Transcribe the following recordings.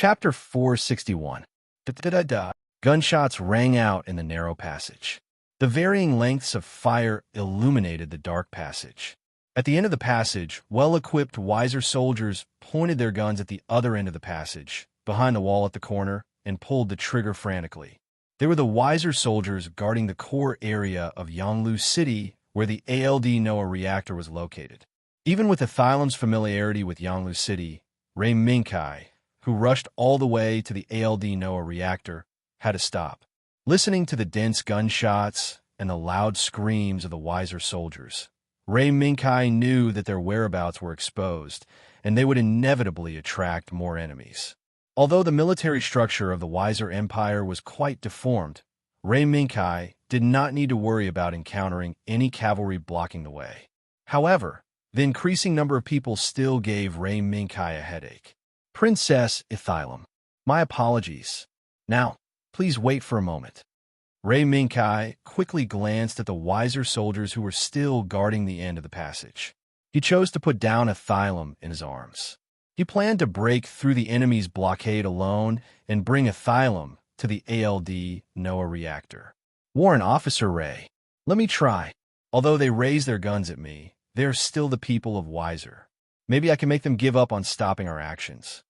Chapter 461. Da-da-da-da. Gunshots rang out in the narrow passage. The varying lengths of fire illuminated the dark passage. At the end of the passage, well-equipped, wiser soldiers pointed their guns at the other end of the passage, behind the wall at the corner, and pulled the trigger frantically. They were the wiser soldiers guarding the core area of Yanglu City, where the ALD Noah reactor was located. Even with Athylem's familiarity with Yanglu City, Ray Minkai, who rushed all the way to the ALD Noah reactor, had to stop. Listening to the dense gunshots and the loud screams of the wiser soldiers, Ray Minkai knew that their whereabouts were exposed, and they would inevitably attract more enemies. Although the military structure of the wiser empire was quite deformed, Ray Minkai did not need to worry about encountering any cavalry blocking the way. However, the increasing number of people still gave Ray Minkai a headache. Princess Athylem, my apologies. Now, please wait for a moment. Ray Minkai quickly glanced at the wiser soldiers who were still guarding the end of the passage. He chose to put down Athylem in his arms. He planned to break through the enemy's blockade alone and bring Athylem to the ALD Noah reactor. Warrant Officer Ray, let me try. Although they raise their guns at me, they are still the people of Wiser. Maybe I can make them give up on stopping our actions.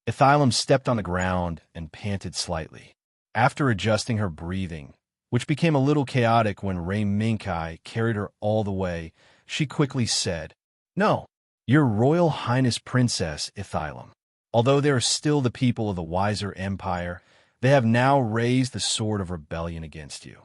Athylem stepped on the ground and panted slightly. After adjusting her breathing, which became a little chaotic when Ray Minkai carried her all the way, she quickly said, "No, Your Royal Highness Princess Athylem. Although they are still the people of the Wiser Empire, they have now raised the sword of rebellion against you."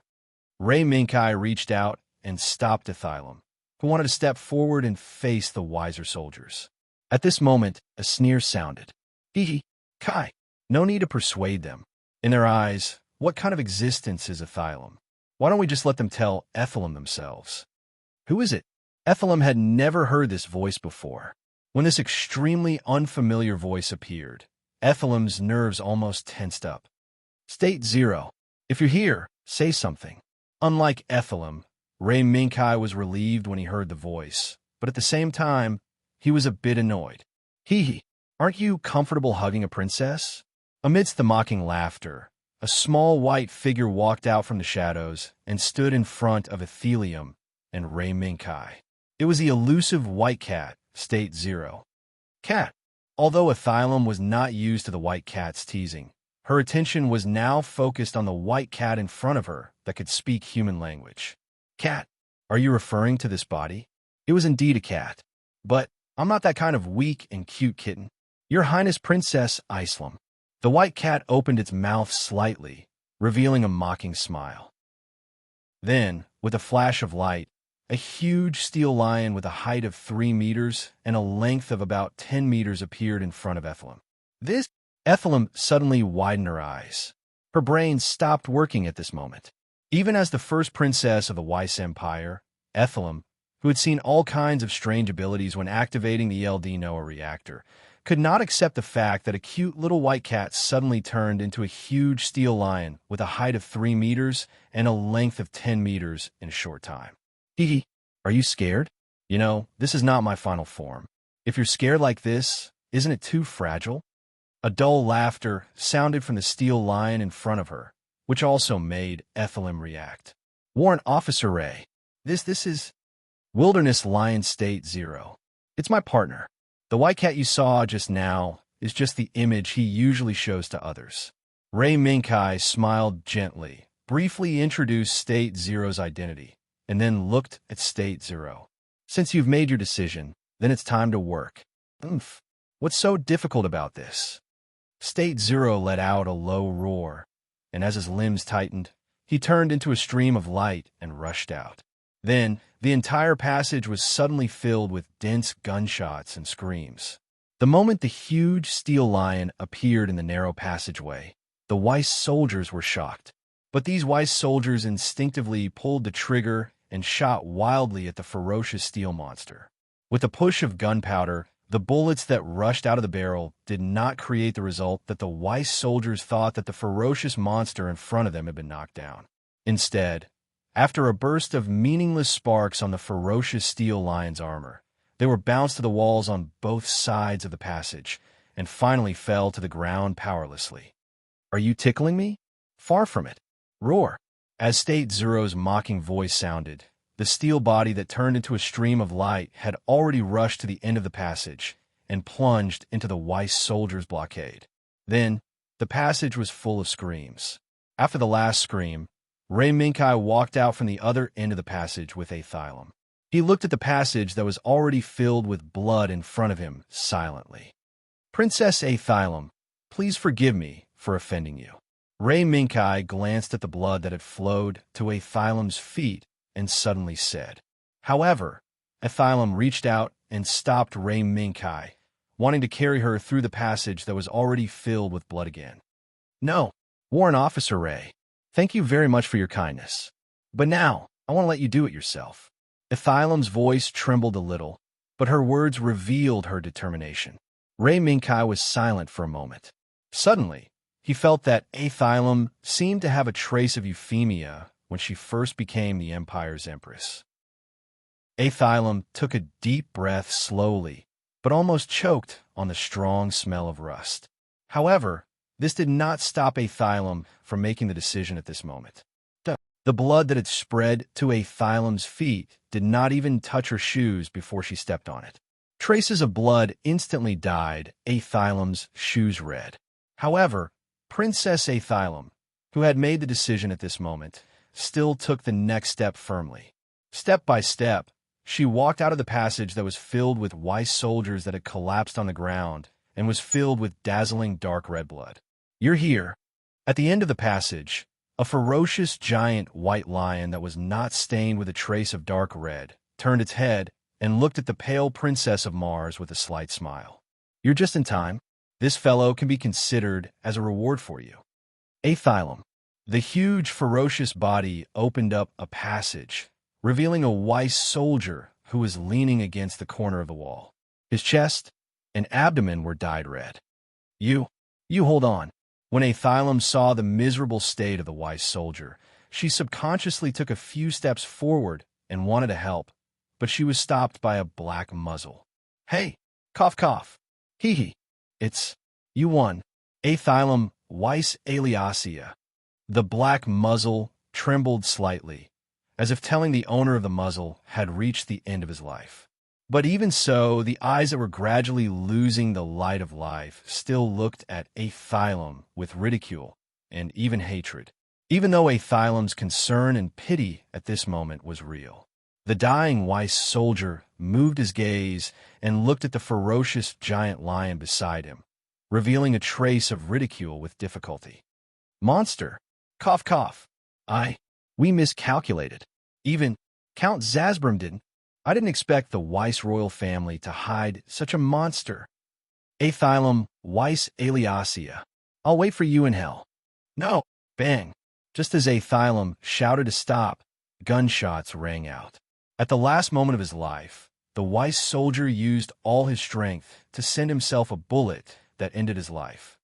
Ray Minkai reached out and stopped Athylem, who wanted to step forward and face the wiser soldiers. At this moment, a sneer sounded. Hee Kai, no need to persuade them. In their eyes, what kind of existence is Athylem? Why don't we just let them tell Athylem themselves? Who is it? Athylem had never heard this voice before. When this extremely unfamiliar voice appeared, Athylem's nerves almost tensed up. State Zero, if you're here, say something. Unlike Athylem, Ray Minkai was relieved when he heard the voice, but at the same time, he was a bit annoyed. Hee, aren't you comfortable hugging a princess? Amidst the mocking laughter, a small white figure walked out from the shadows and stood in front of Athelium and Ray Minkai. It was the elusive white cat, State Zero. Cat. Although Athylem was not used to the white cat's teasing, her attention was now focused on the white cat in front of her that could speak human language. Cat, are you referring to this body? It was indeed a cat. But I'm not that kind of weak and cute kitten. Your Highness Princess Islem. The white cat opened its mouth slightly, revealing a mocking smile. Then, with a flash of light, a huge steel lion with a height of 3 meters and a length of about 10 meters appeared in front of Athylem. Athylem suddenly widened her eyes. Her brain stopped working at this moment. Even as the first princess of the Weiss Empire, Athylem, who had seen all kinds of strange abilities when activating the LD Noah reactor, could not accept the fact that a cute little white cat suddenly turned into a huge steel lion with a height of 3 meters and a length of 10 meters in a short time. Hee, are you scared? You know, this is not my final form. If you're scared like this, isn't it too fragile? A dull laughter sounded from the steel lion in front of her, which also made Athylem react. Warrant Officer Ray, this is Wilderness Lion State Zero. It's my partner. The white cat you saw just now is just the image he usually shows to others. Ray Minkai smiled gently, briefly introduced State Zero's identity, and then looked at State Zero. Since you've made your decision, then it's time to work. What's so difficult about this? State Zero let out a low roar, and as his limbs tightened, he turned into a stream of light and rushed out. Then, the entire passage was suddenly filled with dense gunshots and screams. The moment the huge steel lion appeared in the narrow passageway, the Weiss soldiers were shocked. But these Weiss soldiers instinctively pulled the trigger and shot wildly at the ferocious steel monster. With a push of gunpowder, the bullets that rushed out of the barrel did not create the result that the Weiss soldiers thought that the ferocious monster in front of them had been knocked down. Instead, after a burst of meaningless sparks on the ferocious steel lion's armor, they were bounced to the walls on both sides of the passage, and finally fell to the ground powerlessly. "Are you tickling me?" "Far from it." "Roar." As State Zero's mocking voice sounded, the steel body that turned into a stream of light had already rushed to the end of the passage and plunged into the Weiss soldiers' blockade. Then, the passage was full of screams. After the last scream, Ray Minkai walked out from the other end of the passage with Aethylam. He looked at the passage that was already filled with blood in front of him silently. "Princess Aethylam, please forgive me for offending you." Ray Minkai glanced at the blood that had flowed to Aethylam's feet and suddenly said. However, Aethylam reached out and stopped Ray Minkai, wanting to carry her through the passage that was already filled with blood again. "No, Warrant Officer Ray, thank you very much for your kindness. But now, I want to let you do it yourself." Aethylam's voice trembled a little, but her words revealed her determination. Ray Minkai was silent for a moment. Suddenly, he felt that Aethylam seemed to have a trace of euphemia when she first became the Empire's Empress. Aethylam took a deep breath slowly, but almost choked on the strong smell of rust. However, this did not stop Aethylam from making the decision at this moment. The blood that had spread to Aethylam's feet did not even touch her shoes before she stepped on it. Traces of blood instantly dyed Aethylam's shoes red. However, Princess Aethylam, who had made the decision at this moment, still took the next step firmly. Step by step, she walked out of the passage that was filled with Weiss soldiers that had collapsed on the ground and was filled with dazzling dark red blood. "You're here." At the end of the passage, a ferocious giant white lion that was not stained with a trace of dark red turned its head and looked at the pale princess of Mars with a slight smile. "You're just in time. This fellow can be considered as a reward for you." Aethylam. The huge, ferocious body opened up a passage, revealing a Weiss soldier who was leaning against the corner of the wall. His chest and abdomen were dyed red. You hold on." When Aethylam saw the miserable state of the Weiss soldier, she subconsciously took a few steps forward and wanted to help, but she was stopped by a black muzzle. "Hey, cough cough. Hee hee. You won. Aethylam Weiss Aliasia." The black muzzle trembled slightly, as if telling the owner of the muzzle had reached the end of his life. But even so, the eyes that were gradually losing the light of life still looked at Aethylam with ridicule and even hatred, even though Aethylam's concern and pity at this moment was real. The dying Weiss soldier moved his gaze and looked at the ferocious giant lion beside him, revealing a trace of ridicule with difficulty. "Monster. Cough cough. We miscalculated. Even Count Zasbrum didn't. I didn't expect the Weiss royal family to hide such a monster. Aethylam Weiss Aliasia. I'll wait for you in hell." "No!" Bang! Just as Aethylam shouted to stop, gunshots rang out. At the last moment of his life, the Weiss soldier used all his strength to send himself a bullet that ended his life.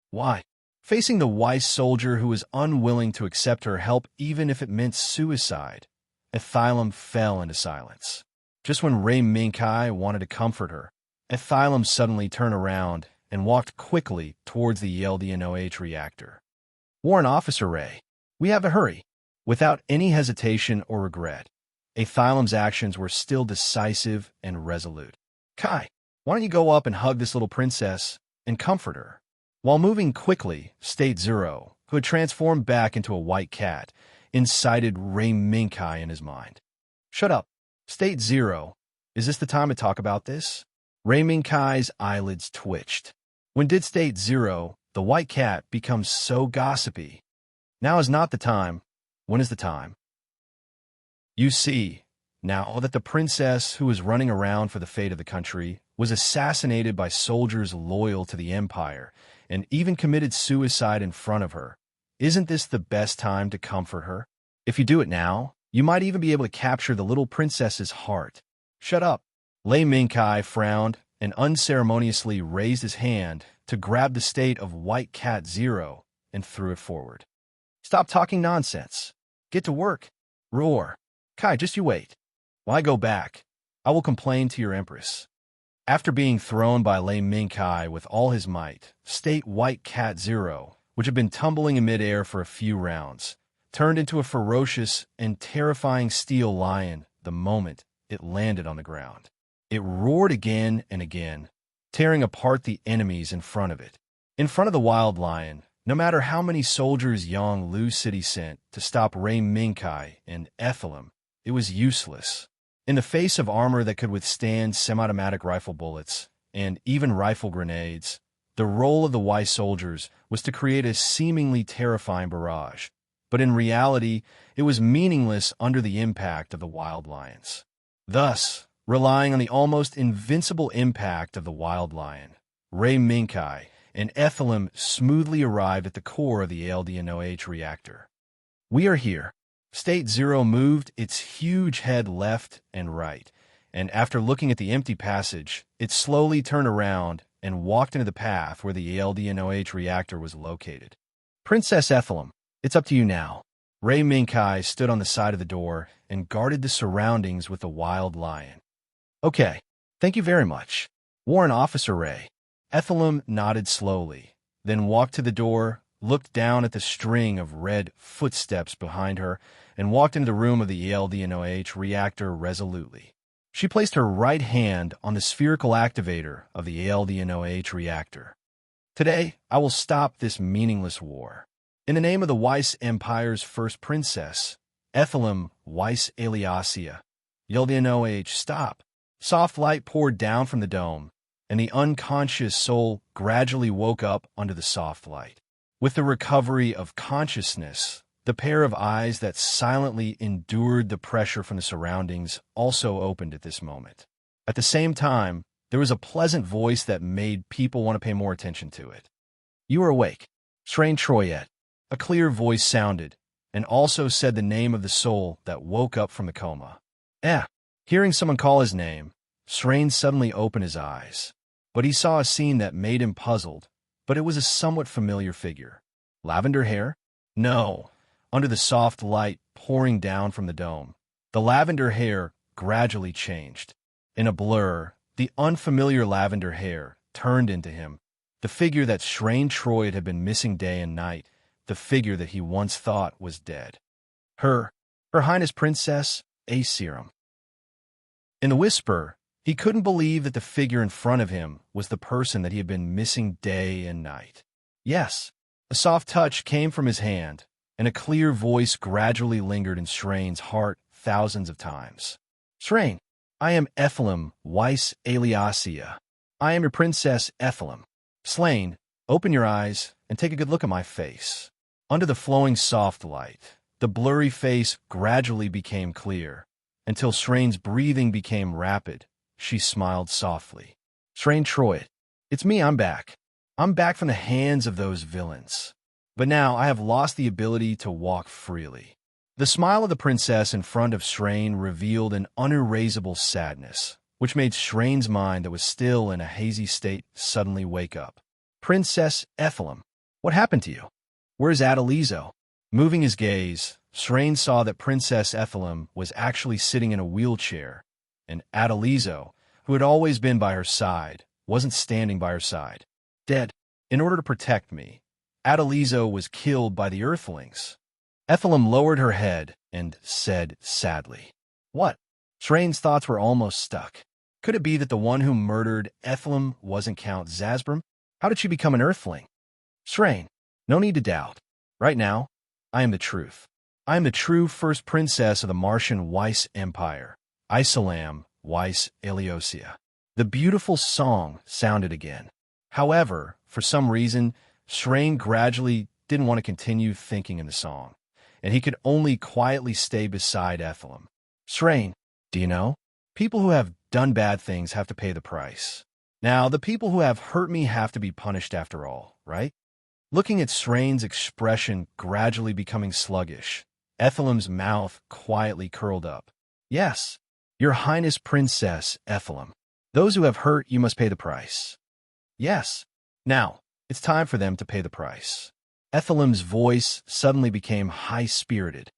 Why? Facing the Weiss soldier who was unwilling to accept her help even if it meant suicide, Aethylam fell into silence. Just when Ray Minkai wanted to comfort her, Aethylam suddenly turned around and walked quickly towards the LDNOH reactor. "Warrant Officer Ray, we have to hurry." Without any hesitation or regret, Aethylam's actions were still decisive and resolute. "Kai, why don't you go up and hug this little princess and comfort her?" While moving quickly, State Zero, who had transformed back into a white cat, incited Ray Minkai in his mind. "Shut up. State Zero, is this the time to talk about this?" Ray Minkai's eyelids twitched. When did State Zero, the white cat, become so gossipy? Now is not the time. When is the time? You see, now that the princess who was running around for the fate of the country was assassinated by soldiers loyal to the Empire and even committed suicide in front of her, isn't this the best time to comfort her? If you do it now, you might even be able to capture the little princess's heart. "Shut up." Lei Minkai frowned and unceremoniously raised his hand to grab the state of White Cat Zero and threw it forward. "Stop talking nonsense. Get to work." Roar. "Kai, just you wait. Why go back? I will complain to your empress." After being thrown by Lei Mingkai with all his might, State White Cat Zero, which had been tumbling in midair for a few rounds, turned into a ferocious and terrifying steel lion the moment it landed on the ground. It roared again and again, tearing apart the enemies in front of it. In front of the wild lion, no matter how many soldiers Yang Lu City sent to stop Rei Mingkai and Ethelum, it was useless. In the face of armor that could withstand semi-automatic rifle bullets and even rifle grenades, the role of the wise soldiers was to create a seemingly terrifying barrage. But in reality, it was meaningless under the impact of the wild lions. Thus, relying on the almost invincible impact of the wild lion, Rei Mingkai and Ethelum smoothly arrived at the core of the ALDNOH reactor. "We are here." State Zero moved its huge head left and right, and after looking at the empty passage, it slowly turned around and walked into the path where the ALDNOH reactor was located. "Princess Ethelum, it's up to you now." Rei Mingkai stood on the side of the door and guarded the surroundings with the wild lion. "Okay, thank you very much, Warrant Officer Rei." Ethelum nodded slowly, then walked to the door, looked down at the string of red footsteps behind her, and walked into the room of the ALDNOH reactor resolutely. She placed her right hand on the spherical activator of the ALDNOH reactor. "Today, I will stop this meaningless war. In the name of the Weiss Empire's first princess, Ethelum Weiss Aliasia, ALDNOH, stop." Soft light poured down from the dome, and the unconscious soul gradually woke up under the soft light. With the recovery of consciousness, the pair of eyes that silently endured the pressure from the surroundings also opened at this moment. At the same time, there was a pleasant voice that made people want to pay more attention to it. "You are awake, Serene Troyette." A clear voice sounded, and also said the name of the soul that woke up from the coma. Hearing someone call his name, Serene suddenly opened his eyes. But he saw a scene that made him puzzled, but it was a somewhat familiar figure. Lavender hair? No. Under the soft light pouring down from the dome, the lavender hair gradually changed. In a blur, the unfamiliar lavender hair turned into him, the figure that Serene Troyette had been missing day and night, the figure that he once thought was dead. Her Highness Princess Aserum. In the whisper, he couldn't believe that the figure in front of him was the person that he had been missing day and night. Yes, a soft touch came from his hand, and a clear voice gradually lingered in Serene's heart thousands of times. "Serene, I am Ethelum Weiss Aliasia. I am your Princess Ethelum. Slain, open your eyes and take a good look at my face." Under the flowing soft light, the blurry face gradually became clear, until Serene's breathing became rapid. She smiled softly. "Serene Troyette, it's me, I'm back. I'm back from the hands of those villains. But now I have lost the ability to walk freely." The smile of the princess in front of Serene revealed an unerasable sadness, which made Serene's mind that was still in a hazy state suddenly wake up. "Princess Ethelum, what happened to you? Where's Adelizo?" Moving his gaze, Serene saw that Princess Ethelum was actually sitting in a wheelchair, and Adelizo, who had always been by her side, wasn't standing by her side. "Dead. In order to protect me, Adelizo was killed by the Earthlings." Ethelum lowered her head and said sadly, "What?" Serene's thoughts were almost stuck. Could it be that the one who murdered Ethelum wasn't Count Zasbrum? How did she become an Earthling? "Serene, no need to doubt. Right now, I am the truth. I am the true first princess of the Martian Weiss Empire, Isalam Weiss Aliosia." The beautiful song sounded again. However, for some reason, Serene gradually didn't want to continue thinking in the song, and he could only quietly stay beside Ethelum. "Serene, do you know? People who have done bad things have to pay the price. Now, the people who have hurt me have to be punished after all, right?" Looking at Serene's expression gradually becoming sluggish, Ethelum's mouth quietly curled up. "Yes, Your Highness Princess Ethelum. Those who have hurt you must pay the price." "Yes. Now, it's time for them to pay the price." Ethelum's voice suddenly became high-spirited.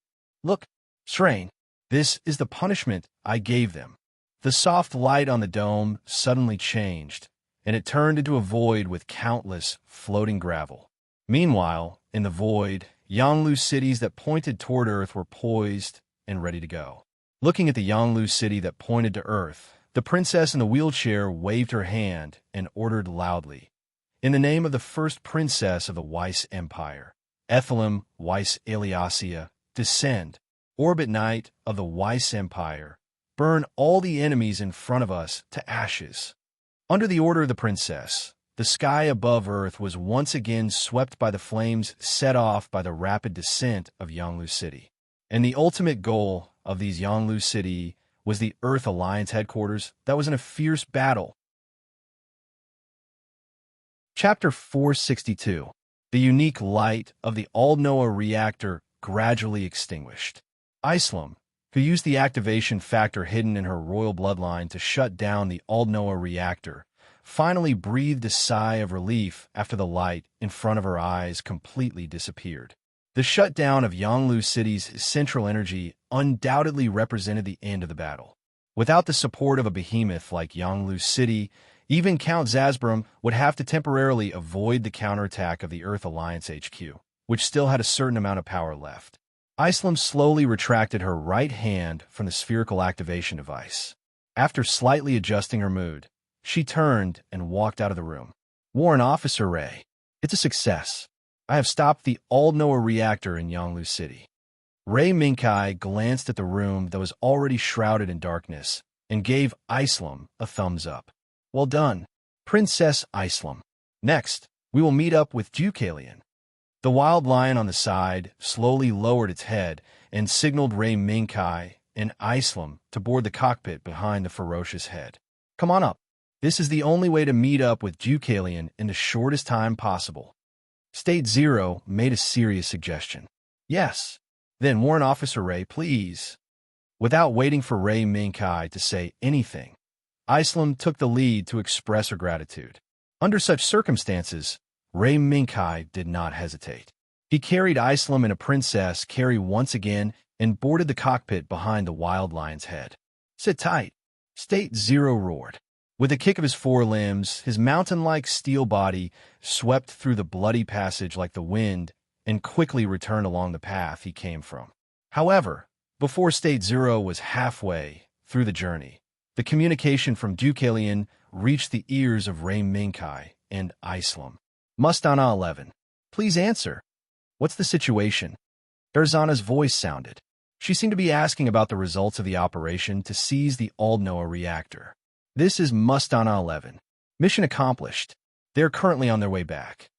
"Look, Serene, this is the punishment I gave them. The soft light on the dome suddenly changed, and it turned into a void with countless floating gravel. Meanwhile, in the void, Yanglu cities that pointed toward Earth were poised and ready to go. Looking at the Yanglu city that pointed to Earth, the princess in the wheelchair waved her hand and ordered loudly, "In the name of the first princess of the Weiss Empire, Ethelem Weiss Eliasia, descend. Orbit Knight of the Weiss Empire, burn all the enemies in front of us to ashes." Under the order of the princess, the sky above Earth was once again swept by the flames set off by the rapid descent of Yanglu City. And the ultimate goal of these Yanglu City was the Earth Alliance headquarters that was in a fierce battle. Chapter 462. The unique light of the Aldnoah reactor gradually extinguished. Islam, who used the activation factor hidden in her royal bloodline to shut down the Aldnoah reactor, finally breathed a sigh of relief after the light in front of her eyes completely disappeared. The shutdown of Yanglu City's central energy undoubtedly represented the end of the battle. Without the support of a behemoth like Yanglu City, even Count Zasbrum would have to temporarily avoid the counterattack of the Earth Alliance HQ, which still had a certain amount of power left. Islam slowly retracted her right hand from the spherical activation device. After slightly adjusting her mood, she turned and walked out of the room. "Warrant Officer Ray, it's a success. I have stopped the Aldnoah reactor in Yanglu City." Ray Minkai glanced at the room that was already shrouded in darkness and gave Islam a thumbs up. "Well done, Princess Islam. Next, we will meet up with Deucalion." The wild lion on the side slowly lowered its head and signaled Ray Minkai and Islam to board the cockpit behind the ferocious head. "Come on up. This is the only way to meet up with Deucalion in the shortest time possible." State Zero made a serious suggestion. "Yes. Then, Warrant Officer Ray, please." Without waiting for Ray Minkai to say anything, Islam took the lead to express her gratitude. Under such circumstances, Ray Minkai did not hesitate. He carried Islam and a princess carry once again and boarded the cockpit behind the wild lion's head. "Sit tight," State Zero roared. With a kick of his forelimbs, his mountain-like steel body swept through the bloody passage like the wind and quickly returned along the path he came from. However, before State Zero was halfway through the journey, the communication from Deucalion reached the ears of Ray Minkai and Islam. "Mustana 11. Please answer. What's the situation?" Darzana's voice sounded. She seemed to be asking about the results of the operation to seize the Aldnoah reactor. "This is Mustana 11. Mission accomplished. They are currently on their way back."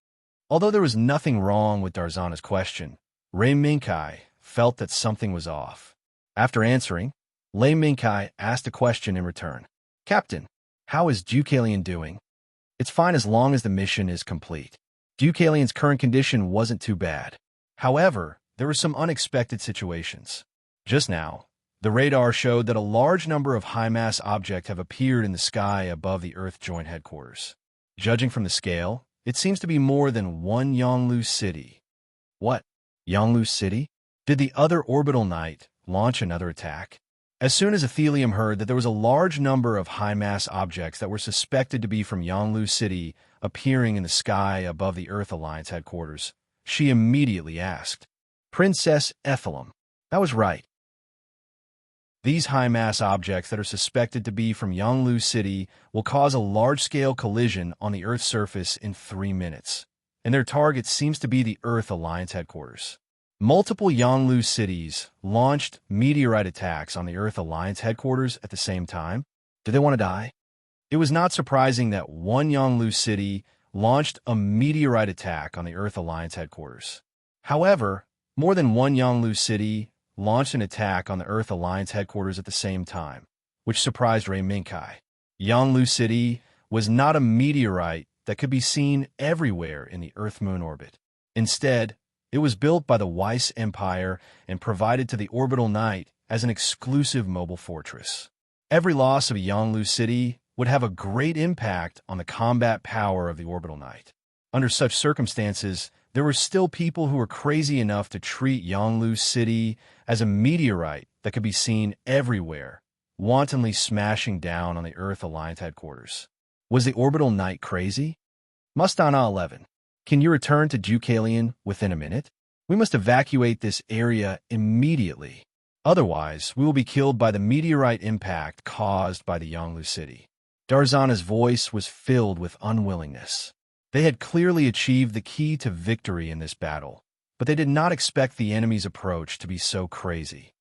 Although there was nothing wrong with Darzana's question, Ray Minkai felt that something was off. After answering, Ray Minkai asked a question in return. "Captain, how is Deucalion doing?" "It's fine as long as the mission is complete. Deucalion's current condition wasn't too bad. However, there were some unexpected situations. Just now, the radar showed that a large number of high-mass objects have appeared in the sky above the Earth Joint Headquarters. Judging from the scale, it seems to be more than one Yanglu City." "What? Yanglu City? Did the other orbital knight launch another attack?" As soon as Athelium heard that there was a large number of high-mass objects that were suspected to be from Yanglu City appearing in the sky above the Earth Alliance headquarters, she immediately asked, "Princess Ethelem, that was right. These high-mass objects that are suspected to be from Yanglu City will cause a large-scale collision on the Earth's surface in 3 minutes, and their target seems to be the Earth Alliance headquarters. Multiple Yanglu cities launched meteorite attacks on the Earth Alliance headquarters at the same time. Do they want to die?" It was not surprising that one Yanglu city launched a meteorite attack on the Earth Alliance headquarters. However, more than one Yanglu city launched an attack on the Earth Alliance headquarters at the same time, which surprised Ray Minkai. Yanglu City was not a meteorite that could be seen everywhere in the Earth-Moon orbit. Instead, it was built by the Weiss Empire and provided to the Orbital Knight as an exclusive mobile fortress. Every loss of a Yanglu City would have a great impact on the combat power of the Orbital Knight. Under such circumstances, there were still people who were crazy enough to treat Yanglu City as a meteorite that could be seen everywhere wantonly smashing down on the Earth Alliance headquarters. Was the orbital knight crazy? Mustana 11. Can you return to Deucalion within a minute? We must evacuate this area immediately. Otherwise, we will be killed by the meteorite impact caused by the Yanglu city. Darzana's voice was filled with unwillingness. They had clearly achieved the key to victory in this battle, but they did not expect the enemy's approach to be so crazy.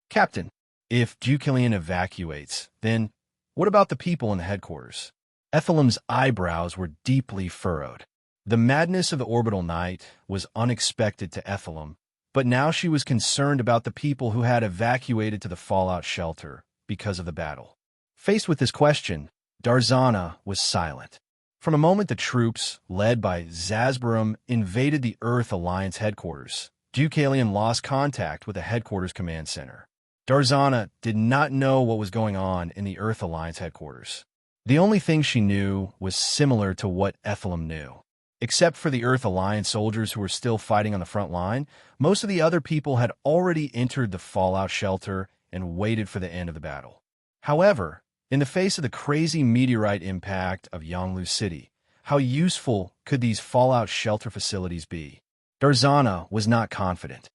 Captain, if Deucalion evacuates, then what about the people in the headquarters? Ethelum's eyebrows were deeply furrowed. The madness of the orbital knight was unexpected to Ethelum, but now she was concerned about the people who had evacuated to the fallout shelter because of the battle. Faced with this question, Darzana was silent. From a moment the troops, led by Zasbarum, invaded the Earth Alliance headquarters, Deucalion lost contact with the headquarters command center. Darzana did not know what was going on in the Earth Alliance headquarters. The only thing she knew was similar to what Ethelum knew. Except for the Earth Alliance soldiers who were still fighting on the front line, most of the other people had already entered the fallout shelter and waited for the end of the battle. However, in the face of the crazy meteorite impact of Yanglu City, how useful could these fallout shelter facilities be? Darzana was not confident.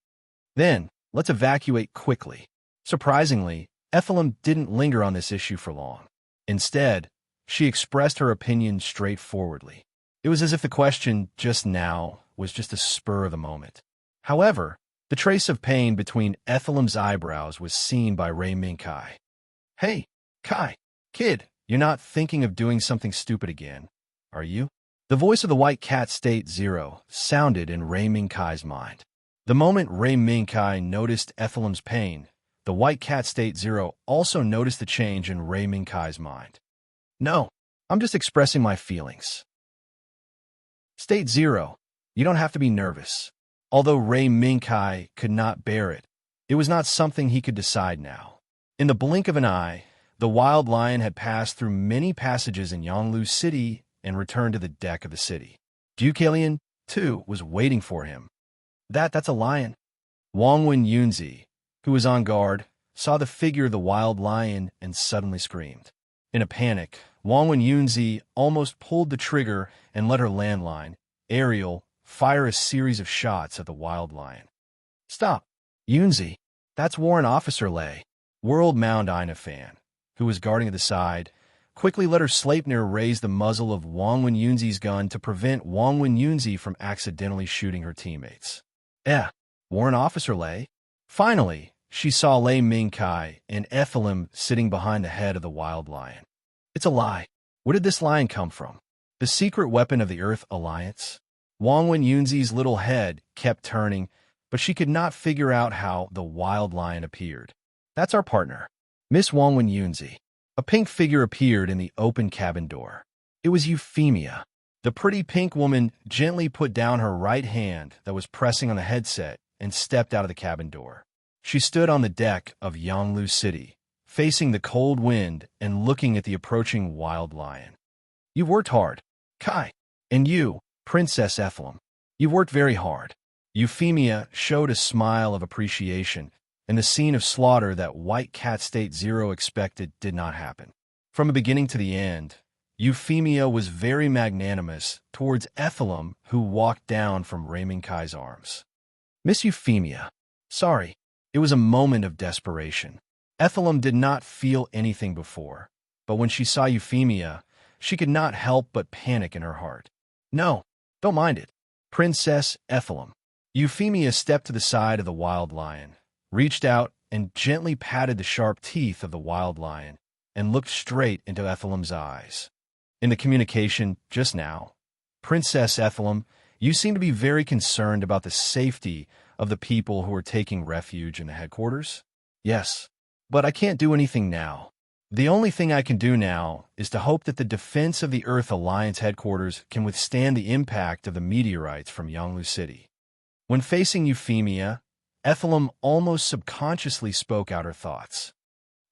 Then, let's evacuate quickly. Surprisingly, Ethelum didn't linger on this issue for long. Instead, she expressed her opinion straightforwardly. It was as if the question just now was just a spur of the moment. However, the trace of pain between Ethelum's eyebrows was seen by Rei Minkai. Hey, Kai, kid, you're not thinking of doing something stupid again, are you? The voice of the White Cat State Zero sounded in Rei Minkai's mind. The moment Rei Minkai noticed Ethelum's pain, the White Cat State Zero also noticed the change in Rei Minkai's mind. No, I'm just expressing my feelings. State Zero, you don't have to be nervous. Although Rei Minkai could not bear it, it was not something he could decide now. In the blink of an eye, the wild lion had passed through many passages in Yanglu City and returned to the deck of the city. Deucalion, too, was waiting for him. That's a lion. Wangwen Yunzi, who was on guard, saw the figure of the wild lion and suddenly screamed. In a panic, Wangwen Yunzi almost pulled the trigger and let her landline, Ariel, fire a series of shots at the wild lion. Stop, Yunzi. That's Warrant Officer Lei, World Mound Inafan, who was guarding at the side, quickly let her Sleipnir raise the muzzle of Wangwen Yunzi's gun to prevent Wangwen Yunzi from accidentally shooting her teammates. Warrant Officer Lei. Finally, she saw Lei Minkai and Ethelum sitting behind the head of the wild lion. It's a lie. Where did this lion come from? The secret weapon of the Earth Alliance? Wangwen Yunzi's little head kept turning, but she could not figure out how the wild lion appeared. That's our partner, Miss Wangwen Yunzi. A pink figure appeared in the open cabin door. It was Euphemia. The pretty pink woman gently put down her right hand that was pressing on the headset and stepped out of the cabin door. She stood on the deck of Yanglu City, facing the cold wind and looking at the approaching wild lion. You've worked hard, Kai. And you, Princess Ethelum. You've worked very hard. Euphemia showed a smile of appreciation, and the scene of slaughter that White Cat State Zero expected did not happen. From the beginning to the end, Euphemia was very magnanimous towards Ethelum, who walked down from Rei Minkai's arms. Miss Euphemia, sorry, it was a moment of desperation. Ethelum did not feel anything before, but when she saw Euphemia, she could not help but panic in her heart. No, don't mind it. Princess Ethelum. Euphemia stepped to the side of the wild lion, reached out and gently patted the sharp teeth of the wild lion, and looked straight into Ethelum's eyes. In the communication just now, Princess Ethelum, you seem to be very concerned about the safety of the people who are taking refuge in the headquarters? Yes, but I can't do anything now. The only thing I can do now is to hope that the defense of the Earth Alliance headquarters can withstand the impact of the meteorites from Yanglu City. When facing Euphemia, Ethelum almost subconsciously spoke out her thoughts.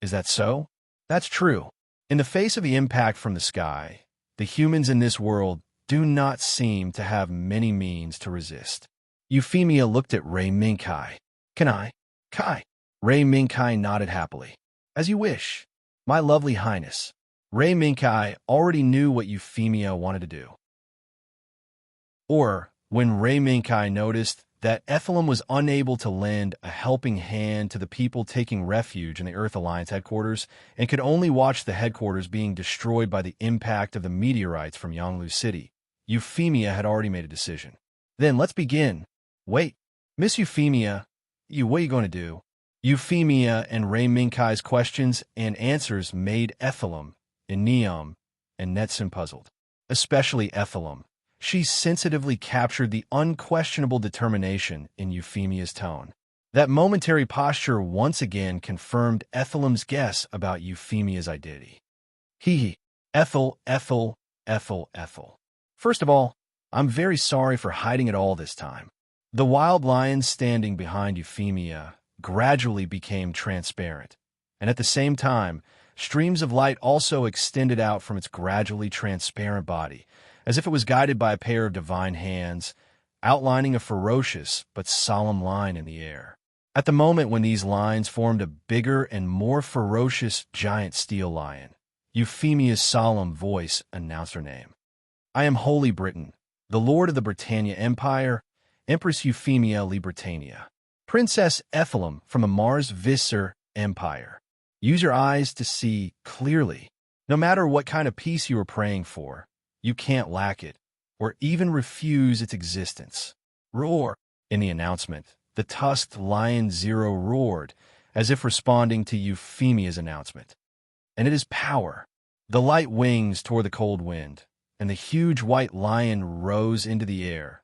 Is that so? That's true. In the face of the impact from the sky, the humans in this world do not seem to have many means to resist. Euphemia looked at Rei Minkai. Can I? Kai. Rei Minkai nodded happily. As you wish. My lovely highness. Ray Minkai already knew what Euphemia wanted to do. Or, when Ray Minkai noticed that Ethelum was unable to lend a helping hand to the people taking refuge in the Earth Alliance headquarters and could only watch the headquarters being destroyed by the impact of the meteorites from Yanglu City, Euphemia had already made a decision. Then let's begin. Wait, Miss Euphemia, what are you going to do? Euphemia and Ray Minkai's questions and answers made Ethelum, Neum, and Netsun puzzled. Especially Ethelum. She sensitively captured the unquestionable determination in Euphemia's tone. That momentary posture once again confirmed Ethelum's guess about Euphemia's identity. Hee. Ethel. First of all, I'm very sorry for hiding it all this time. The wild lion standing behind Euphemia gradually became transparent, and at the same time, streams of light also extended out from its gradually transparent body, as if it was guided by a pair of divine hands, outlining a ferocious but solemn line in the air. At the moment when these lines formed a bigger and more ferocious giant steel lion, Euphemia's solemn voice announced her name. I am Holy Britain, the Lord of the Britannia Empire, Empress Euphemia Libertania, Princess Ethelum from the Mars Visser Empire. Use your eyes to see clearly. No matter what kind of peace you are praying for, you can't lack it, or even refuse its existence. Roar! In the announcement, the tusked Lion Zero roared, as if responding to Euphemia's announcement. And it is power. The light wings toward the cold wind, and the huge white lion rose into the air,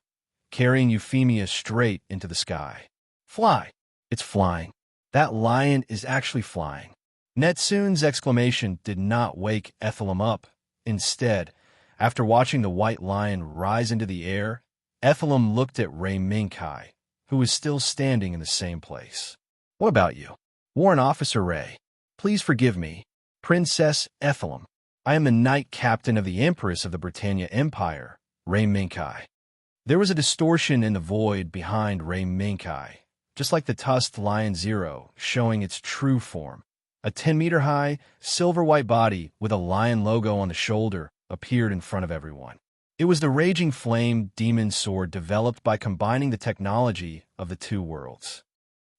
carrying Euphemia straight into the sky. Fly! It's flying. That lion is actually flying. Netsun's exclamation did not wake Ethelum up. Instead, after watching the white lion rise into the air, Ethelum looked at Ray Minkai, who was still standing in the same place. What about you? Warrant Officer Ray, please forgive me. Princess Ethelum, I am the Knight Captain of the Empress of the Britannia Empire, Ray Minkai. There was a distortion in the void behind Ray Minkai, just like the tusked Lion Zero showing its true form. A 10-meter-high, silver-white body with a lion logo on the shoulder appeared in front of everyone. It was the Raging Flame Demon Sword developed by combining the technology of the two worlds.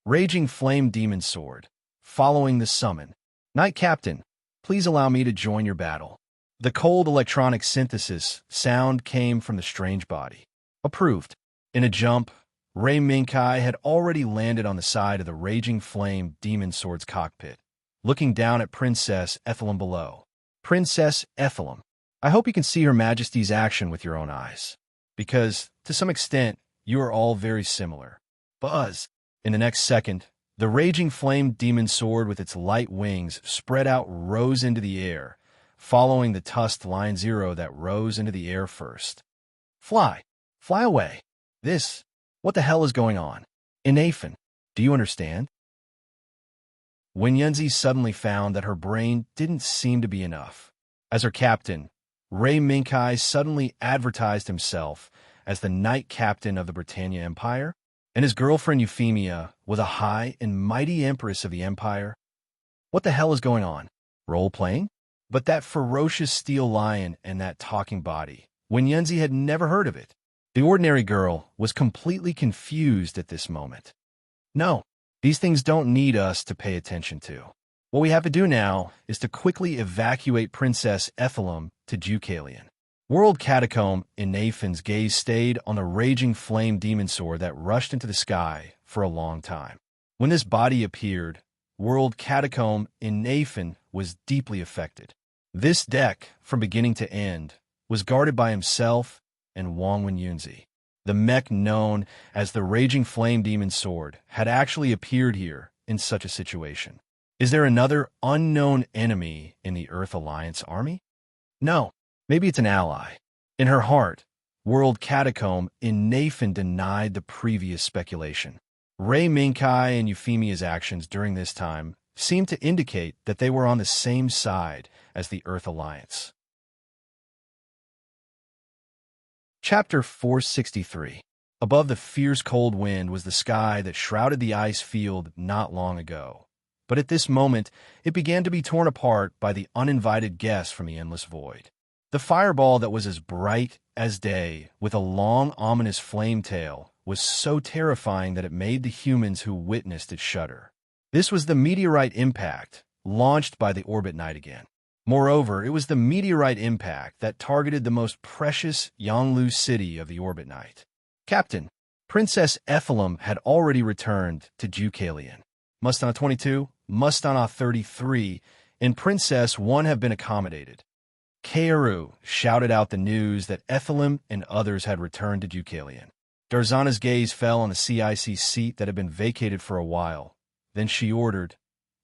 Raging Flame Demon Sword. Following the summon. Knight Captain, please allow me to join your battle. The cold electronic synthesis sound came from the strange body. Approved. In a jump, Ray Minkai had already landed on the side of the Raging Flame Demon Sword's cockpit, looking down at Princess Ethelum below. Princess Ethelum, I hope you can see Her Majesty's action with your own eyes, because, to some extent, you are all very similar. Buzz! In the next second, the Raging Flame Demon Sword with its light wings spread out rose into the air, following the tusked Lion Zero that rose into the air first. Fly! Fly away! What the hell is going on? Inafin, do you understand? When Yunzi suddenly found that her brain didn't seem to be enough. As her captain, Ray Minkai suddenly advertised himself as the Knight Captain of the Britannia Empire, and his girlfriend Euphemia was a high and mighty empress of the empire. What the hell is going on? Role-playing? But that ferocious steel lion and that talking body, when Yunzi had never heard of it. The ordinary girl was completely confused at this moment. No, these things don't need us to pay attention to. What we have to do now is to quickly evacuate Princess Ethelum to Deucalion. World Catacomb Inafin's gaze stayed on the Raging Flame Demon Sword that rushed into the sky for a long time. When this body appeared, World Catacomb Inafin was deeply affected. This deck, from beginning to end, was guarded by himself and Wangwen Yunzi. The mech known as the Raging Flame Demon Sword had actually appeared here in such a situation. Is there another unknown enemy in the Earth Alliance army? No, maybe it's an ally. In her heart, World Catacomb Inafin denied the previous speculation. Ray Minkai and Euphemia's actions during this time seemed to indicate that they were on the same side as the Earth Alliance. Chapter 463. Above the fierce cold wind was the sky that shrouded the ice field not long ago. But at this moment, it began to be torn apart by the uninvited guest from the endless void. The fireball that was as bright as day, with a long, ominous flame tail, was so terrifying that it made the humans who witnessed it shudder. This was the meteorite impact, launched by the Orbit Knight again. Moreover, it was the meteorite impact that targeted the most precious Yanglu city of the Orbit Knight. Captain, Princess Ethelum had already returned to Deucalion. Mustana 22, Mustana 33, and Princess 1 have been accommodated. Kaoru shouted out the news that Ethelum and others had returned to Deucalion. Darzana's gaze fell on the CIC seat that had been vacated for a while. Then she ordered,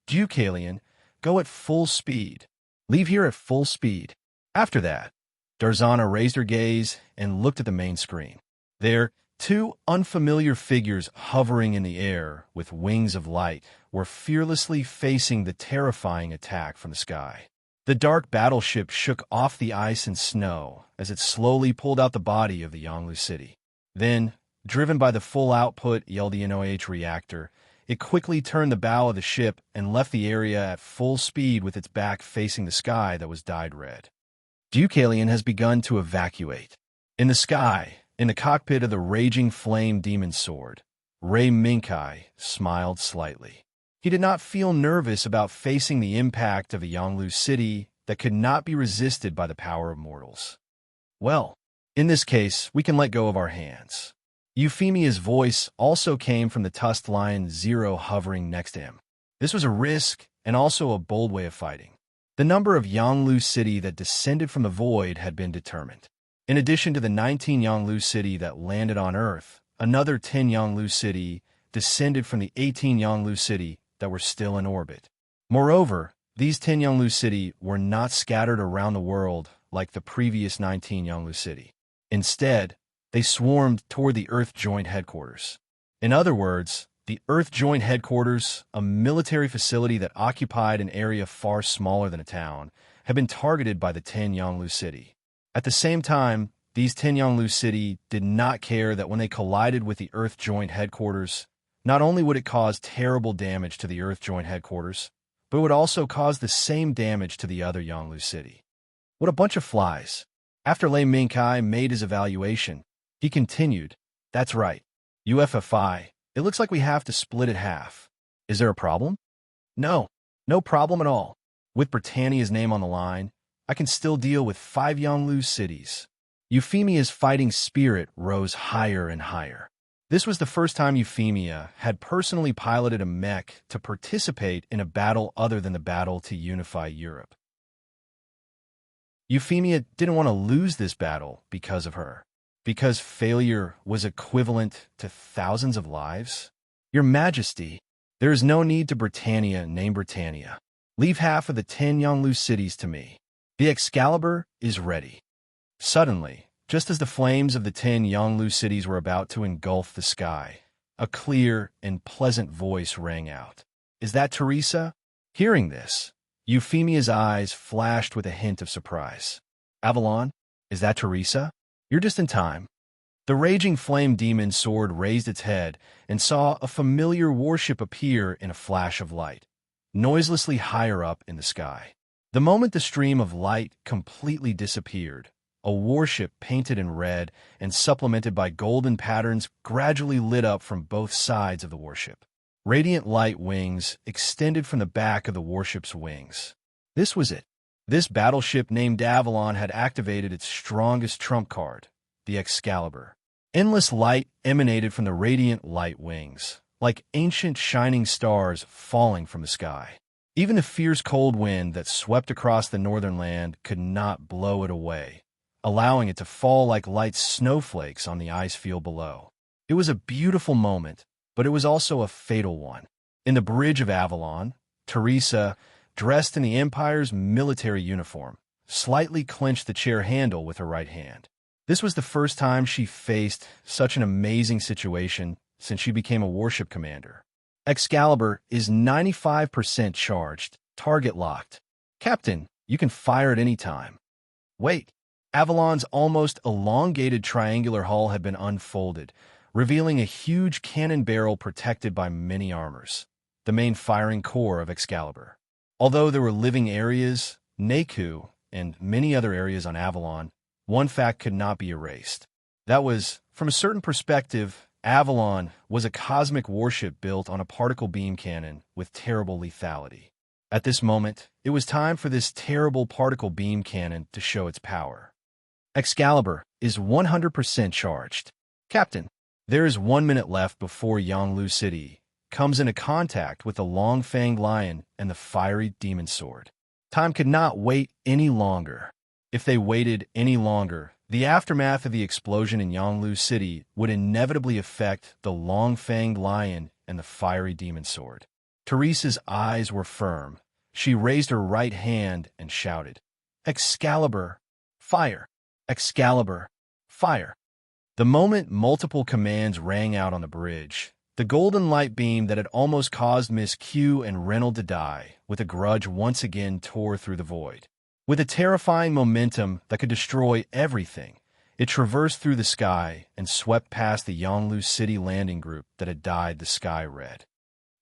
"Deucalion, go at full speed. Leave here at full speed." After that, Darzana raised her gaze and looked at the main screen. There, two unfamiliar figures hovering in the air with wings of light were fearlessly facing the terrifying attack from the sky. The dark battleship shook off the ice and snow as it slowly pulled out the body of the Yanglu city. Then, driven by the full-output LDNOH reactor, it quickly turned the bow of the ship and left the area at full speed with its back facing the sky that was dyed red. Deucalion has begun to evacuate. In the sky, in the cockpit of the raging flame demon sword, Rei Minkai smiled slightly. He did not feel nervous about facing the impact of a Yanglu city that could not be resisted by the power of mortals. Well, in this case, we can let go of our hands. Euphemia's voice also came from the tusked lion Zero hovering next to him. This was a risk and also a bold way of fighting. The number of Yanglu city that descended from the void had been determined. In addition to the 19 Yanglu city that landed on Earth, another 10 Yanglu city descended from the 18 Yanglu city that were still in orbit. Moreover, these 10 Yanglu city were not scattered around the world like the previous 19 Yanglu city. Instead, they swarmed toward the Earth Joint Headquarters. In other words, the Earth Joint Headquarters, a military facility that occupied an area far smaller than a town, had been targeted by the 10 Yanglu city. At the same time, these 10 Yanglu city did not care that when they collided with the Earth Joint Headquarters, not only would it cause terrible damage to the Earth Joint Headquarters, but it would also cause the same damage to the other Yanglu city. What a bunch of flies. After Lei Minkai made his evaluation, he continued, "That's right. UFFI, it looks like we have to split it half. Is there a problem?" "No, no problem at all. With Britannia's name on the line, I can still deal with 5 Yanglu cities." Euphemia's fighting spirit rose higher and higher. This was the first time Euphemia had personally piloted a mech to participate in a battle other than the battle to unify Europe. Euphemia didn't want to lose this battle because of her, because failure was equivalent to thousands of lives. "Your Majesty, there is no need to Britannia name Britannia. Leave half of the 10 Yanglu cities to me. The Excalibur is ready." Suddenly, just as the flames of the 10 Yanglu cities were about to engulf the sky, a clear and pleasant voice rang out. "Is that Teresa?" Hearing this, Euphemia's eyes flashed with a hint of surprise. "Avalon, is that Teresa? You're just in time." The raging flame demon sword raised its head and saw a familiar warship appear in a flash of light, noiselessly higher up in the sky. The moment the stream of light completely disappeared, a warship painted in red and supplemented by golden patterns gradually lit up from both sides of the warship. Radiant light wings extended from the back of the warship's wings. This was it. This battleship named Avalon had activated its strongest trump card, the Excalibur. Endless light emanated from the radiant light wings, like ancient shining stars falling from the sky. Even the fierce cold wind that swept across the northern land could not blow it away, allowing it to fall like light snowflakes on the ice field below. It was a beautiful moment, but it was also a fatal one. In the bridge of Avalon, Teresa, dressed in the Empire's military uniform, slightly clenched the chair handle with her right hand. This was the first time she faced such an amazing situation since she became a warship commander. Excalibur is 95% charged, target locked. "Captain, you can fire at any time." Wait. Avalon's almost elongated triangular hull had been unfolded, revealing a huge cannon barrel protected by many armors. the main firing core of Excalibur. Although there were living areas, Naku, and many other areas on Avalon, one fact could not be erased. That was, from a certain perspective, Avalon was a cosmic warship built on a particle beam cannon with terrible lethality. At this moment, it was time for this terrible particle beam cannon to show its power. Excalibur is 100% charged. Captain, there is 1 minute left before Yanglu City comes into contact with the long-fanged lion and the fiery demon sword. Time could not wait any longer. If they waited any longer, the aftermath of the explosion in Yanglu City would inevitably affect the long-fanged lion and the fiery demon sword. Teresa's eyes were firm. She raised her right hand and shouted, "Excalibur, fire! Excalibur, fire!" The moment multiple commands rang out on the bridge, the golden light beam that had almost caused Miss Q and Reynolds to die with a grudge once again tore through the void. With a terrifying momentum that could destroy everything, it traversed through the sky and swept past the Yanglu City landing group that had dyed the sky red.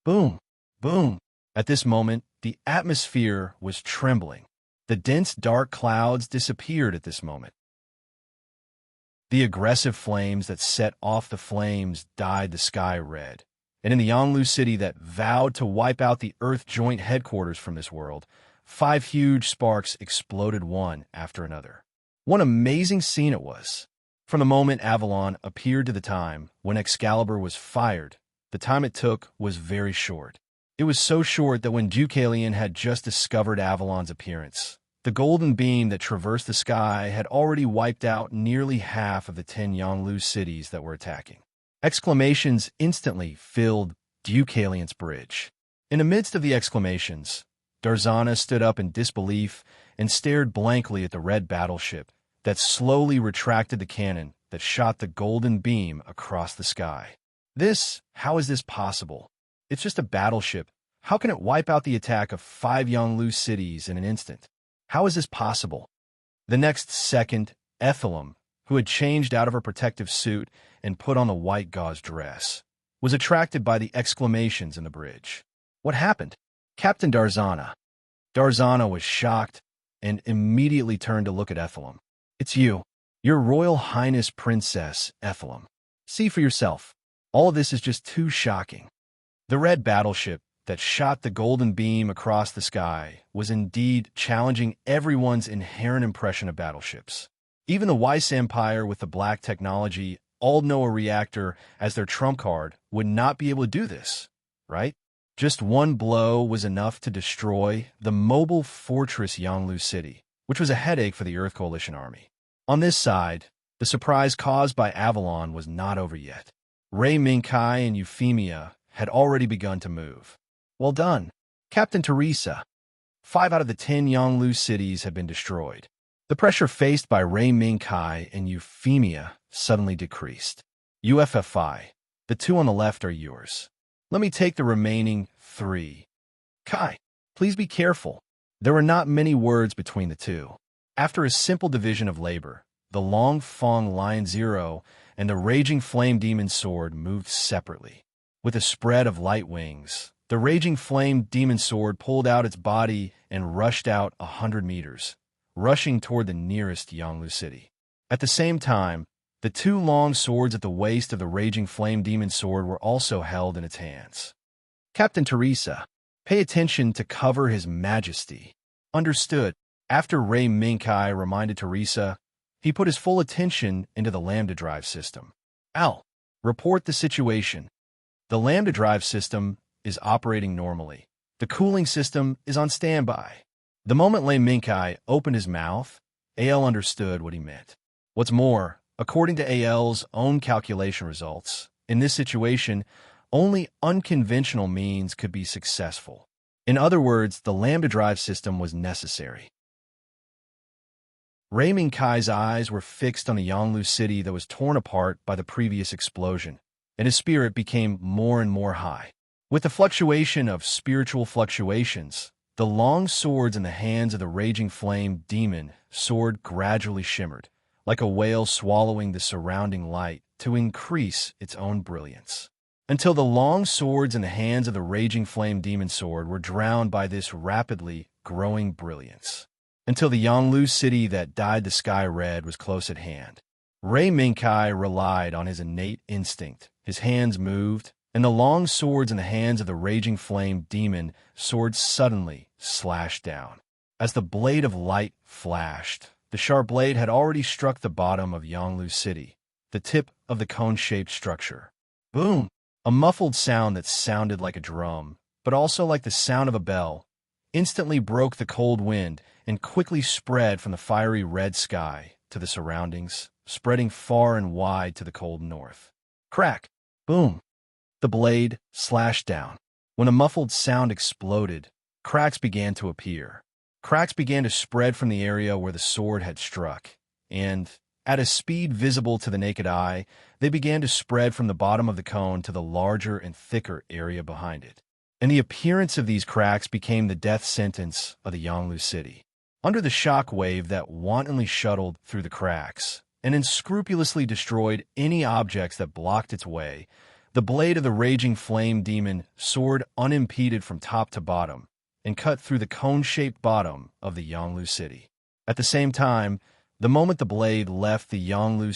Boom! Boom! At this moment, the atmosphere was trembling. The dense dark clouds disappeared at this moment. The aggressive flames that set off the flames dyed the sky red. And in the Yanglu City that vowed to wipe out the Earth Joint Headquarters from this world, 5 huge sparks exploded one after another. What an amazing scene it was. From the moment Avalon appeared to the time when Excalibur was fired, the time it took was very short. It was so short that when Deucalion had just discovered Avalon's appearance, the golden beam that traversed the sky had already wiped out nearly half of the 10 Yanglu cities that were attacking. Exclamations instantly filled Deucalion's bridge. In the midst of the exclamations, Darzana stood up in disbelief and stared blankly at the red battleship that slowly retracted the cannon that shot the golden beam across the sky. How is this possible? It's just a battleship. How can it wipe out the attack of 5 Yanglu cities in an instant? How is this possible? The next second, Ethelum, who had changed out of her protective suit and put on the white gauze dress, was attracted by the exclamations in the bridge. What happened? Captain Darzana. Darzana was shocked and immediately turned to look at Ethelum. It's you, Your Royal Highness Princess Ethelum. See for yourself. All of this is just too shocking. The red battleship that shot the golden beam across the sky was indeed challenging everyone's inherent impression of battleships. Even the Weiss Empire with the black technology, all know a reactor as their trump card, would not be able to do this, right? Just one blow was enough to destroy the mobile fortress Yanglu City, which was a headache for the Earth Coalition Army. On this side, the surprise caused by Avalon was not over yet. Ray Minkai and Euphemia had already begun to move. Well done, Captain Teresa. 5 out of the 10 Yanglu cities had been destroyed. The pressure faced by Ray Minkai and Euphemia suddenly decreased. UFFI, the 2 on the left are yours. Let me take the remaining 3. Kai, please be careful. There were not many words between the 2. After a simple division of labor, the Long Fong Lion Zero and the Raging Flame Demon Sword moved separately. With a spread of light wings, the Raging Flame Demon Sword pulled out its body and rushed out 100 meters, rushing toward the nearest Yanglu City. At the same time, the 2 long swords at the waist of the Raging Flame Demon Sword were also held in its hands. Captain Teresa, pay attention to cover His Majesty. Understood. After Ray Minkai reminded Teresa, he put his full attention into the Lambda Drive system. Al, report the situation. The Lambda Drive system is operating normally. The cooling system is on standby. The moment Ray Minkai opened his mouth, AL understood what he meant. What's more, according to AL's own calculation results, in this situation, only unconventional means could be successful. In other words, the Lambda Drive system was necessary. Ray Minkai's eyes were fixed on the Yanglu City that was torn apart by the previous explosion, and his spirit became more and more high. With the fluctuation of spiritual fluctuations, the long swords in the hands of the Raging Flame Demon Sword gradually shimmered, like a whale swallowing the surrounding light to increase its own brilliance. until the long swords in the hands of the raging flame demon sword were drowned by this rapidly growing brilliance. Until the Yonglu city that dyed the sky red was close at hand. Rei Minkai relied on his innate instinct. His hands moved, and the long swords in the hands of the raging flame demon sword suddenly slashed down. As the blade of light flashed, the sharp blade had already struck the bottom of Yonglu city, the tip of the cone-shaped structure. Boom! A muffled sound that sounded like a drum, but also like the sound of a bell, instantly broke the cold wind and quickly spread from the fiery red sky to the surroundings, spreading far and wide to the cold north. Crack! Boom! The blade slashed down. When a muffled sound exploded, cracks began to appear. Cracks began to spread from the area where the sword had struck, and, at a speed visible to the naked eye, they began to spread from the bottom of the cone to the larger and thicker area behind it. And the appearance of these cracks became the death sentence of the Yonglu city. Under the shock wave that wantonly shuttled through the cracks and unscrupulously destroyed any objects that blocked its way, the blade of the raging flame demon soared unimpeded from top to bottom and cut through the cone-shaped bottom of the Yonglu city. At the same time, the moment the blade left the Yonglu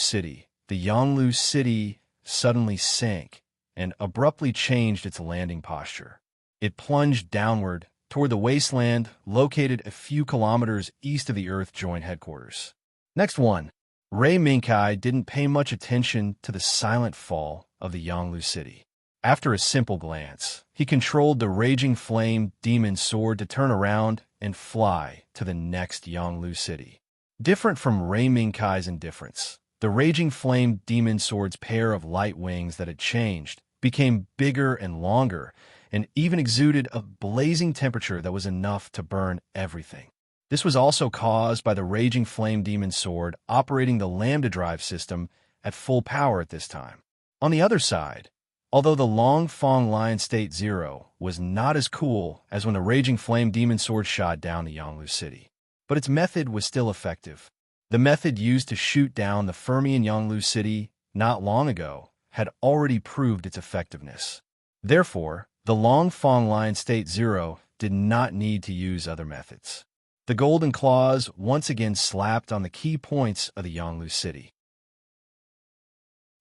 city suddenly sank and abruptly changed its landing posture. It plunged downward toward the wasteland located a few kilometers east of the Earth Joint headquarters. Next one. Rei Minkai didn't pay much attention to the silent fall of the Yonglu city. After a simple glance, he controlled the raging flame demon sword to turn around and fly to the next Yonglu city. Different from Rei Minkai's indifference, the raging flame demon sword's pair of light wings that had changed became bigger and longer and even exuded a blazing temperature that was enough to burn everything. This was also caused by the raging flame demon sword operating the lambda drive system at full power at this time. On the other side, although the Long Fong Lion State Zero was not as cool as when the raging flame demon sword shot down the Yonglu city, but its method was still effective. The method used to shoot down the Fermian Yonglu city not long ago had already proved its effectiveness. Therefore, the Long Fong Lion State Zero did not need to use other methods. The golden claws once again slapped on the key points of the Yonglu city.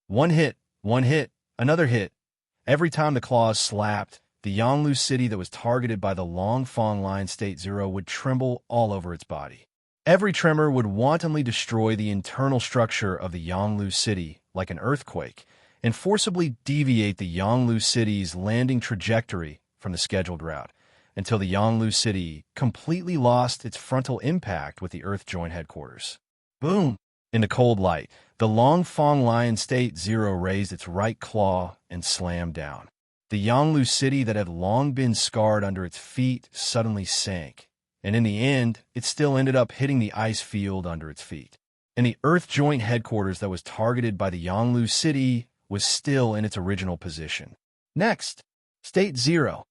One hit, another hit. Every time the claws slapped, the Yonglu city that was targeted by the Long Fong Lion State Zero would tremble all over its body. Every tremor would wantonly destroy the internal structure of the Yonglu city like an earthquake, and forcibly deviate the Yonglu city's landing trajectory from the scheduled route, until the Yonglu city completely lost its frontal impact with the Earth Joint headquarters. Boom! In the cold light, the Long Fong Lion State Zero raised its right claw and slammed down. The Yonglu city that had long been scarred under its feet suddenly sank, and in the end, it still ended up hitting the ice field under its feet. And the Earth Joint headquarters that was targeted by the Yonglu city was still in its original position. Next, State Zero.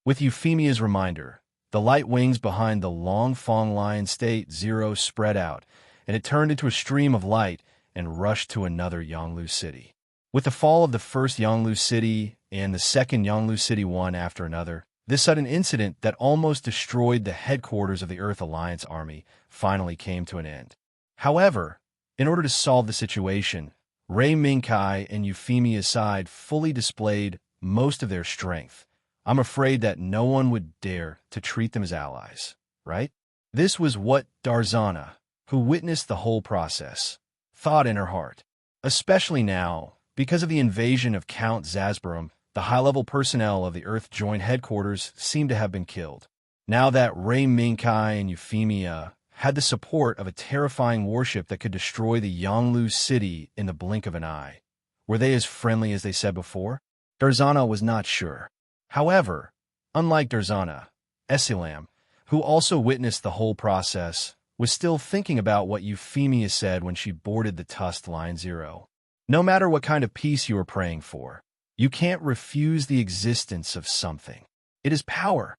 With Euphemia's reminder, the light wings behind the Long Fong Lion State Zero spread out, and it turned into a stream of light and rushed to another Yonglu city. With the fall of the first Yonglu city and the second Yonglu city one after another, this sudden incident that almost destroyed the headquarters of the Earth Alliance Army finally came to an end. However, in order to solve the situation, Rei Minkai and Euphemia's side fully displayed most of their strength. I'm afraid that no one would dare to treat them as allies, right? This was what Darzana, who witnessed the whole process, thought in her heart. Especially now, because of the invasion of Count Zasbarum, the high-level personnel of the Earth Joint headquarters seemed to have been killed. Now that Rei Minkai and Euphemia had the support of a terrifying warship that could destroy the Yonglu city in the blink of an eye, were they as friendly as they said before? Darzana was not sure. However, unlike Darzana, Esilam, who also witnessed the whole process, was still thinking about what Euphemia said when she boarded the Tusked Lion Zero. No matter what kind of peace you are praying for, you can't refuse the existence of something. It is power.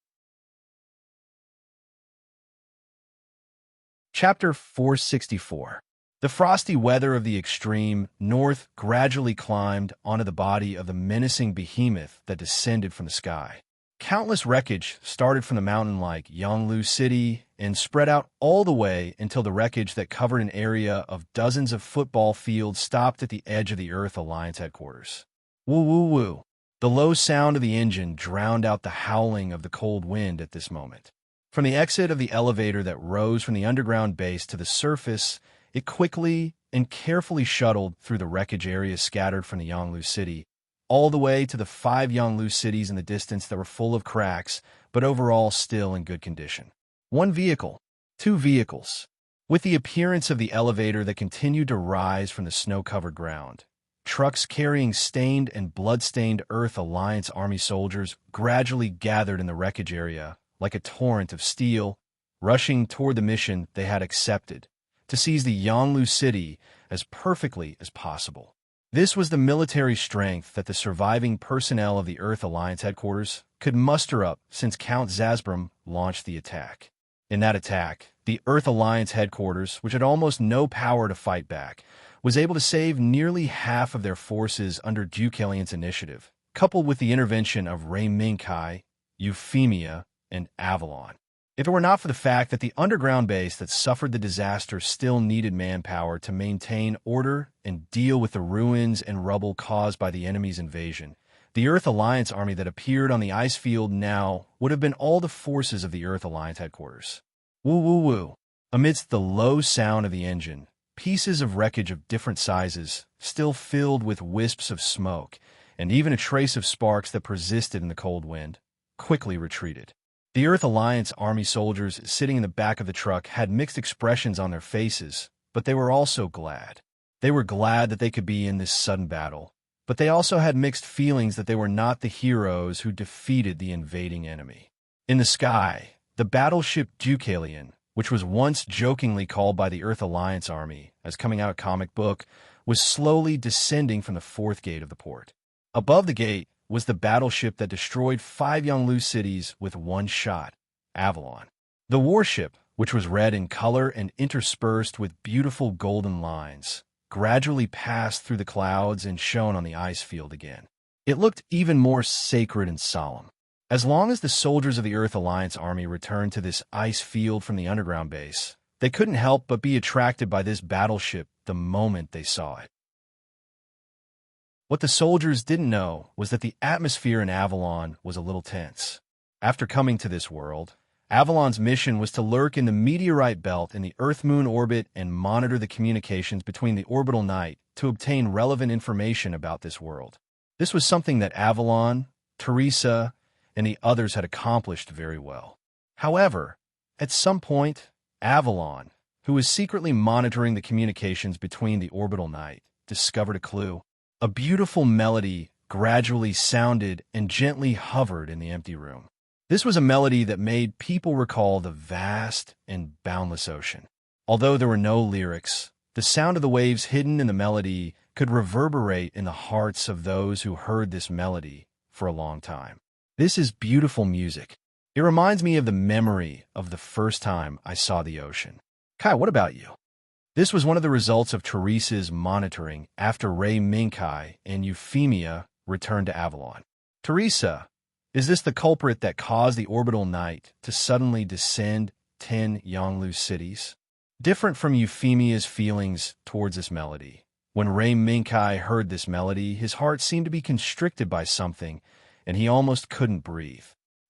Chapter 464. The frosty weather of the extreme north gradually climbed onto the body of the menacing behemoth that descended from the sky. Countless wreckage started from the mountain like Yonglu City and spread out all the way until the wreckage that covered an area of dozens of football fields stopped at the edge of the Earth Alliance headquarters. Woo woo woo. The low sound of the engine drowned out the howling of the cold wind at this moment. From the exit of the elevator that rose from the underground base to the surface, it quickly and carefully shuttled through the wreckage areas scattered from the Yonglu City, all the way to the 5 Yonglu cities in the distance that were full of cracks, but overall still in good condition. 1 vehicle, 2 vehicles. With the appearance of the elevator that continued to rise from the snow-covered ground, trucks carrying stained and blood-stained Earth Alliance Army soldiers gradually gathered in the wreckage area like a torrent of steel, rushing toward the mission they had accepted, to seize the Yonglu City as perfectly as possible. This was the military strength that the surviving personnel of the Earth Alliance headquarters could muster up since Count Zasbrum launched the attack. In that attack, the Earth Alliance headquarters, which had almost no power to fight back, was able to save nearly half of their forces under Deucalion's initiative, coupled with the intervention of Ray Minkai, Euphemia, and Avalon. If it were not for the fact that the underground base that suffered the disaster still needed manpower to maintain order and deal with the ruins and rubble caused by the enemy's invasion, the Earth Alliance army that appeared on the ice field now would have been all the forces of the Earth Alliance headquarters. Woo woo woo. Amidst the low sound of the engine, pieces of wreckage of different sizes, still filled with wisps of smoke, and even a trace of sparks that persisted in the cold wind, quickly retreated. The Earth Alliance Army soldiers sitting in the back of the truck had mixed expressions on their faces, but they were also glad. They were glad that they could be in this sudden battle, but they also had mixed feelings that they were not the heroes who defeated the invading enemy. In the sky, the battleship Deucalion, which was once jokingly called by the Earth Alliance Army as coming out of comic book, was slowly descending from the 4th gate of the port. Above the gate was the battleship that destroyed 5 Yonglu cities with 1 shot, Avalon. The warship, which was red in color and interspersed with beautiful golden lines, gradually passed through the clouds and shone on the ice field again. It looked even more sacred and solemn. As long as the soldiers of the Earth Alliance Army returned to this ice field from the underground base, they couldn't help but be attracted by this battleship the moment they saw it. What the soldiers didn't know was that the atmosphere in Avalon was a little tense. After coming to this world, Avalon's mission was to lurk in the meteorite belt in the Earth-Moon orbit and monitor the communications between the orbital night to obtain relevant information about this world. This was something that Avalon, Teresa, and the others had accomplished very well. However, at some point, Avalon, who was secretly monitoring the communications between the orbital night, discovered a clue. A beautiful melody gradually sounded and gently hovered in the empty room. This was a melody that made people recall the vast and boundless ocean. Although there were no lyrics, the sound of the waves hidden in the melody could reverberate in the hearts of those who heard this melody for a long time. This is beautiful music. It reminds me of the memory of the first time I saw the ocean. Kai, what about you? This was one of the results of Teresa's monitoring after Ray Minkai and Euphemia returned to Avalon. Teresa, is this the culprit that caused the orbital night to suddenly descend 10 Yonglu cities? Different from Euphemia's feelings towards this melody, when Ray Minkai heard this melody, his heart seemed to be constricted by something, and he almost couldn't breathe.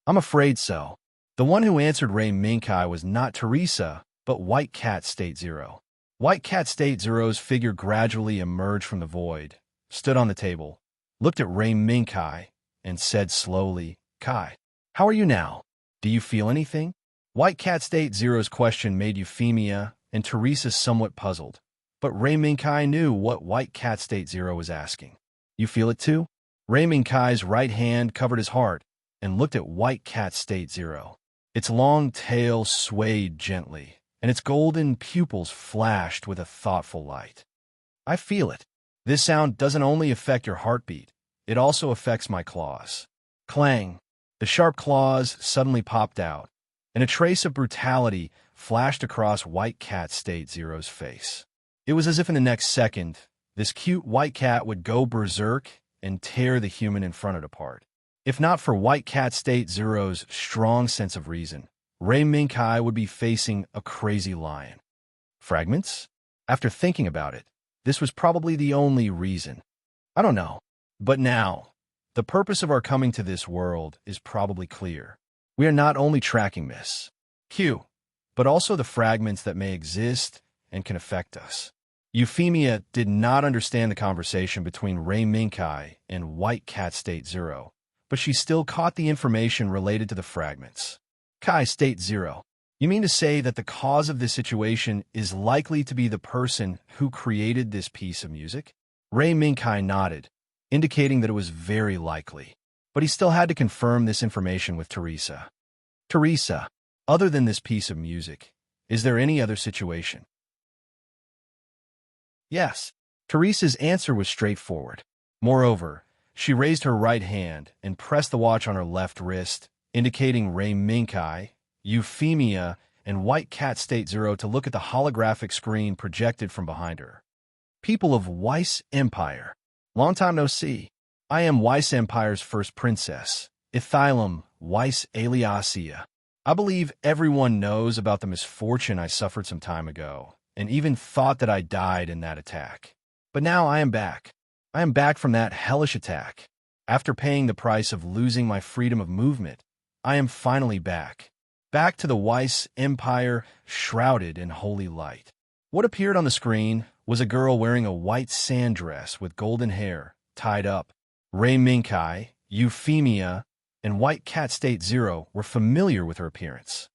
I'm afraid so. The one who answered Ray Minkai was not Teresa, but White Cat State Zero. White Cat State Zero's figure gradually emerged from the void, stood on the table, looked at Ray Minkai, and said slowly, Kai, how are you now? Do you feel anything? White Cat State Zero's question made Euphemia and Teresa somewhat puzzled, but Ray Minkai knew what White Cat State Zero was asking. You feel it too? Ray Minkai's right hand covered his heart and looked at White Cat State Zero. Its long tail swayed gently, and its golden pupils flashed with a thoughtful light. I feel it. This sound doesn't only affect your heartbeat, it also affects my claws. Clang! The sharp claws suddenly popped out, and a trace of brutality flashed across White Cat State Zero's face. It was as if in the next second, this cute white cat would go berserk and tear the human in front of it apart. If not for White Cat State Zero's strong sense of reason, Ray Minkai would be facing a crazy lion. Fragments? After thinking about it, this was probably the only reason. I don't know. But now, the purpose of our coming to this world is probably clear. We are not only tracking Miss Q, but also the fragments that may exist and can affect us. Euphemia did not understand the conversation between Ray Minkai and White Cat State Zero, but she still caught the information related to the fragments. Kai State Zero, you mean to say that the cause of this situation is likely to be the person who created this piece of music? Ray Minkai nodded, indicating that it was very likely, but he still had to confirm this information with Teresa. Teresa, other than this piece of music, is there any other situation? Yes. Teresa's answer was straightforward. Moreover, she raised her right hand and pressed the watch on her left wrist, indicating Ray Minkai, Euphemia, and White Cat State Zero to look at the holographic screen projected from behind her. People of Weiss Empire. Long time no see. I am Weiss Empire's first princess, Ethylum Weiss Aliasia. I believe everyone knows about the misfortune I suffered some time ago, and even thought that I died in that attack. But now I am back. I am back from that hellish attack. After paying the price of losing my freedom of movement, I am finally back. Back to the Weiss Empire, shrouded in holy light. What appeared on the screen was a girl wearing a white sand dress with golden hair, tied up. Ray Minkai, Euphemia, and White Cat State Zero were familiar with her appearance.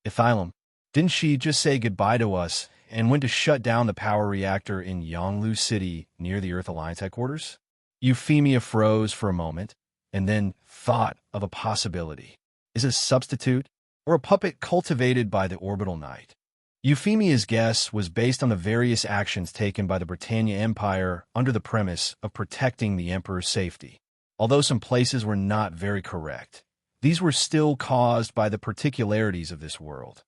Ethylum, didn't she just say goodbye to us and went to shut down the power reactor in Yonglu City near the Earth Alliance headquarters? Euphemia froze for a moment and then thought of a possibility. Is it a substitute or a puppet cultivated by the Orbital Knight? Euphemia's guess was based on the various actions taken by the Britannia Empire under the premise of protecting the Emperor's safety. Although some places were not very correct, these were still caused by the particularities of this world.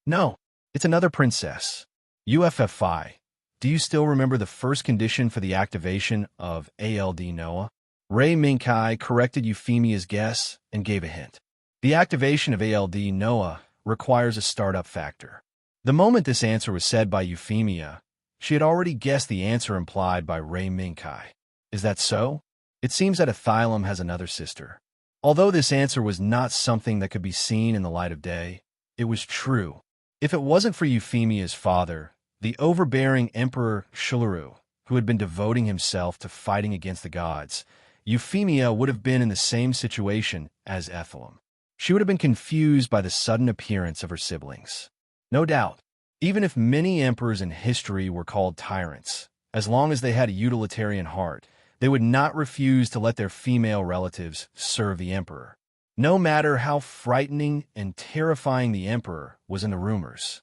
No, it's another princess. UFFI, do you still remember the first condition for the activation of ALD Noah? Ray Minkai corrected Euphemia's guess and gave a hint. The activation of ALD Noah requires a startup factor. The moment this answer was said by Euphemia, she had already guessed the answer implied by Ray Minkai. Is that so? It seems that Ethylum has another sister. Although this answer was not something that could be seen in the light of day, it was true. If it wasn't for Euphemia's father, the overbearing Emperor Shularu, who had been devoting himself to fighting against the gods, Euphemia would have been in the same situation as Ethylum. She would have been confused by the sudden appearance of her siblings. No doubt, even if many emperors in history were called tyrants, as long as they had a utilitarian heart, they would not refuse to let their female relatives serve the emperor, no matter how frightening and terrifying the emperor was in the rumors.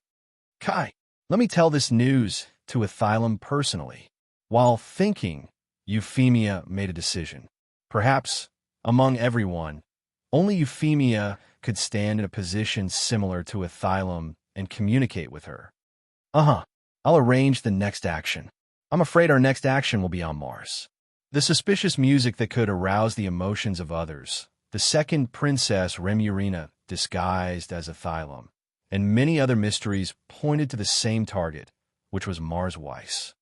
Kai, let me tell this news to Ethylum personally. While thinking, Euphemia made a decision. Perhaps, among everyone, only Euphemia could stand in a position similar to Ethylum and communicate with her. I'll arrange the next action. I'm afraid our next action will be on Mars. The suspicious music that could arouse the emotions of others, the second princess Remurina disguised as Ethylum, and many other mysteries pointed to the same target, which was Mars Weiss.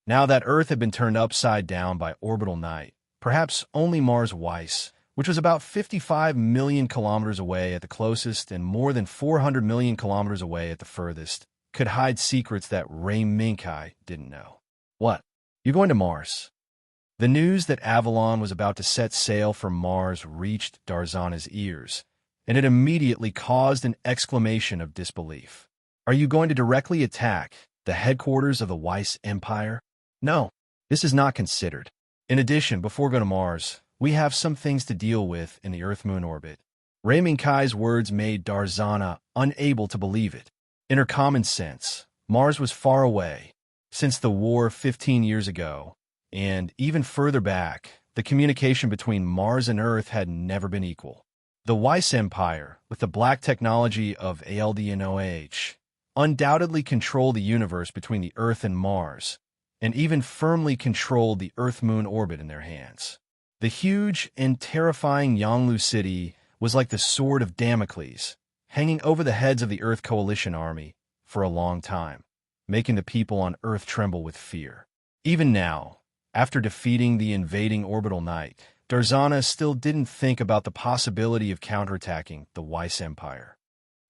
Now that Earth had been turned upside down by Orbital Knight, perhaps only Mars Weiss, which was about 55 million kilometers away at the closest and more than 400 million kilometers away at the furthest, could hide secrets that Ray Minkai didn't know. What? You going to Mars? The news that Avalon was about to set sail for Mars reached Darzana's ears, and it immediately caused an exclamation of disbelief. Are you going to directly attack the headquarters of the Weiss Empire? No, this is not considered. In addition, before going to Mars, we have some things to deal with in the Earth-Moon orbit. Ray Minkai's words made Darzana unable to believe it. In her common sense, Mars was far away. Since the war 15 years ago, and even further back, the communication between Mars and Earth had never been equal. The Weiss Empire, with the black technology of ALD and OH, undoubtedly control the universe between the Earth and Mars, and even firmly controlled the Earth-Moon orbit in their hands. The huge and terrifying Yanglu city was like the sword of Damocles, hanging over the heads of the Earth Coalition army for a long time, making the people on Earth tremble with fear. Even now, after defeating the invading orbital knight, Darzana still didn't think about the possibility of counterattacking the Weiss Empire.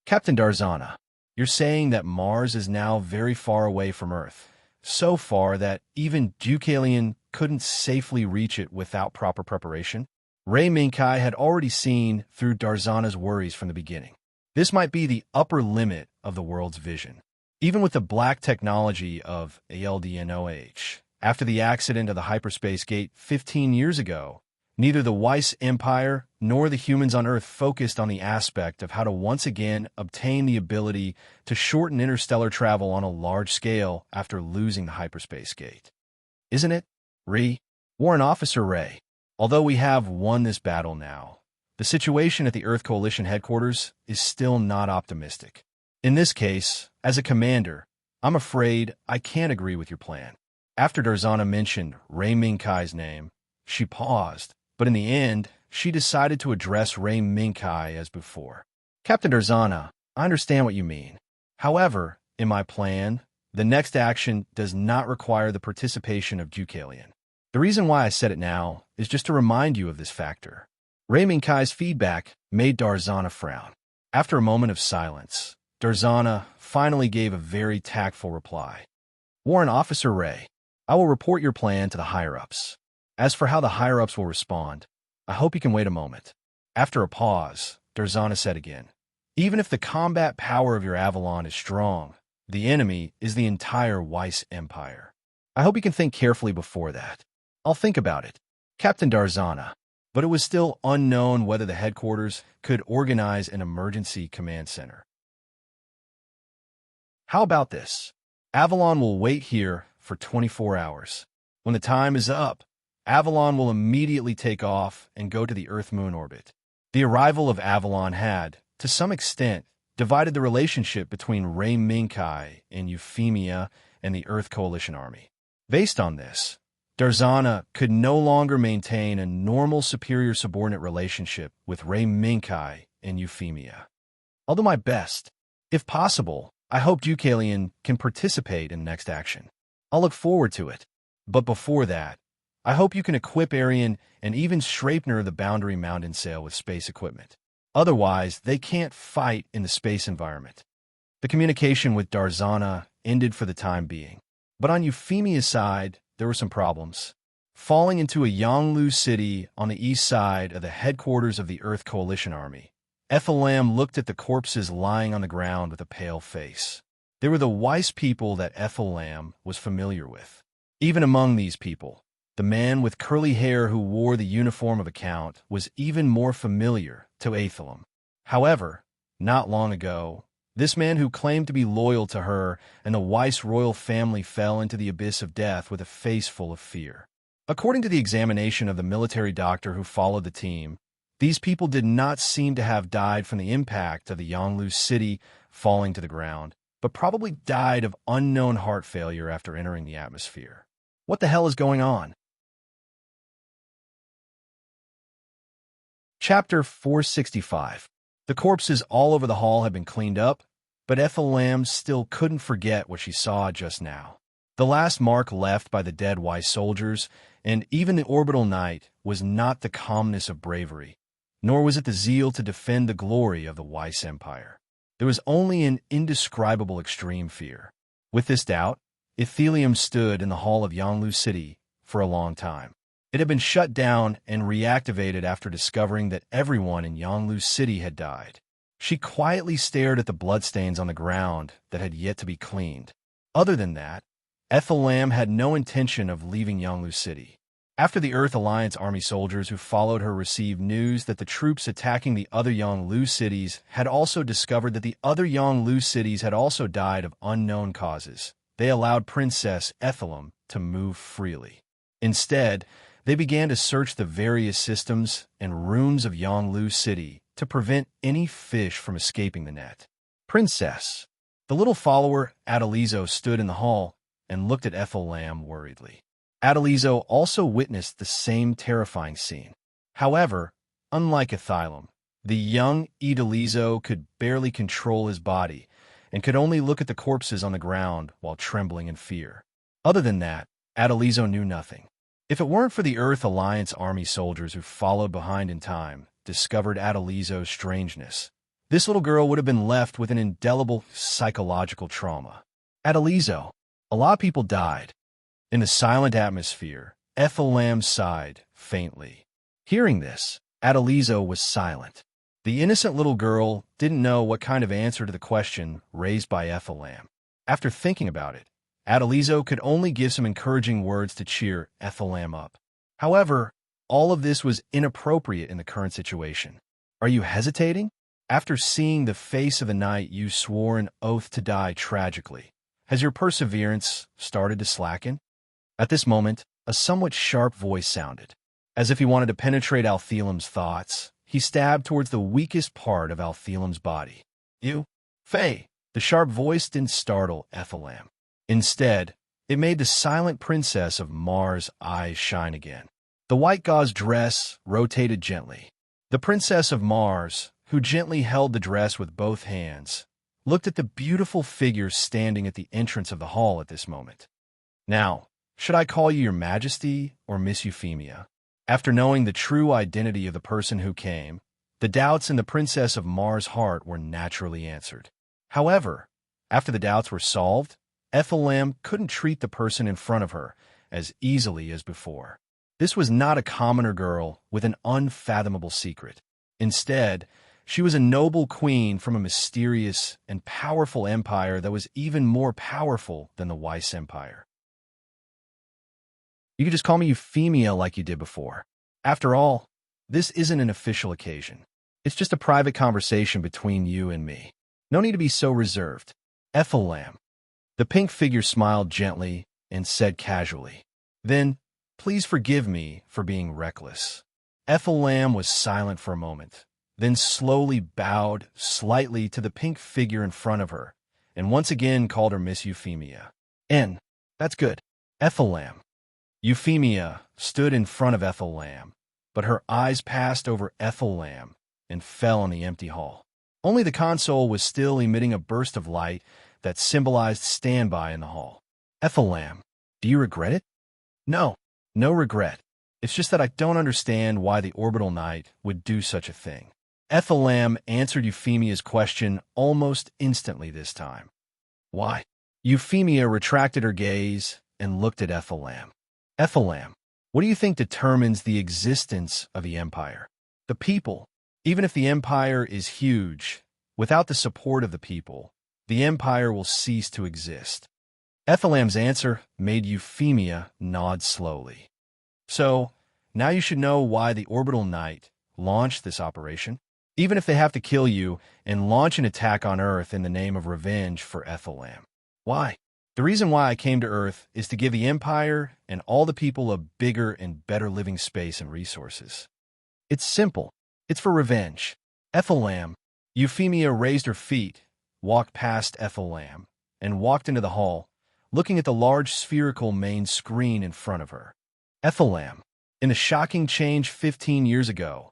Captain Darzana, you're saying that Mars is now very far away from Earth, so far that even Deucalion couldn't safely reach it without proper preparation? Ray Minkai had already seen through Darzana's worries from the beginning. This might be the upper limit of the world's vision. Even with the black technology of ALDNOH, after the accident of the hyperspace gate 15 years ago, neither the Weiss Empire nor the humans on Earth focused on the aspect of how to once again obtain the ability to shorten interstellar travel on a large scale after losing the hyperspace gate. Isn't it, Warrant Officer Ray? Although we have won this battle now, the situation at the Earth Coalition headquarters is still not optimistic. In this case, as a commander, I'm afraid I can't agree with your plan. After Darzana mentioned Ray Minkai's name, she paused, but in the end, she decided to address Ray Minkai as before. Captain Darzana, I understand what you mean. However, in my plan, the next action does not require the participation of Deucalion. The reason why I said it now is just to remind you of this factor. Ray Minkai's feedback made Darzana frown. After a moment of silence, Darzana finally gave a very tactful reply. Warrant Officer Ray, I will report your plan to the higher-ups. As for how the higher-ups will respond, I hope you can wait a moment. After a pause, Darzana said again, even if the combat power of your Avalon is strong, the enemy is the entire Weiss Empire. I hope you can think carefully before that. I'll think about it. Captain Darzana, but it was still unknown whether the headquarters could organize an emergency command center. How about this? Avalon will wait here for 24 hours. When the time is up, Avalon will immediately take off and go to the Earth-Moon orbit. The arrival of Avalon had, to some extent, divided the relationship between Ray Minkai and Euphemia and the Earth Coalition army. Based on this, Darzana could no longer maintain a normal superior-subordinate relationship with Ray Minkai and Euphemia. I'll do my best. If possible, I hope Deucalion can participate in the next action. I'll look forward to it. But before that, I hope you can equip Arian and even Shrapner the Boundary Mountain Sail with space equipment. Otherwise, they can't fight in the space environment. The communication with Darzana ended for the time being. But on Euphemia's side, there were some problems. Falling into a Yanglu city on the east side of the headquarters of the Earth Coalition army, Ethellam looked at the corpses lying on the ground with a pale face. They were the Weiss people that Ethellam was familiar with. Even among these people, the man with curly hair who wore the uniform of a count was even more familiar to Ethellam. However, not long ago, this man who claimed to be loyal to her and the Weiss royal family fell into the abyss of death with a face full of fear. According to the examination of the military doctor who followed the team, these people did not seem to have died from the impact of the Yanglu city falling to the ground, but probably died of unknown heart failure after entering the atmosphere. What the hell is going on? Chapter 465. The corpses all over the hall had been cleaned up, but Ethellam still couldn't forget what she saw just now. The last mark left by the dead Weiss soldiers, and even the orbital knight, was not the calmness of bravery, nor was it the zeal to defend the glory of the Weiss Empire. There was only an indescribable extreme fear. With this doubt, Ethelium stood in the hall of Yanglu City for a long time. It had been shut down and reactivated after discovering that everyone in Yanglu City had died. She quietly stared at the bloodstains on the ground that had yet to be cleaned. Other than that, Ethellam had no intention of leaving Yanglu City. After the Earth Alliance army soldiers who followed her received news that the troops attacking the other Yanglu cities had also discovered that the other Yanglu cities had also died of unknown causes, they allowed Princess Ethellam to move freely. Instead, they began to search the various systems and rooms of Yanglu City to prevent any fish from escaping the net. Princess, The little follower, Adelizo, stood in the hall and looked at Ethel Lamb worriedly. Adelizo also witnessed the same terrifying scene. However, unlike Ethylam, the young Adelizo could barely control his body and could only look at the corpses on the ground while trembling in fear. Other than that, Adelizo knew nothing. If it weren't for the Earth Alliance army soldiers who followed behind in time, discovered Adelizo's strangeness, this little girl would have been left with an indelible psychological trauma. Adelizo, a lot of people died. In the silent atmosphere, Ethel Lamb sighed faintly. Hearing this, Adelizo was silent. The innocent little girl didn't know what kind of answer to the question raised by Ethel Lamb. After thinking about it, Adelizo could only give some encouraging words to cheer Ethel Lamb up. However, all of this was inappropriate in the current situation. Are you hesitating? After seeing the face of the knight you swore an oath to die tragically, has your perseverance started to slacken? At this moment, a somewhat sharp voice sounded. As if he wanted to penetrate Althelam's thoughts, he stabbed towards the weakest part of Althelam's body. You? Faye! The sharp voice didn't startle Ethel Lamb. Instead, it made the silent princess of Mars' eyes shine again. The white gauze dress rotated gently. The princess of Mars, who gently held the dress with both hands, looked at the beautiful figure standing at the entrance of the hall at this moment. Now, should I call you your Majesty or Miss Euphemia? After knowing the true identity of the person who came, the doubts in the princess of Mars' heart were naturally answered. However, after the doubts were solved, Ethel Lamb couldn't treat the person in front of her as easily as before. This was not a commoner girl with an unfathomable secret. Instead, she was a noble queen from a mysterious and powerful empire that was even more powerful than the Weiss Empire. You could just call me Euphemia like you did before. After all, this isn't an official occasion. It's just a private conversation between you and me. No need to be so reserved. Ethel Lamb. The pink figure smiled gently and said casually, "Then, please forgive me for being reckless." Ethel Lamb was silent for a moment, then slowly bowed slightly to the pink figure in front of her, and once again called her Miss Euphemia. That's good. Ethel Lamb. Euphemia stood in front of Ethel Lamb, but her eyes passed over Ethel Lamb and fell on the empty hall. Only the console was still emitting a burst of light that symbolized standby in the hall. Ethel Lamb, do you regret it? No regret. It's just that I don't understand why the Orbital Knight would do such a thing. Ethel Lamb answered Euphemia's question almost instantly this time. Why? Euphemia retracted her gaze and looked at Ethel Lamb. Ethel Lamb, what do you think determines the existence of the Empire? The people. Even if the Empire is huge, without the support of the people, the Empire will cease to exist. Ethel Lamb's answer made Euphemia nod slowly. So, now you should know why the Orbital Knight launched this operation. Even if they have to kill you and launch an attack on Earth in the name of revenge for Ethel Lamb. Why? The reason why I came to Earth is to give the Empire and all the people a bigger and better living space and resources. It's simple. It's for revenge. Ethel Lamb. Euphemia raised her feet, walked past Ethel Lamb, and walked into the hall, looking at the large spherical main screen in front of her. Ethel Lamb. In the shocking change 15 years ago,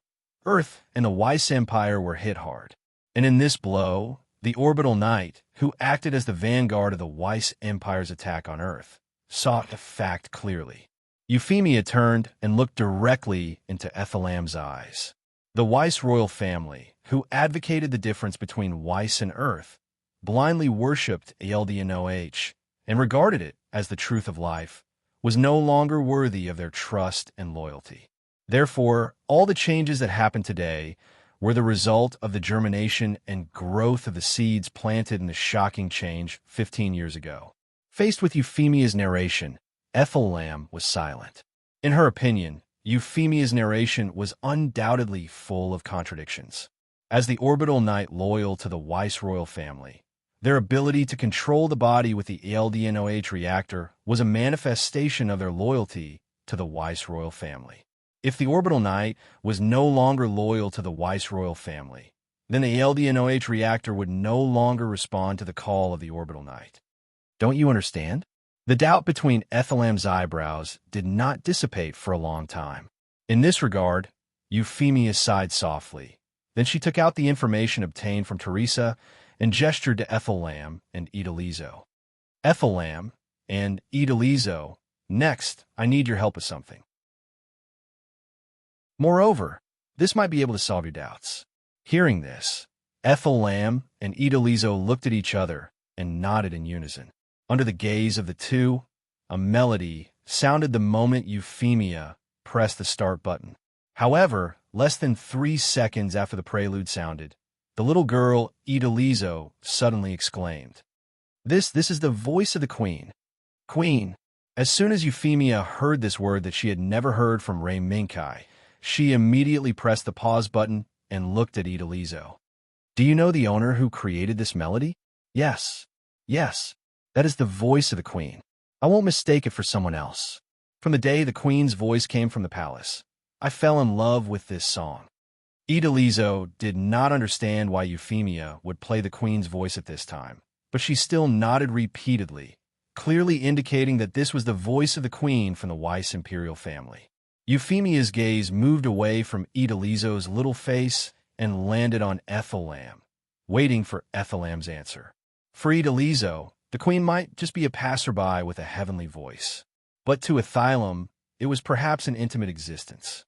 Earth and the Weiss Empire were hit hard. And in this blow, the Orbital Knight, who acted as the vanguard of the Weiss Empire's attack on Earth, saw the fact clearly. Euphemia turned and looked directly into Ethel Lamb's eyes. The Weiss royal family, who advocated the difference between Weiss and Earth, blindly worshipped ALDNOH and regarded it as the truth of life, was no longer worthy of their trust and loyalty. Therefore, all the changes that happened today were the result of the germination and growth of the seeds planted in the shocking change 15 years ago. Faced with Euphemia's narration, Ethel Lamb was silent. In her opinion, Euphemia's narration was undoubtedly full of contradictions. As the Orbital Knight loyal to the Weiss royal family, their ability to control the body with the ALDNOH reactor was a manifestation of their loyalty to the Weiss royal family. If the Orbital Knight was no longer loyal to the Weiss royal family, then the LDNOH reactor would no longer respond to the call of the orbital night. Don't you understand? The doubt between Ethelham's eyebrows did not dissipate for a long time. In this regard, Euphemia sighed softly. Then she took out the information obtained from Teresa and gestured to Ethelham and Idalizo. Ethelham and Idalizo, next, I need your help with something. Moreover, this might be able to solve your doubts. Hearing this, Ethelham and Idalizo looked at each other and nodded in unison. Under the gaze of the two, a melody sounded the moment Euphemia pressed the start button. However, less than 3 seconds after the prelude sounded, the little girl Idalizo suddenly exclaimed, This is the voice of the Queen. Queen. As soon as Euphemia heard this word that she had never heard from Ray Minkai, she immediately pressed the pause button and looked at Idalizo. Do you know the owner who created this melody? Yes. Yes. That is the voice of the Queen. I won't mistake it for someone else. From the day the Queen's voice came from the palace, I fell in love with this song. Idalizo did not understand why Euphemia would play the Queen's voice at this time, but she still nodded repeatedly, clearly indicating that this was the voice of the Queen from the Weiss imperial family. Euphemia's gaze moved away from Idalizo's little face and landed on Ethelham, waiting for Ethelham's answer. For Idalizo, the Queen might just be a passerby with a heavenly voice, but to Ethelham, it was perhaps an intimate existence.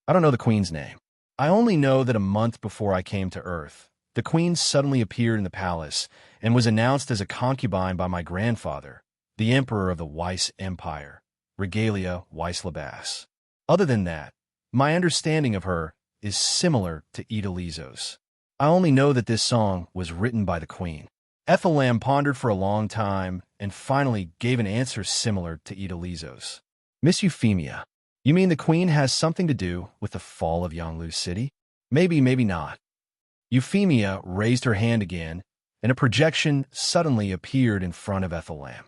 I don't know the Queen's name. I only know that a month before I came to Earth, the Queen suddenly appeared in the palace and was announced as a concubine by my grandfather, the Emperor of the Weiss Empire, Regalia Weiss-Labas. Other than that, my understanding of her is similar to Idalizo's. I only know that this song was written by the Queen. Ethelham pondered for a long time and finally gave an answer similar to Idalizo's. Miss Euphemia, you mean the Queen has something to do with the fall of Yanglu City? Maybe, maybe not. Euphemia raised her hand again, and a projection suddenly appeared in front of Ethelham.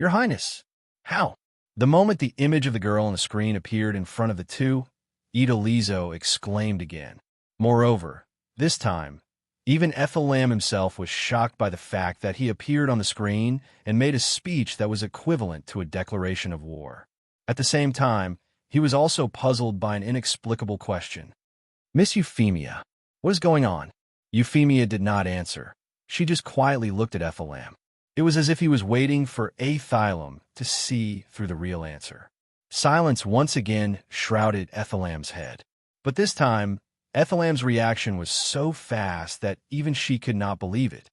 Your Highness, how? The moment the image of the girl on the screen appeared in front of the two, Idalizo exclaimed again. Moreover, this time, even Ethelham himself was shocked by the fact that he appeared on the screen and made a speech that was equivalent to a declaration of war. At the same time, he was also puzzled by an inexplicable question. Miss Euphemia, what is going on? Euphemia did not answer. She just quietly looked at Ethelham. It was as if he was waiting for Ethelham to see through the real answer. Silence once again shrouded Ethelham's head. But this time, Ethelham's reaction was so fast that even she could not believe it.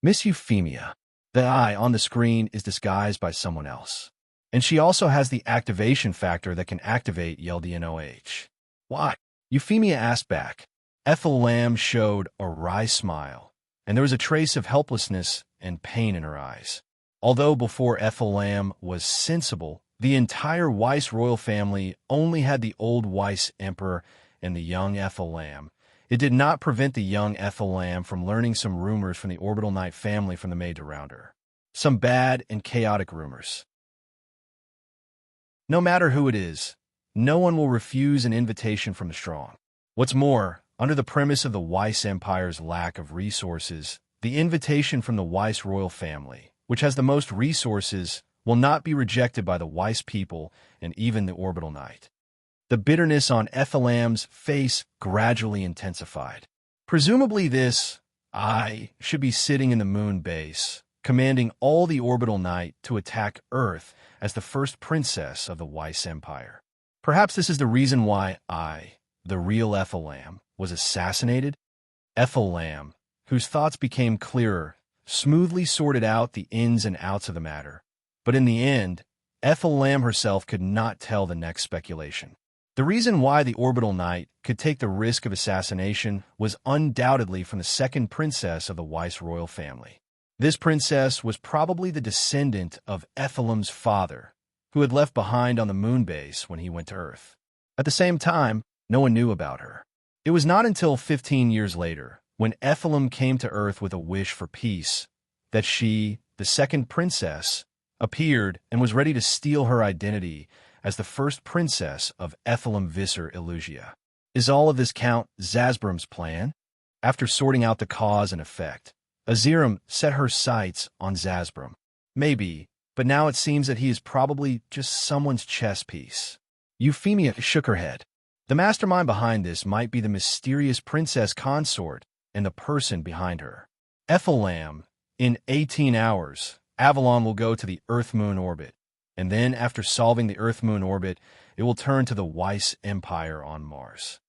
Miss Euphemia, the eye on the screen is disguised by someone else. And she also has the activation factor that can activate YLDNOH. Why? Euphemia asked back. Ethelham showed a wry smile, and there was a trace of helplessness and pain in her eyes. Although before Ethelham was sensible, the entire Weiss royal family only had the old Weiss emperor and the young Ethelham. It did not prevent the young Ethelham from learning some rumors from the Orbital Knight family from the maids around her. Some bad and chaotic rumors. No matter who it is, no one will refuse an invitation from the strong. What's more, under the premise of the Weiss Empire's lack of resources, the invitation from the Weiss royal family, which has the most resources, will not be rejected by the Weiss people and even the Orbital Knight. The bitterness on Ethelham's face gradually intensified. Presumably this, I should be sitting in the moon base, commanding all the Orbital Knight to attack Earth as the first princess of the Weiss Empire. Perhaps this is the reason why I, the real Ethelham, was assassinated? Ethelham, whose thoughts became clearer, smoothly sorted out the ins and outs of the matter. But in the end, Ethelham herself could not tell the next speculation. The reason why the Orbital Knight could take the risk of assassination was undoubtedly from the second princess of the Weiss royal family. This princess was probably the descendant of Ethelham's father, who had left behind on the moon base when he went to Earth. At the same time, no one knew about her. It was not until 15 years later, when Ethelham came to Earth with a wish for peace, that she, the second princess, appeared and was ready to steal her identity as the first princess of Ethelham Visser Illusia. Is all of this Count Zasbrum's plan? After sorting out the cause and effect, Aziram set her sights on Zasbram. Maybe, but now it seems that he is probably just someone's chess piece. Euphemia shook her head. The mastermind behind this might be the mysterious princess consort and the person behind her. Ethellam, in 18 hours, Avalon will go to the Earth-Moon orbit, and then after solving the Earth-Moon orbit, it will turn to the Weiss Empire on Mars.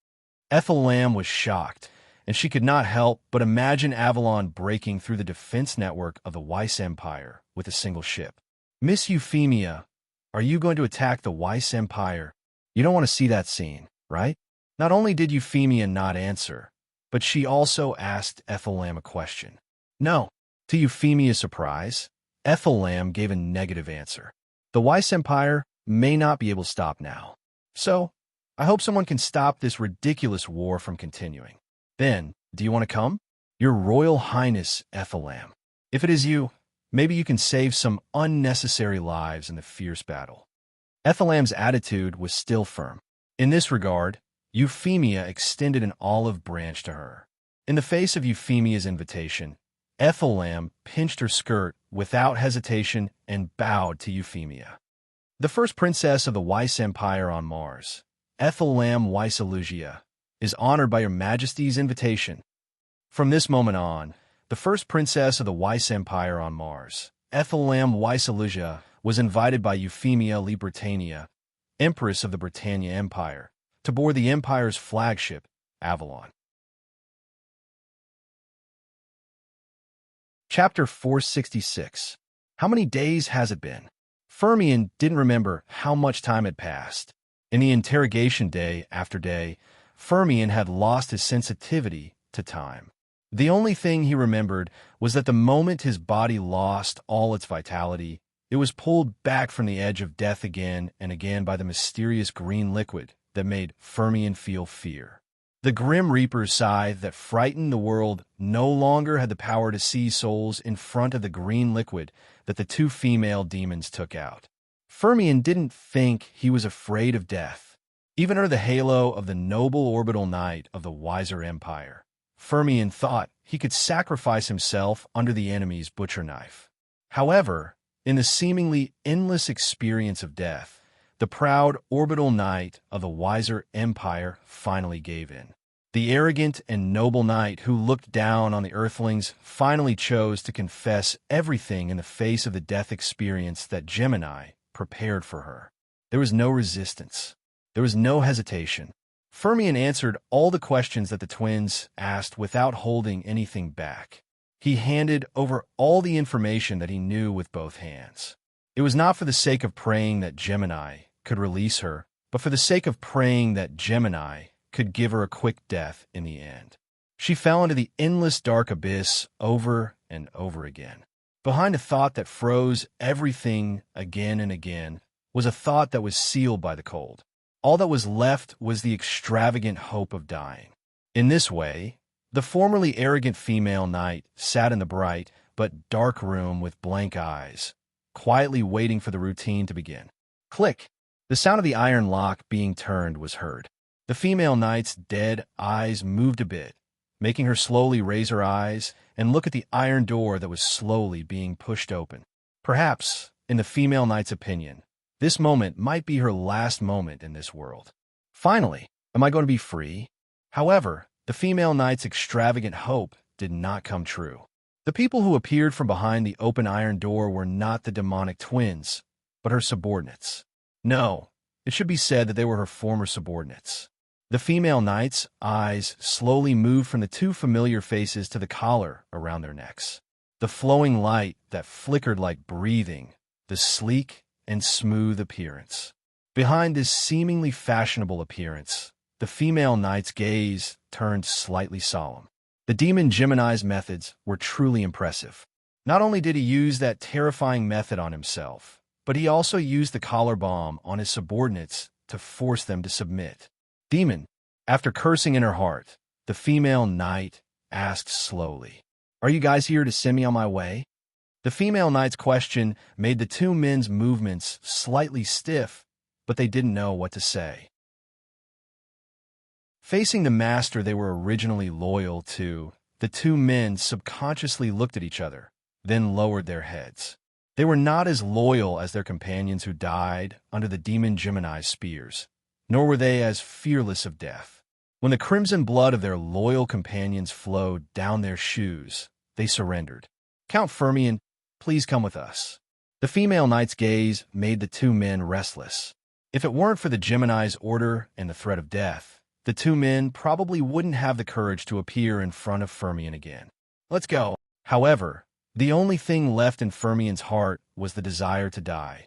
Ethellam was shocked, and she could not help but imagine Avalon breaking through the defense network of the Weiss Empire with a single ship. Miss Euphemia, are you going to attack the Weiss Empire? You don't want to see that scene, right? Not only did Euphemia not answer, but she also asked Ethellam a question. No. To Euphemia's surprise, Ethellam gave a negative answer. The Weiss Empire may not be able to stop now. So, I hope someone can stop this ridiculous war from continuing. Then, do you want to come? Your Royal Highness Ethellam. If it is you, maybe you can save some unnecessary lives in the fierce battle. Ethellam's attitude was still firm. In this regard, Euphemia extended an olive branch to her. In the face of Euphemia's invitation, Ethellam pinched her skirt without hesitation and bowed to Euphemia. The first princess of the Weiss Empire on Mars, Ethellam Weissalugia, is honored by your Majesty's invitation. From this moment on, the first princess of the Weiss Empire on Mars, Ethellam Weissalugia, was invited by Euphemia Le Britannia, Empress of the Britannia Empire, to board the Empire's flagship, Avalon. Chapter 466. How many days has it been? Firmian didn't remember how much time had passed. In the interrogation day after day, Firmian had lost his sensitivity to time. The only thing he remembered was that the moment his body lost all its vitality, it was pulled back from the edge of death again and again by the mysterious green liquid that made Firmian feel fear. The Grim Reaper's scythe that frightened the world no longer had the power to see souls in front of the green liquid that the two female demons took out. Firmian didn't think he was afraid of death. Even under the halo of the noble orbital knight of the wiser empire, Firmian thought he could sacrifice himself under the enemy's butcher knife. However, in the seemingly endless experience of death, the proud orbital knight of the wiser empire finally gave in. The arrogant and noble knight who looked down on the earthlings finally chose to confess everything in the face of the death experience that Gemini prepared for her. There was no resistance. There was no hesitation. Firmian answered all the questions that the twins asked without holding anything back. He handed over all the information that he knew with both hands. It was not for the sake of praying that Gemini could release her, but for the sake of praying that Gemini could give her a quick death in the end. She fell into the endless dark abyss over and over again. Behind a thought that froze everything again and again was a thought that was sealed by the cold. All that was left was the extravagant hope of dying. In this way, the formerly arrogant female knight sat in the bright but dark room with blank eyes, quietly waiting for the routine to begin. Click! The sound of the iron lock being turned was heard. The female knight's dead eyes moved a bit, making her slowly raise her eyes and look at the iron door that was slowly being pushed open. Perhaps, in the female knight's opinion, this moment might be her last moment in this world. Finally, am I going to be free? However, the female knight's extravagant hope did not come true. The people who appeared from behind the open iron door were not the demonic twins, but her subordinates. No, it should be said that they were her former subordinates. The female knight's eyes slowly moved from the two familiar faces to the collar around their necks. The flowing light that flickered like breathing, the sleek and smooth appearance. Behind this seemingly fashionable appearance, the female knight's gaze turned slightly solemn. The demon Gemini's methods were truly impressive. Not only did he use that terrifying method on himself, but he also used the collar bomb on his subordinates to force them to submit. Demon, after cursing in her heart, the female knight asked slowly, "Are you guys here to send me on my way?" The female knight's question made the two men's movements slightly stiff, but they didn't know what to say. Facing the master they were originally loyal to, the two men subconsciously looked at each other, then lowered their heads. They were not as loyal as their companions who died under the demon Gemini's spears, nor were they as fearless of death. When the crimson blood of their loyal companions flowed down their shoes, they surrendered. "Count Firmian, please come with us." The female knight's gaze made the two men restless. If it weren't for the Gemini's order and the threat of death, the two men probably wouldn't have the courage to appear in front of Firmian again. "Let's go." However, the only thing left in Firmian's heart was the desire to die,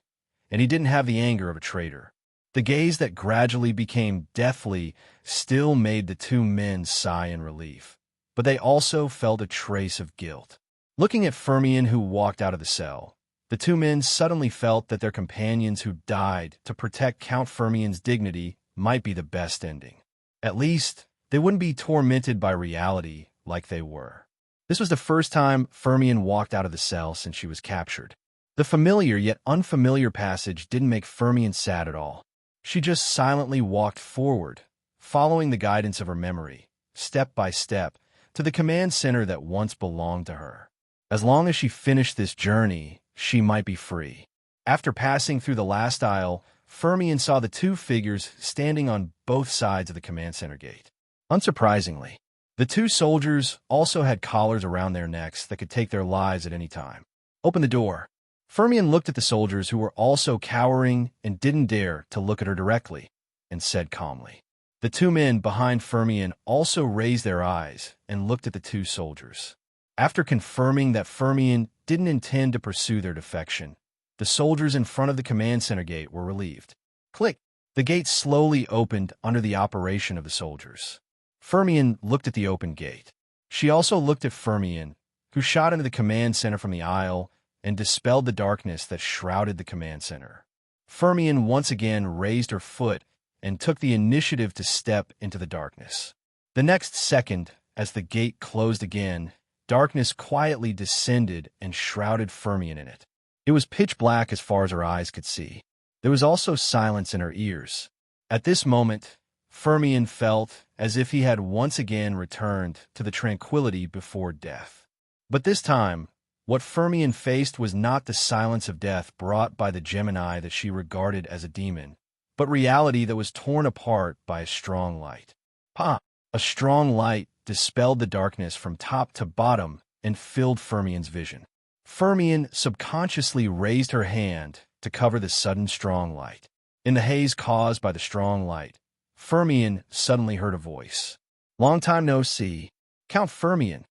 and he didn't have the anger of a traitor. The gaze that gradually became deathly still made the two men sigh in relief, but they also felt a trace of guilt. Looking at Firmian, who walked out of the cell, the two men suddenly felt that their companions who died to protect Count Firmian's dignity might be the best ending. At least, they wouldn't be tormented by reality like they were. This was the first time Firmian walked out of the cell since she was captured. The familiar yet unfamiliar passage didn't make Firmian sad at all. She just silently walked forward, following the guidance of her memory, step by step, to the command center that once belonged to her. As long as she finished this journey, she might be free. After passing through the last aisle, Firmian saw the two figures standing on both sides of the command center gate. Unsurprisingly, the two soldiers also had collars around their necks that could take their lives at any time. "Open the door." Firmian looked at the soldiers who were also cowering and didn't dare to look at her directly, and said calmly. The two men behind Firmian also raised their eyes and looked at the two soldiers. After confirming that Firmian didn't intend to pursue their defection, the soldiers in front of the command center gate were relieved. Click! The gate slowly opened under the operation of the soldiers. Firmian looked at the open gate. She also looked at Firmian, who shot into the command center from the aisle and dispelled the darkness that shrouded the command center. Firmian once again raised her foot and took the initiative to step into the darkness. The next second, as the gate closed again, darkness quietly descended and shrouded Firmian in it. It was pitch black as far as her eyes could see. There was also silence in her ears. At this moment, Firmian felt as if he had once again returned to the tranquility before death. But this time, what Firmian faced was not the silence of death brought by the Gemini that she regarded as a demon, but reality that was torn apart by a strong light. A strong light dispelled the darkness from top to bottom and filled Firmian's vision. Firmian subconsciously raised her hand to cover the sudden strong light. In the haze caused by the strong light, Firmian suddenly heard a voice. "Long time no see. Count Firmian."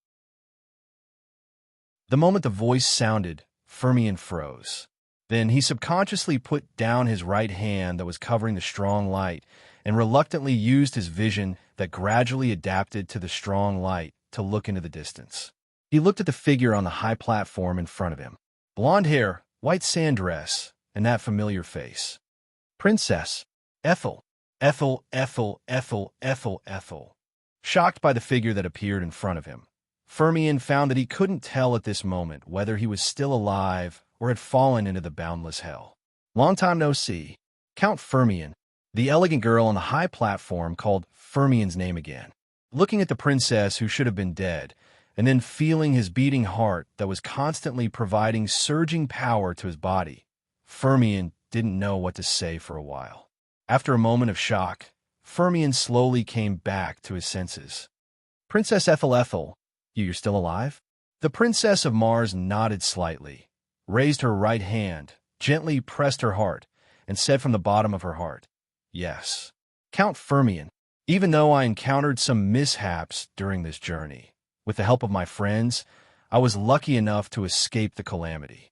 The moment the voice sounded, Firmian froze. Then he subconsciously put down his right hand that was covering the strong light and reluctantly used his vision that gradually adapted to the strong light to look into the distance. He looked at the figure on the high platform in front of him. Blonde hair, white sand dress, and that familiar face. Princess Ethel. Ethel. Shocked by the figure that appeared in front of him, Firmian found that he couldn't tell at this moment whether he was still alive or had fallen into the boundless hell. "Long time no see. Count Firmian." The elegant girl on the high platform called Firmian's name again. Looking at the princess who should have been dead, and then feeling his beating heart that was constantly providing surging power to his body, Firmian didn't know what to say for a while. After a moment of shock, Firmian slowly came back to his senses. "Princess Ethel, you're still alive?" The princess of Mars nodded slightly, raised her right hand, gently pressed her heart, and said from the bottom of her heart, "Yes." "Count Firmian, even though I encountered some mishaps during this journey, with the help of my friends, I was lucky enough to escape the calamity."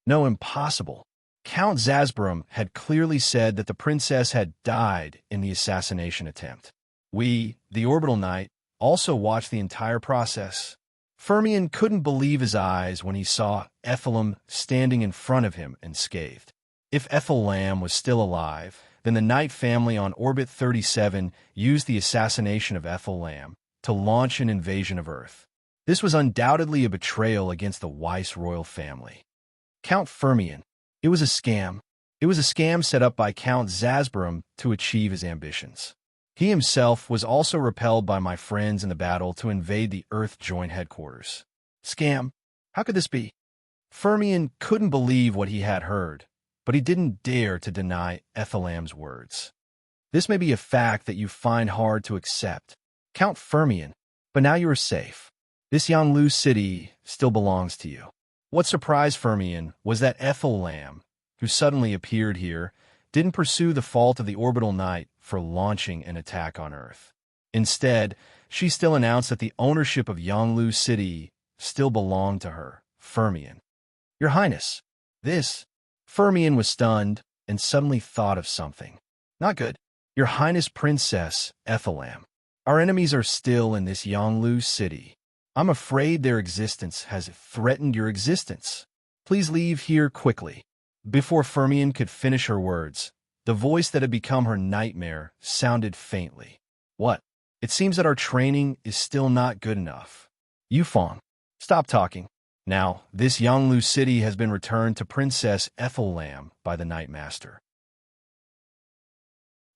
"No, impossible." Count Zasbrum had clearly said that the princess had died in the assassination attempt. We, the Orbital Knight, also watched the entire process. Firmian couldn't believe his eyes when he saw Ethelum standing in front of him and scathed. If Ethel Lamb was still alive, then the Knight family on Orbit 37 used the assassination of Ethel Lamb to launch an invasion of Earth. This was undoubtedly a betrayal against the Weiss royal family. Count Firmian. It was a scam. It was a scam set up by Count Zasbrum to achieve his ambitions. He himself was also repelled by my friends in the battle to invade the Earth Joint headquarters. Scam! How could this be? Firmian couldn't believe what he had heard, but he didn't dare to deny Ethellam's words. This may be a fact that you find hard to accept, Count Firmian, but now you are safe. This Yanlu city still belongs to you. What surprised Firmian was that Ethellam, who suddenly appeared here, didn't pursue the fault of the Orbital Knight for launching an attack on Earth. Instead, she still announced that the ownership of Yanlu City still belonged to her, Firmian. Your Highness, this... Firmian was stunned and suddenly thought of something. Not good. Your Highness Princess Ethellam. Our enemies are still in this Yanlu City. I'm afraid their existence has threatened your existence. Please leave here quickly. Before Firmian could finish her words, the voice that had become her nightmare sounded faintly. What? It seems that our training is still not good enough. Yufeng, stop talking. Now, this Yanlu city has been returned to Princess Ethellam by the Night Master.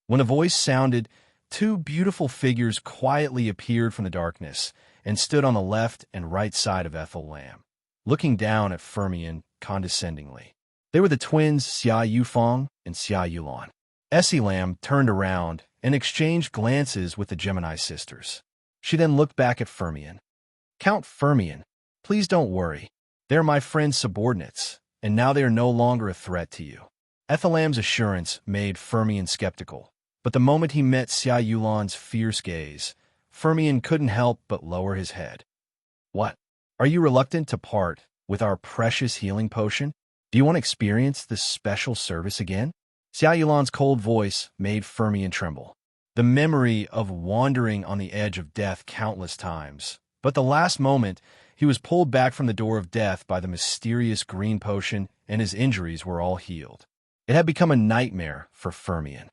When the voice sounded, two beautiful figures quietly appeared from the darkness and stood on the left and right side of Ethellam, looking down at Firmian condescendingly. They were the twins Xia Yufeng and Xia Yulan. Ethellam turned around and exchanged glances with the Gemini sisters. She then looked back at Firmian. Count Firmian, please don't worry. They're my friend's subordinates, and now they are no longer a threat to you. Ethellam's assurance made Firmian skeptical, but the moment he met Xia Yulan's fierce gaze, Firmian couldn't help but lower his head. What? Are you reluctant to part with our precious healing potion? Do you want to experience this special service again? Xia Yulan's cold voice made Firmian tremble. The memory of wandering on the edge of death countless times, but the last moment, he was pulled back from the door of death by the mysterious green potion, and his injuries were all healed. It had become a nightmare for Firmian.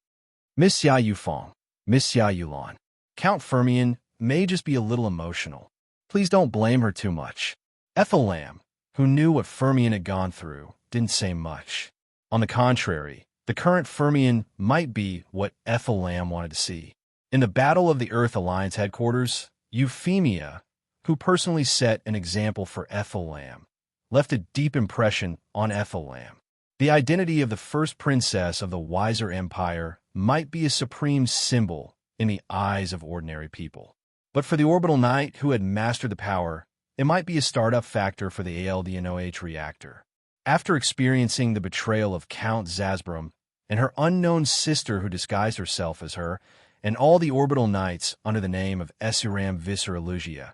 Miss Xia Yufeng, Miss Xia Yulan, Count Firmian may just be a little emotional. Please don't blame her too much. Ethellam, who knew what Firmian had gone through, didn't say much. On the contrary, the current Firmian might be what Ethellam wanted to see. In the Battle of the Earth Alliance headquarters, Euphemia, who personally set an example for Ethellam, left a deep impression on Ethellam. The identity of the first princess of the wiser empire might be a supreme symbol in the eyes of ordinary people. But for the Orbital Knight who had mastered the power, it might be a startup factor for the ALDNOH reactor. After experiencing the betrayal of Count Zasbrum and her unknown sister who disguised herself as her, and all the Orbital Knights under the name of Esiram Visser Elugia,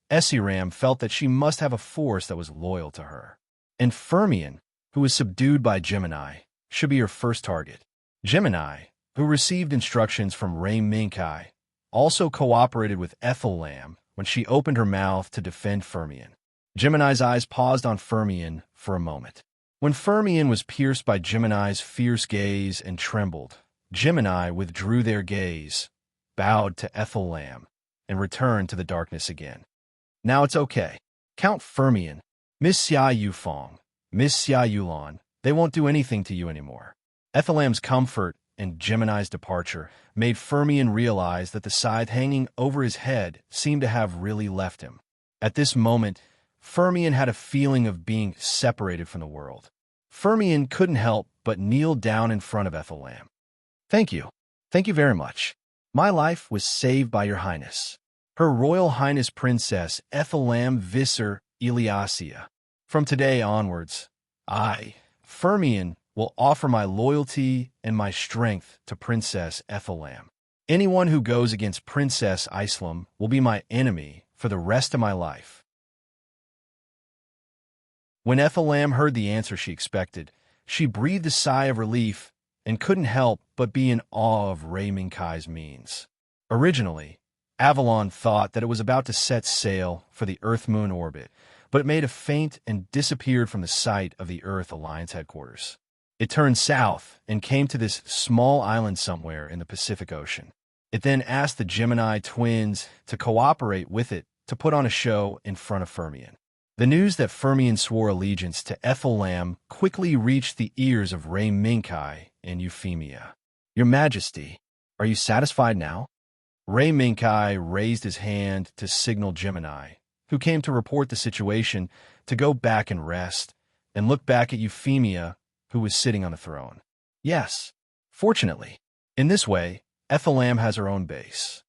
Esiram felt that she must have a force that was loyal to her. And Firmian, who was subdued by Gemini, should be her first target. Gemini, who received instructions from Ray Minkai, also cooperated with Ethellam when she opened her mouth to defend Firmian. Gemini's eyes paused on Firmian for a moment. When Firmian was pierced by Gemini's fierce gaze and trembled, Gemini withdrew their gaze, bowed to Ethellam, and returned to the darkness again. Now it's okay. Count Firmian, Miss Xia Yufeng, Miss Xia Yulan, they won't do anything to you anymore. Ethellam's comfort and Gemini's departure made Firmian realize that the scythe hanging over his head seemed to have really left him. At this moment, Firmian had a feeling of being separated from the world. Firmian couldn't help but kneel down in front of Ethellam. Thank you. Thank you very much. My life was saved by your highness. Her Royal Highness Princess Ethellam Visser Eliasia. From today onwards, I, Firmian, will offer my loyalty and my strength to Princess Ethellam. Anyone who goes against Princess Islam will be my enemy for the rest of my life. When Ethellam heard the answer she expected, she breathed a sigh of relief and couldn't help but be in awe of Ray Minkai's means. Originally, Avalon thought that it was about to set sail for the Earth-Moon orbit, but it made a feint and disappeared from the site of the Earth Alliance headquarters. It turned south and came to this small island somewhere in the Pacific Ocean. It then asked the Gemini twins to cooperate with it to put on a show in front of Firmian. The news that Firmian swore allegiance to Ethellam quickly reached the ears of Ray Minkai and Euphemia. Your Majesty, are you satisfied now? Ray Minkai raised his hand to signal Gemini, who came to report the situation, to go back and rest, and looked back at Euphemia, who was sitting on a throne. Yes, fortunately. In this way, Ethellam has her own base.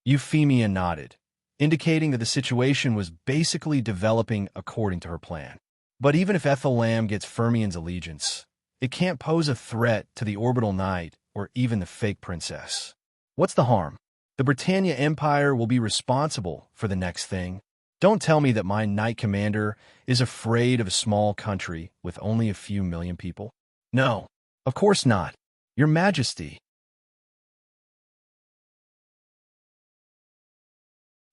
Euphemia nodded, indicating that the situation was basically developing according to her plan. But even if Ethellam gets Fermian's allegiance, it can't pose a threat to the orbital knight or even the fake princess. What's the harm? The Britannia Empire will be responsible for the next thing. Don't tell me that my knight commander is afraid of a small country with only a few million people. No, of course not. Your Majesty.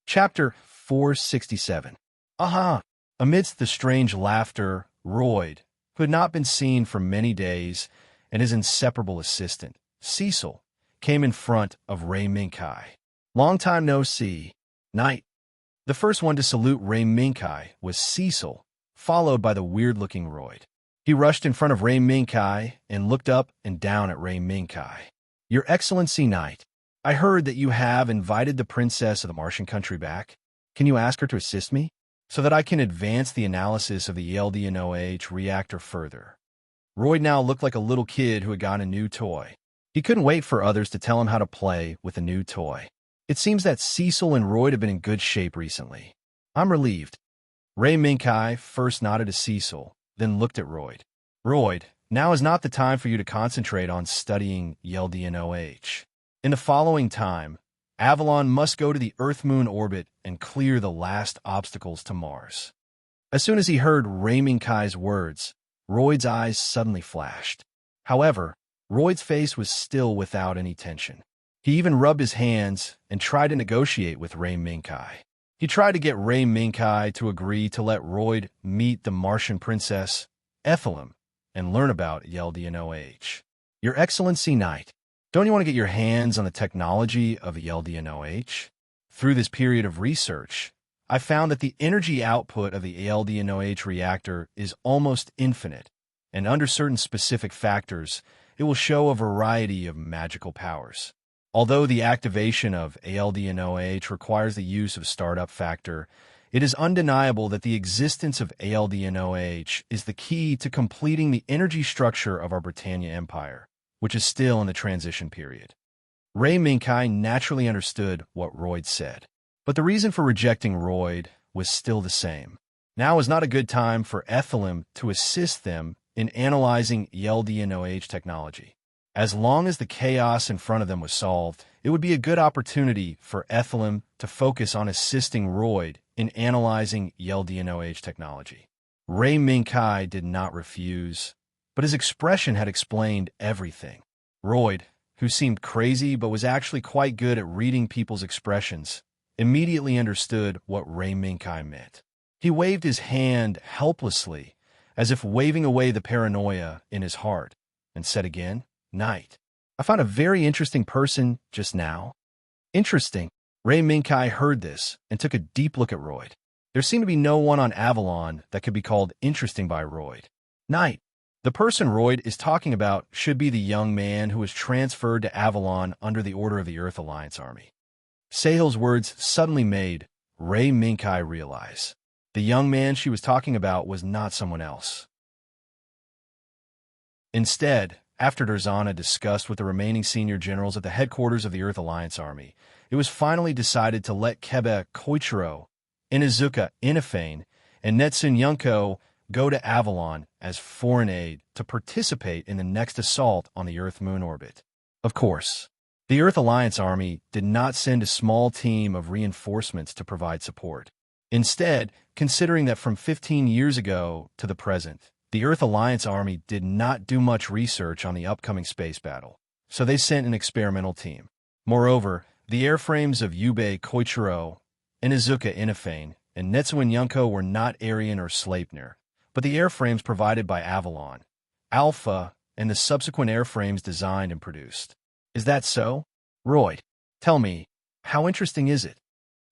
Chapter 467. Aha! Amidst the strange laughter, Royd, who had not been seen for many days, and his inseparable assistant, Cecil, came in front of Ray Minkai. Long time no see. Knight. The first one to salute Ray Minkai was Cecil, followed by the weird-looking Royd. He rushed in front of Ray Minkai and looked up and down at Ray Minkai. Your Excellency, Knight, I heard that you have invited the princess of the Martian country back. Can you ask her to assist me, so that I can advance the analysis of the LDNOH reactor further? Royd now looked like a little kid who had gotten a new toy. He couldn't wait for others to tell him how to play with a new toy. It seems that Cecil and Royd have been in good shape recently. I'm relieved. Ray Minkai first nodded to Cecil, then looked at Royd. Royd, now is not the time for you to concentrate on studying LDNOH. In the following time, Avalon must go to the Earth-Moon orbit and clear the last obstacles to Mars. As soon as he heard Ray Minkai's words, Royd's eyes suddenly flashed. However, Royd's face was still without any tension. He even rubbed his hands and tried to negotiate with Ray Minkai. He tried to get Ray Minkai to agree to let Royd meet the Martian princess, Ethellam, and learn about LDNOH. Your Excellency, Knight, don't you want to get your hands on the technology of LDNOH? Through this period of research, I found that the energy output of the LDNOH reactor is almost infinite, and under certain specific factors, it will show a variety of magical powers. Although the activation of ALDNOH requires the use of startup factor, it is undeniable that the existence of ALDNOH is the key to completing the energy structure of our Britannia Empire, which is still in the transition period. Ray Minkai naturally understood what Royd said, but the reason for rejecting Royd was still the same. Now is not a good time for Ethellam to assist them in analyzing LDNOH technology. As long as the chaos in front of them was solved, it would be a good opportunity for Ethellam to focus on assisting Royd in analyzing LDNOH technology. Ray Minkai did not refuse, but his expression had explained everything. Royd, who seemed crazy but was actually quite good at reading people's expressions, immediately understood what Ray Minkai meant. He waved his hand helplessly, as if waving away the paranoia in his heart, and said again, Knight, I found a very interesting person just now. Interesting. Ray Minkai heard this and took a deep look at Royd. There seemed to be no one on Avalon that could be called interesting by Royd. Knight, the person Royd is talking about should be the young man who was transferred to Avalon under the order of the Earth Alliance Army. Sahil's words suddenly made Ray Minkai realize the young man she was talking about was not someone else. Instead, after Darzana discussed with the remaining senior generals at the headquarters of the Earth Alliance Army, it was finally decided to let Kebe Koichiro, Inuzuka Inafane, and Netsun Yunko go to Avalon as foreign aid to participate in the next assault on the Earth-Moon orbit. Of course, the Earth Alliance Army did not send a small team of reinforcements to provide support. Instead, considering that from 15 years ago to the present, the Earth Alliance Army did not do much research on the upcoming space battle, so they sent an experimental team. Moreover, the airframes of Yubei Koichiro, Inuzuka Inafane, and Netsuin Yunko were not Aryan or Sleipnir, but the airframes provided by Avalon, Alpha, and the subsequent airframes designed and produced. Is that so? Royd, tell me, how interesting is it?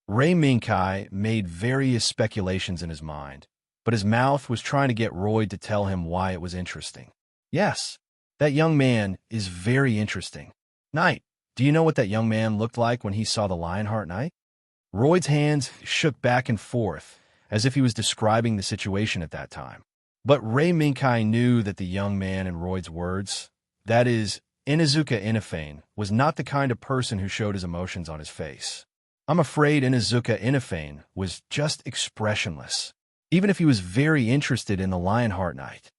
Ray Minkai made various speculations in his mind, but his mouth was trying to get Royd to tell him why it was interesting. Yes, that young man is very interesting. Knight, Do you know what that young man looked like when he saw the Lionheart Knight? Royd's hands shook back and forth, as if he was describing the situation at that time. But Ray Minkai knew that the young man in Royd's words, that is, Inuzuka Inafane, was not the kind of person who showed his emotions on his face. I'm afraid Inuzuka Inafane was just expressionless, even if he was very interested in the Lionheart Knight.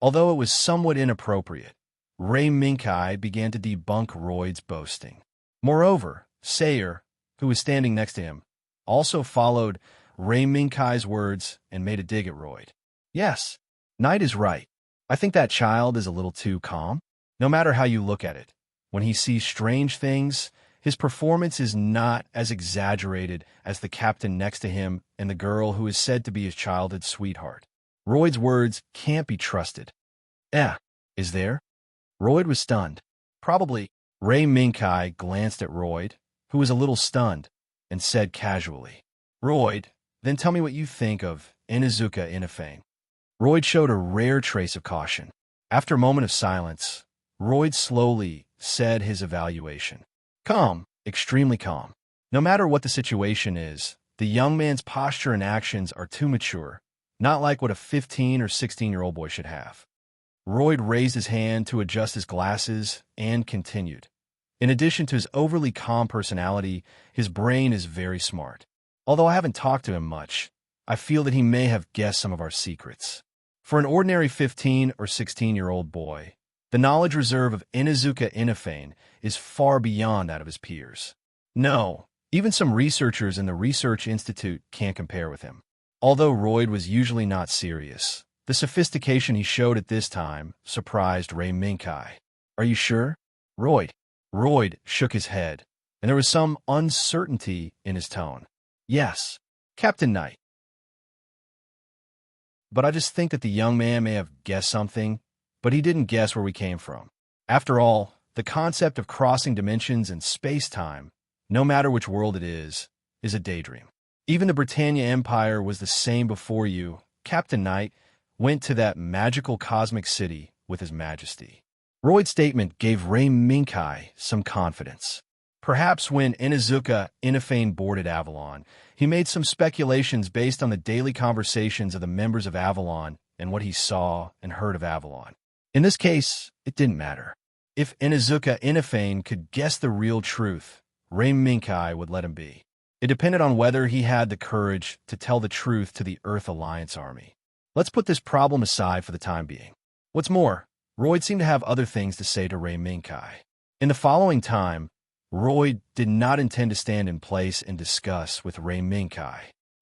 Although it was somewhat inappropriate, Ray Minkai began to debunk Royd's boasting. Moreover, Sayer, who was standing next to him, also followed Ray Minkai's words and made a dig at Royd. Yes, Knight is right. I think that child is a little too calm. No matter how you look at it, when he sees strange things, his performance is not as exaggerated as the captain next to him and the girl who is said to be his childhood sweetheart. Royd's words can't be trusted. Is there? Royd was stunned. Probably. Ray Minkai glanced at Royd, who was a little stunned, and said casually, Royd, then tell me what you think of Inuzuka Inafane. Royd showed a rare trace of caution. After a moment of silence, Royd slowly said his evaluation. Calm, extremely calm. No matter what the situation is, the young man's posture and actions are too mature, not like what a 15 or 16-year-old boy should have. Royd raised his hand to adjust his glasses and continued. In addition to his overly calm personality, his brain is very smart. Although I haven't talked to him much, I feel that he may have guessed some of our secrets. For an ordinary 15 or 16-year-old boy, the knowledge reserve of Inuzuka Inafane is far beyond that of his peers. No, even some researchers in the Research Institute can't compare with him. Although Royd was usually not serious, the sophistication he showed at this time surprised Ray Minkai. Are you sure? Royd shook his head, and there was some uncertainty in his tone. Yes, Captain Knight. But I just think that the young man may have guessed something, but he didn't guess where we came from. After all, the concept of crossing dimensions and space-time, no matter which world it is a daydream. Even the Britannia Empire was the same before you. Captain Knight went to that magical cosmic city with his majesty. Royd's statement gave Ray Minkai some confidence. Perhaps when Inuzuka Inafane boarded Avalon, he made some speculations based on the daily conversations of the members of Avalon and what he saw and heard of Avalon. In this case, it didn't matter. If Inuzuka Inafane could guess the real truth, Ray Minkai would let him be. It depended on whether he had the courage to tell the truth to the Earth Alliance Army. Let's put this problem aside for the time being. What's more, Royd seemed to have other things to say to Ray Minkai. In the following time, Royd did not intend to stand in place and discuss with Ray Minkai.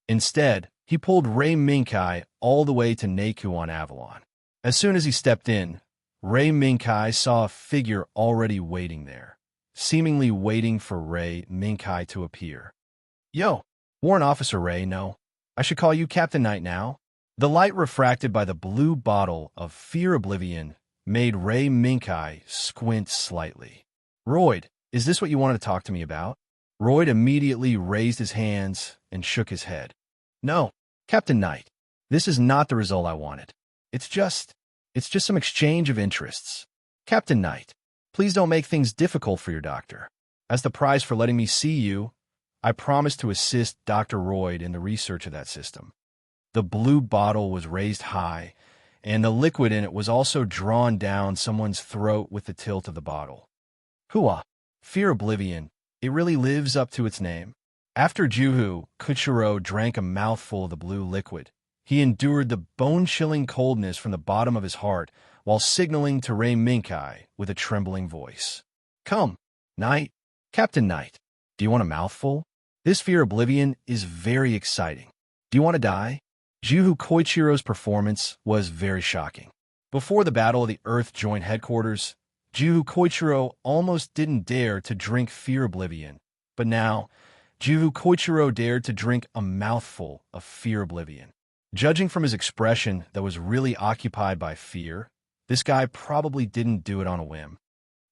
Instead, he pulled Ray Minkai all the way to Naku on Avalon. As soon as he stepped in, Ray Minkai saw a figure already waiting there, seemingly waiting for Ray Minkai to appear. Yo, Warrant Officer Ray, no. I should call you Captain Knight now. The light refracted by the blue bottle of Fear Oblivion made Ray Minkai squint slightly. Royd, is this what you wanted to talk to me about? Royd immediately raised his hands and shook his head. No, Captain Knight, this is not the result I wanted. It's just some exchange of interests. Captain Knight, please don't make things difficult for your doctor. As the prize for letting me see you, I promise to assist Dr. Royd in the research of that system. The blue bottle was raised high, and the liquid in it was also drawn down someone's throat with the tilt of the bottle. Hua, Fear Oblivion, it really lives up to its name. After Juhu Kuchiro drank a mouthful of the blue liquid, he endured the bone-chilling coldness from the bottom of his heart while signaling to Ray Minkai with a trembling voice. Come, Knight, Captain Knight, do you want a mouthful? This Fear Oblivion is very exciting. Do you want to die? Juhu Koichiro's performance was very shocking. Before the Battle of the Earth Joint Headquarters, Juhu Koichiro almost didn't dare to drink Fear Oblivion, but now, Juhu Koichiro dared to drink a mouthful of Fear Oblivion. Judging from his expression that was really occupied by fear, this guy probably didn't do it on a whim.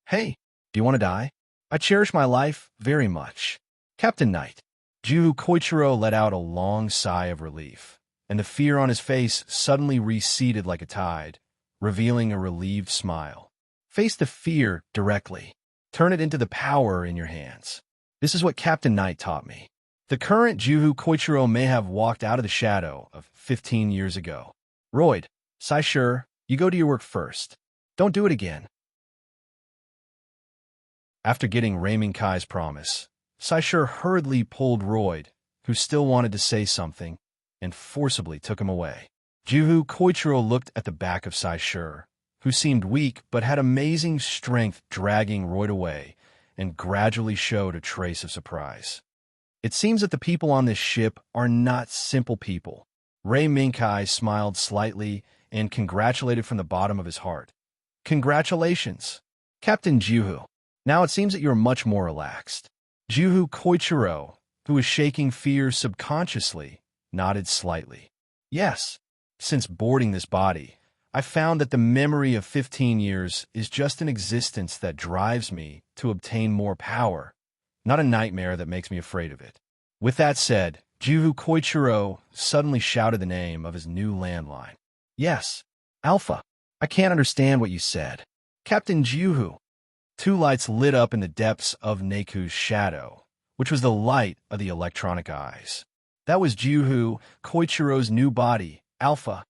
Hey, do you want to die? I cherish my life very much. Captain Knight. Juhu Koichiro let out a long sigh of relief, and the fear on his face suddenly receded like a tide, revealing a relieved smile. Face the fear directly. Turn it into the power in your hands. This is what Captain Knight taught me. The current Juhu Koichiro may have walked out of the shadow of 15 years ago. Royd, Saishur, you go to your work first. Don't do it again. After getting Raymond Kai's promise, Saishur hurriedly pulled Royd, who still wanted to say something, and forcibly took him away. Juhu Koichiro looked at the back of Saishur, who seemed weak but had amazing strength, dragging Royd away, and gradually showed a trace of surprise. It seems that the people on this ship are not simple people. Ray Minkai smiled slightly and congratulated from the bottom of his heart. Congratulations, Captain Juhu. Now it seems that you are much more relaxed. Juhu Koichiro, who was shaking fear subconsciously, nodded slightly. Yes, since boarding this body, I found that the memory of 15 years is just an existence that drives me to obtain more power, not a nightmare that makes me afraid of it. With that said, Juhu Koichiro suddenly shouted the name of his new landline. Yes, Alpha. I can't understand what you said. Captain Juhu. Two lights lit up in the depths of Neku's shadow, which was the light of the electronic eyes. That was Juhu Koichiro's new body, Alpha.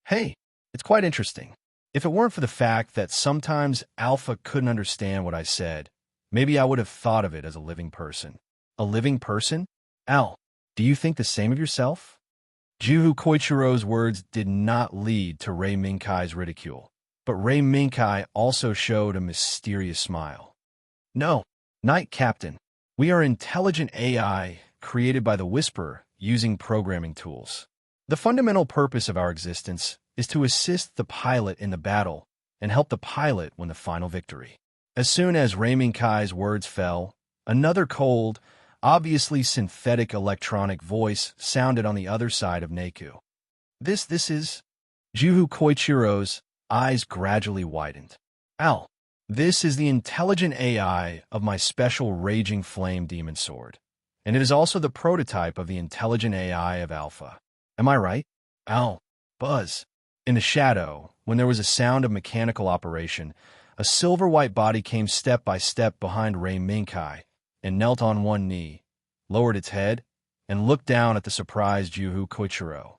Hey, it's quite interesting. If it weren't for the fact that sometimes Alpha couldn't understand what I said, maybe I would have thought of it as a living person. A living person? Al, do you think the same of yourself? Juhu Koichiro's words did not lead to Ray Minkai's ridicule, but Ray Minkai also showed a mysterious smile. No, Knight Captain. We are intelligent AI created by the Whisperer using programming tools. The fundamental purpose of our existence is to assist the pilot in the battle and help the pilot win the final victory. As soon as Ray Minkai's words fell, another cold, obviously synthetic electronic voice sounded on the other side of Neku. This is... Juhu Koichiro's eyes gradually widened. Al, this is the intelligent AI of my special Raging Flame Demon Sword, and it is also the prototype of the intelligent AI of Alpha. Am I right? Al, Buzz. In the shadow, when there was a sound of mechanical operation, a silver-white body came step by step behind Ray Minkai and knelt on one knee, lowered its head, and looked down at the surprised Juhu Koichiro.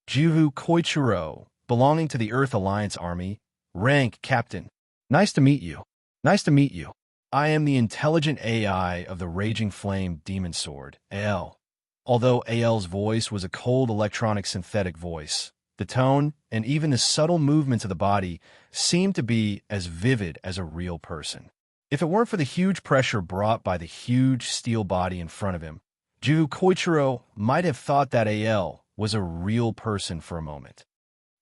Juhu Koichiro, belonging to the Earth Alliance Army, rank Captain. Nice to meet you. Nice to meet you. I am the intelligent AI of the Raging Flame Demon Sword, AL. Although AL's voice was a cold electronic synthetic voice, the tone and even the subtle movements of the body seemed to be as vivid as a real person. If it weren't for the huge pressure brought by the huge steel body in front of him, Juhu Koichiro might have thought that AL was a real person for a moment.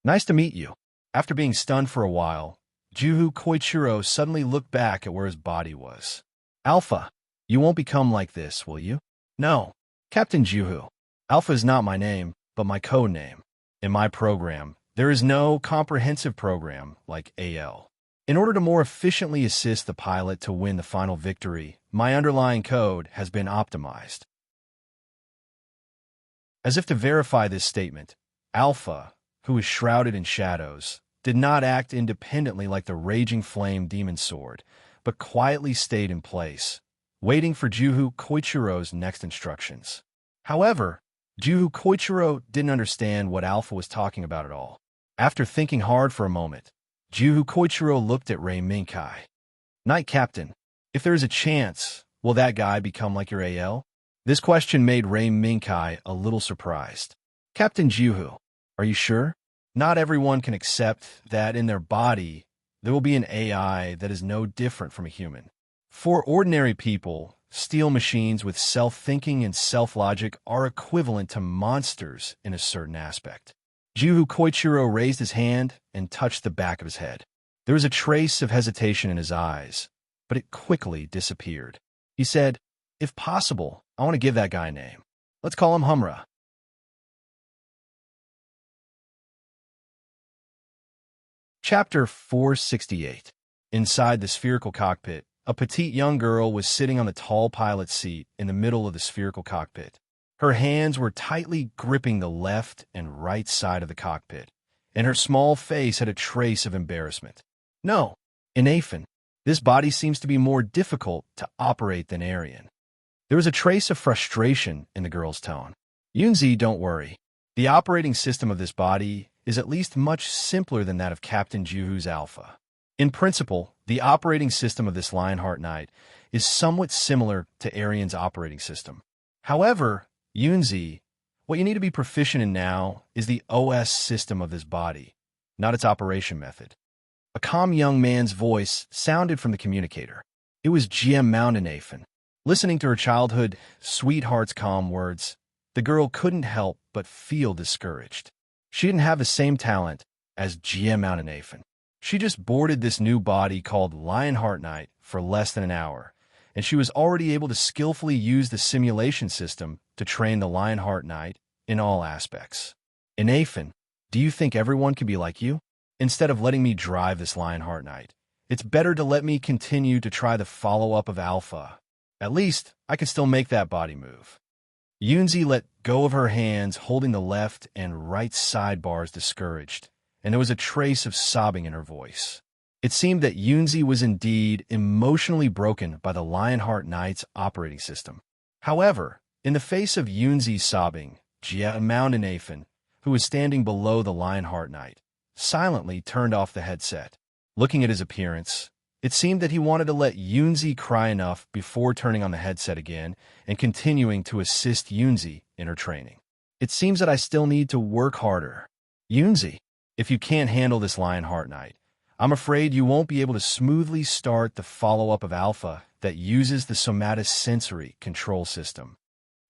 Nice to meet you. After being stunned for a while, Juhu Koichiro suddenly looked back at where his body was. Alpha, you won't become like this, will you? No, Captain Juhu. Alpha is not my name, but my code name. In my program, there is no comprehensive program like AL. In order to more efficiently assist the pilot to win the final victory, my underlying code has been optimized. As if to verify this statement, Alpha, who is shrouded in shadows, did not act independently like the Raging Flame Demon Sword, but quietly stayed in place, waiting for Juhu Koichiro's next instructions. However, Juhu Koichiro didn't understand what Alpha was talking about at all. After thinking hard for a moment, Juhu Koichiro looked at Ray Minkai. Knight Captain, if there is a chance, will that guy become like your AL? This question made Ray Minkai a little surprised. Captain Juhu, are you sure? Not everyone can accept that in their body there will be an AI that is no different from a human. For ordinary people, steel machines with self-thinking and self-logic are equivalent to monsters in a certain aspect. Juhu Koichiro raised his hand and touched the back of his head. There was a trace of hesitation in his eyes, but it quickly disappeared. He said, if possible, I want to give that guy a name. Let's call him Humra. Chapter 468. Inside the spherical cockpit, a petite young girl was sitting on the tall pilot's seat in the middle of the spherical cockpit. Her hands were tightly gripping the left and right side of the cockpit, and her small face had a trace of embarrassment. No, Inafin. This body seems to be more difficult to operate than Arian. There was a trace of frustration in the girl's tone. Yunzi, don't worry. The operating system of this body is at least much simpler than that of Captain Juhu's Alpha. In principle, the operating system of this Lionheart Knight is somewhat similar to Arian's operating system. However, Yunzi, what you need to be proficient in now is the OS system of this body, not its operation method. A calm young man's voice sounded from the communicator. It was GM Mountainathan. Listening to her childhood sweetheart's calm words, the girl couldn't help but feel discouraged. She didn't have the same talent as GM Mountainathan. She just boarded this new body called Lionheart Knight for less than an hour, and she was already able to skillfully use the simulation system to train the Lionheart Knight in all aspects. Nathan, do you think everyone can be like you? Instead of letting me drive this Lionheart Knight, it's better to let me continue to try the follow-up of Alpha. At least, I can still make that body move. Yunzi let go of her hands, holding the left and right sidebars discouraged, and there was a trace of sobbing in her voice. It seemed that Yunzi was indeed emotionally broken by the Lionheart Knight's operating system. However, in the face of Yunzi's sobbing, Jia Mountainathan, who was standing below the Lionheart Knight, silently turned off the headset. Looking at his appearance, it seemed that he wanted to let Yunzi cry enough before turning on the headset again and continuing to assist Yunzi in her training. It seems that I still need to work harder. Yunzi, if you can't handle this Lionheart Knight, I'm afraid you won't be able to smoothly start the follow-up of Alpha that uses the somatosensory control system.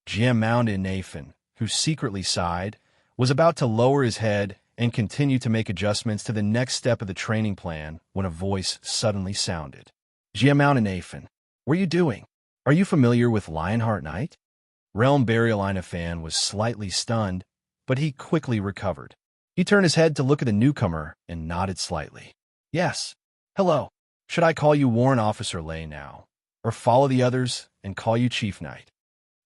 GM Mountainathan, who secretly sighed, was about to lower his head and continue to make adjustments to the next step of the training plan when a voice suddenly sounded. GM Mountainathan, what are you doing? Are you familiar with Lionheart Knight? Realm Burial Einafan was slightly stunned, but he quickly recovered. He turned his head to look at the newcomer and nodded slightly. Yes. Hello. Should I call you Warrant Officer Lay now, or follow the others and call you Chief Knight?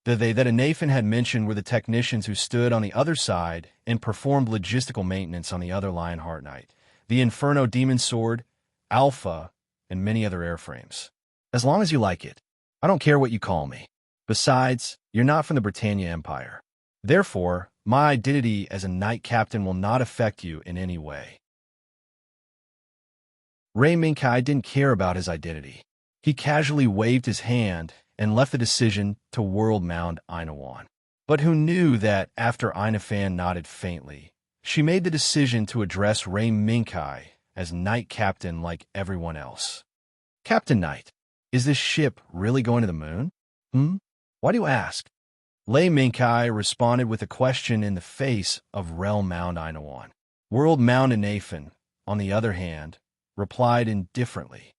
The they that Nathan had mentioned were the technicians who stood on the other side and performed logistical maintenance on the other Lionheart Knight, the Inferno Demon Sword, Alpha, and many other airframes. As long as you like it, I don't care what you call me. Besides, you're not from the Britannia Empire. Therefore, my identity as a Knight Captain will not affect you in any way. Ray Minkai didn't care about his identity. He casually waved his hand and left the decision to World Mound Inawan. But who knew that after Inafan nodded faintly, she made the decision to address Ray Minkai as Knight Captain like everyone else. Captain Knight, is this ship really going to the moon? Why do you ask? Lay Minkai responded with a question in the face of Realm Mound Inawan. World Mound Inafan, on the other hand, replied indifferently.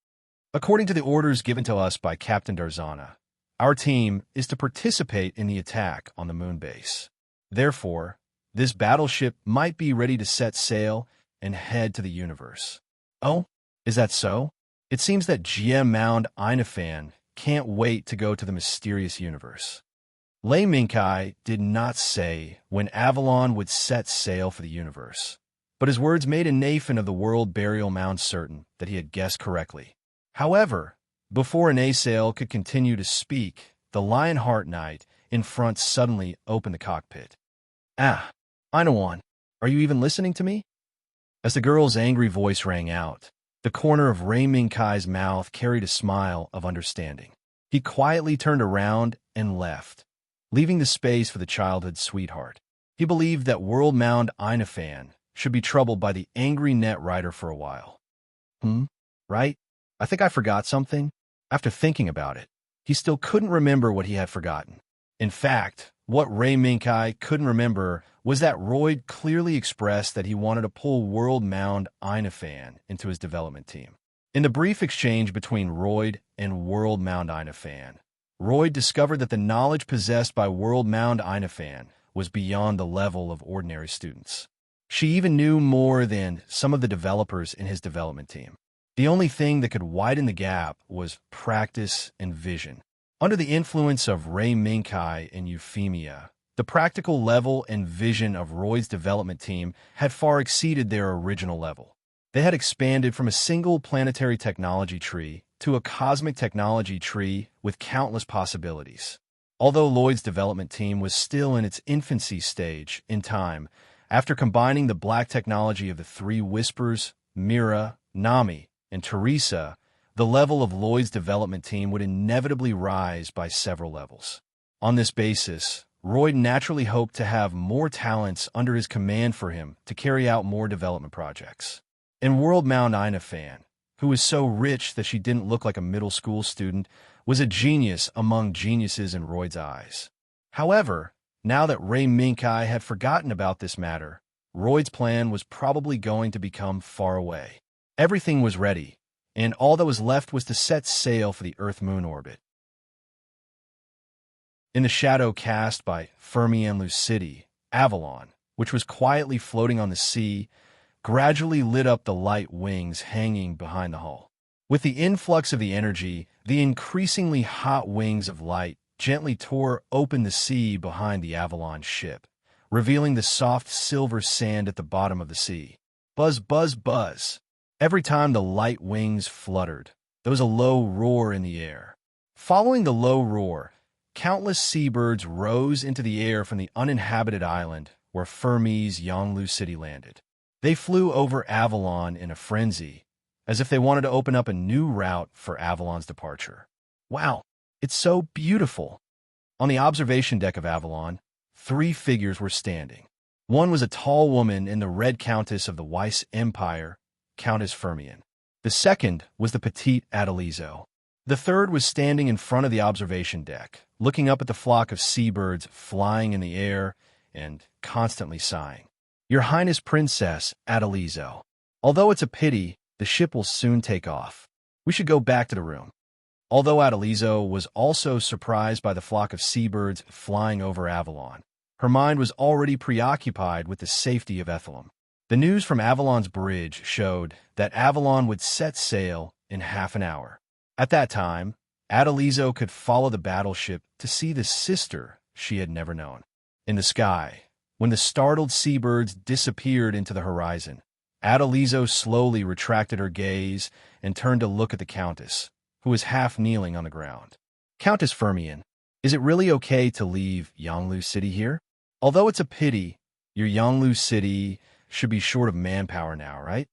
According to the orders given to us by Captain Darzana, our team is to participate in the attack on the moon base. Therefore, this battleship might be ready to set sail and head to the universe. Oh, is that so? It seems that GM Mound Inafan can't wait to go to the mysterious universe. Lay Minkai did not say when Avalon would set sail for the universe, but his words made Nathan of the World Burial Mound certain that he had guessed correctly. However, before Asael could continue to speak, the Lionheart Knight in front suddenly opened the cockpit. Ah, Inawan, are you even listening to me? As the girl's angry voice rang out, the corner of Ray Minkai's mouth carried a smile of understanding. He quietly turned around and left, leaving the space for the childhood sweetheart. He believed that World Mound Inafan should be troubled by the angry net rider for a while. Right? I think I forgot something. After thinking about it, he still couldn't remember what he had forgotten. In fact, what Ray Minkai couldn't remember was that Royd clearly expressed that he wanted to pull World Mound Inafan into his development team. In the brief exchange between Royd and World Mound Inafan, Royd discovered that the knowledge possessed by World Mound Inafan was beyond the level of ordinary students. She even knew more than some of the developers in his development team. The only thing that could widen the gap was practice and vision. Under the influence of Ray Minkai and Euphemia, the practical level and vision of Roy's development team had far exceeded their original level. They had expanded from a single planetary technology tree to a cosmic technology tree with countless possibilities. Although Lloyd's development team was still in its infancy stage, in time, after combining the black technology of the three Whispers, Mira, Nami, and Teresa, the level of Lloyd's development team would inevitably rise by several levels. On this basis, Lloyd naturally hoped to have more talents under his command for him to carry out more development projects. And World Mount Ina Fan, who was so rich that she didn't look like a middle school student, was a genius among geniuses in Lloyd's eyes. However, now that Ray Minkai had forgotten about this matter, Lloyd's plan was probably going to become far away. Everything was ready, and all that was left was to set sail for the Earth-Moon orbit. In the shadow cast by Fermi and Lucidi, Avalon, which was quietly floating on the sea, gradually lit up the light wings hanging behind the hull. With the influx of the energy, the increasingly hot wings of light gently tore open the sea behind the Avalon ship, revealing the soft silver sand at the bottom of the sea. Buzz, buzz, buzz. Every time the light wings fluttered, there was a low roar in the air. Following the low roar, countless seabirds rose into the air from the uninhabited island where Fermi's young Lucidi landed. They flew over Avalon in a frenzy, as if they wanted to open up a new route for Avalon's departure. Wow, it's so beautiful! On the observation deck of Avalon, 3 figures were standing. One was a tall woman in the Red Countess of the Weiss Empire, Countess Fermion. The second was the petite Adelizo. The third was standing in front of the observation deck, looking up at the flock of seabirds flying in the air and constantly sighing. Your Highness Princess Adelizo, although it's a pity, the ship will soon take off. We should go back to the room. Although Adelizo was also surprised by the flock of seabirds flying over Avalon, her mind was already preoccupied with the safety of Ethelum. The news from Avalon's bridge showed that Avalon would set sail in half an hour. At that time, Adelizo could follow the battleship to see the sister she had never known. In the sky, when the startled seabirds disappeared into the horizon, Adelizo slowly retracted her gaze and turned to look at the Countess, who was half kneeling on the ground. Countess Fermion, is it really okay to leave young Lucidi here? Although it's a pity, your young Lucidi should be short of manpower now, right?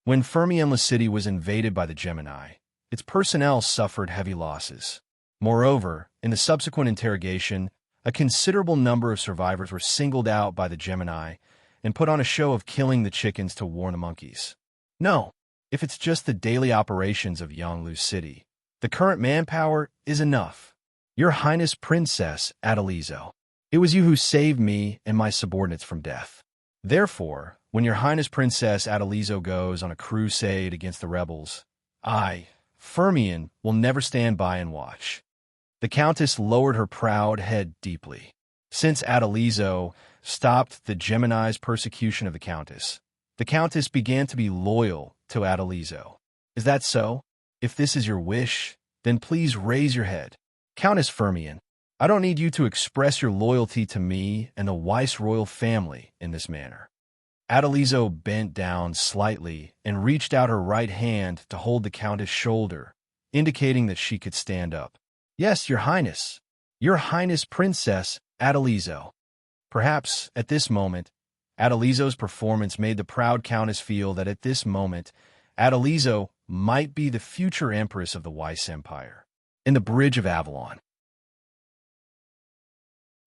When Fermion Lucidi was invaded by the Gemini, its personnel suffered heavy losses. Moreover, in the subsequent interrogation, a considerable number of survivors were singled out by the Gemini and put on a show of killing the chickens to warn the monkeys. No, if it's just the daily operations of young Lucidi, the current manpower is enough. Your Highness Princess Adelizo, it was you who saved me and my subordinates from death. Therefore, when your Highness Princess Adelizo goes on a crusade against the rebels, I, Fermion, will never stand by and watch. The Countess lowered her proud head deeply. Since Adelizo stopped the Gemini's persecution of the Countess began to be loyal to Adelizo. Is that so? If this is your wish, then please raise your head. Countess Fermion, I don't need you to express your loyalty to me and the Weiss royal family in this manner. Adelizo bent down slightly and reached out her right hand to hold the Countess' shoulder, indicating that she could stand up. Yes, Your Highness. Your Highness Princess Adelizo. Perhaps, at this moment, Adelizo's performance made the proud Countess feel that at this moment, Adelizo might be the future Empress of the Weiss Empire. In the bridge of Avalon,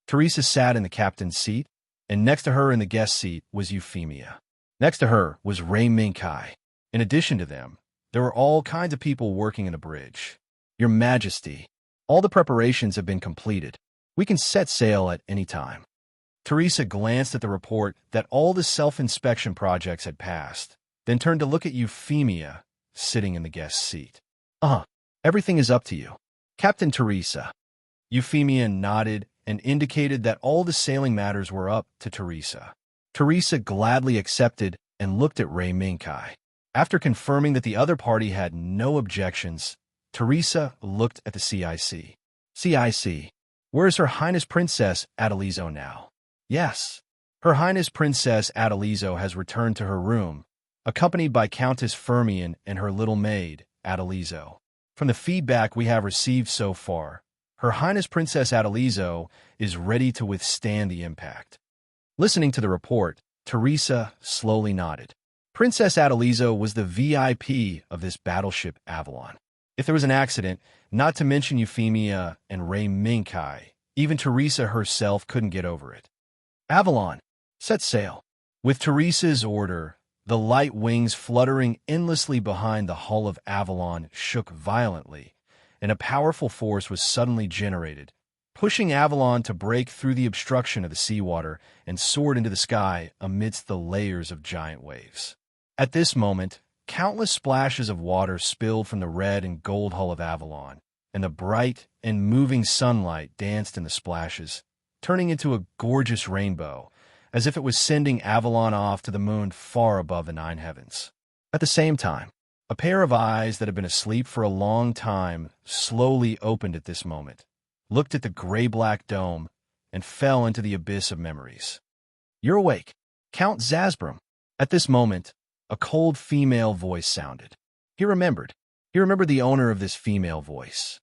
Teresa sat in the captain's seat, and next to her in the guest seat was Euphemia. Next to her was Ray Minkai. In addition to them, there were all kinds of people working in the bridge. Your Majesty, all the preparations have been completed. We can set sail at any time. Teresa glanced at the report that all the self-inspection projects had passed, then turned to look at Euphemia, sitting in the guest seat. Everything is up to you. Captain Teresa. Euphemia nodded and indicated that all the sailing matters were up to Teresa. Teresa gladly accepted and looked at Ray Minkai. After confirming that the other party had no objections, Teresa looked at the CIC. CIC, where is Her Highness Princess Adelizo now? Yes, Her Highness Princess Adelizo has returned to her room, accompanied by Countess Fermion and her little maid, Adelizo. From the feedback we have received so far, Her Highness Princess Adelizo is ready to withstand the impact. Listening to the report, Teresa slowly nodded. Princess Adelizo was the VIP of this battleship Avalon. If there was an accident, not to mention Euphemia and Ray Minkai, even Teresa herself couldn't get over it. Avalon, set sail. With Teresa's order, the light wings fluttering endlessly behind the hull of Avalon shook violently, and a powerful force was suddenly generated, pushing Avalon to break through the obstruction of the seawater and soared into the sky amidst the layers of giant waves. At this moment, countless splashes of water spilled from the red and gold hull of Avalon, and the bright and moving sunlight danced in the splashes, turning into a gorgeous rainbow, as if it was sending Avalon off to the moon far above the nine heavens. At the same time, a pair of eyes that had been asleep for a long time slowly opened at this moment, looked at the gray-black dome, and fell into the abyss of memories. "You're awake, Count Zasbrum." At this moment, a cold female voice sounded. He remembered the owner of this female voice.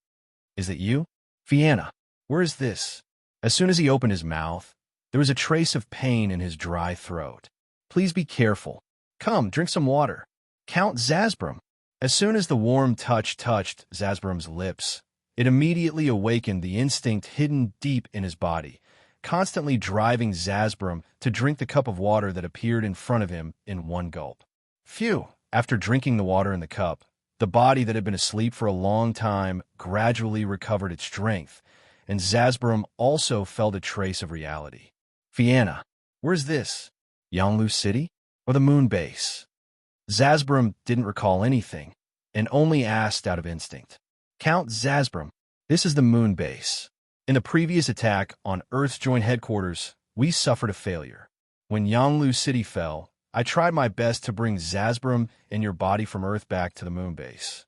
"Is it you? Fianna, where is this?" As soon as he opened his mouth, there was a trace of pain in his dry throat. "Please be careful. Come, drink some water." Count Zasbrum. As soon as the warm touch touched Zasbrum's lips, it immediately awakened the instinct hidden deep in his body, constantly driving Zasbrum to drink the cup of water that appeared in front of him in one gulp. Phew! After drinking the water in the cup, the body that had been asleep for a long time gradually recovered its strength, and Zasbrum also felt a trace of reality. "Fianna, where's this? Yanglu City? Or the moon base?" Zasbrum didn't recall anything, and only asked out of instinct. "Count Zasbrum, this is the moon base. In the previous attack on Earth's joint headquarters, we suffered a failure. When Yanglu City fell, I tried my best to bring Zasbrum and your body from Earth back to the moon base.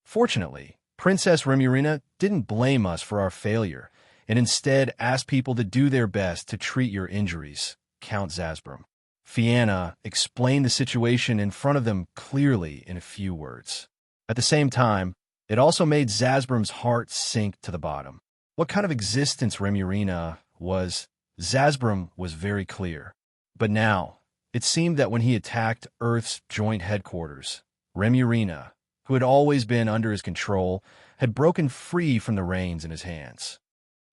Fortunately, Princess Remurina didn't blame us for our failure, and instead asked people to do their best to treat your injuries, Count Zasbrum." Fianna explained the situation in front of them clearly in a few words. At the same time, it also made Zasbrum's heart sink to the bottom. What kind of existence Remurina was, Zasbrum was very clear. But now, it seemed that when he attacked Earth's joint headquarters, Remurina, who had always been under his control, had broken free from the reins in his hands.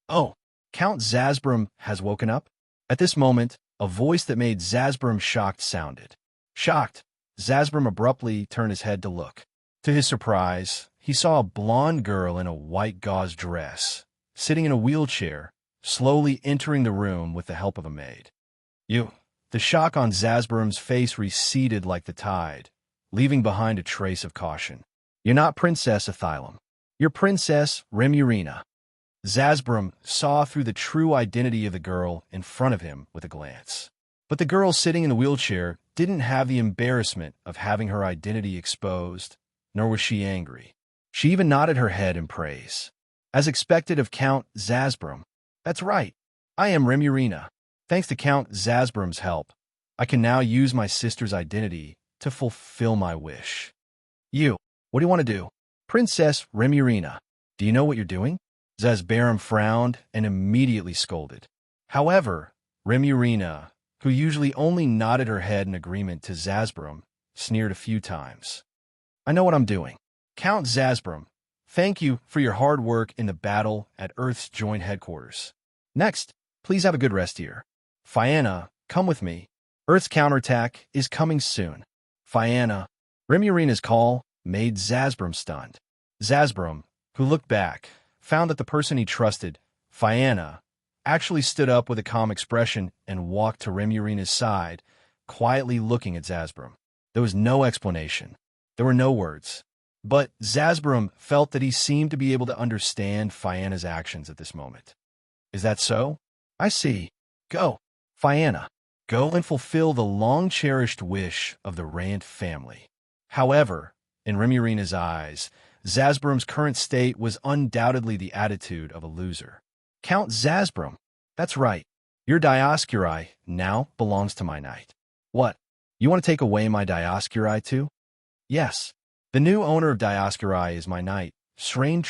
"Oh, Count Zasbrum has woken up?" At this moment, a voice that made Zasbrum shocked sounded. Shocked, Zasbrum abruptly turned his head to look. To his surprise, he saw a blonde girl in a white gauze dress, sitting in a wheelchair, slowly entering the room with the help of a maid. "You." The shock on Zasbrum's face receded like the tide, leaving behind a trace of caution. "You're not Princess Athylam. You're Princess Remurina." Zasbrum saw through the true identity of the girl in front of him with a glance. But the girl sitting in the wheelchair didn't have the embarrassment of having her identity exposed, nor was she angry. She even nodded her head in praise. As expected of Count Zasbrum, "That's right, I am Remurina. Thanks to Count Zasbrum's help, I can now use my sister's identity to fulfill my wish." "You, what do you want to do?" "Princess Remurina, do you know what you're doing?" Zasbrum frowned and immediately scolded. However, Remurina, who usually only nodded her head in agreement to Zasbrum, sneered a few times. "I know what I'm doing. Count Zasbrum, thank you for your hard work in the battle at Earth's joint headquarters. Next, please have a good rest here. Fianna, come with me. Earth's counterattack is coming soon." Fianna. Remurina's call made Zasbrum stunned. Zasbrum, who looked back, found that the person he trusted, Fianna, actually stood up with a calm expression and walked to Remurina's side, quietly looking at Zasbrum. There was no explanation. There were no words. But Zasbrum felt that he seemed to be able to understand Fianna's actions at this moment. "Is that so? I see. Go, Fianna. Go and fulfill the long-cherished wish of the Rant family." However, in Remurina's eyes, Zasbrum's current state was undoubtedly the attitude of a loser. "Count Zasbrum, that's right. Your Dioscuri now belongs to my knight." "What? You want to take away my Dioscuri too?" "Yes. The new owner of Dioscuri is my knight, serene.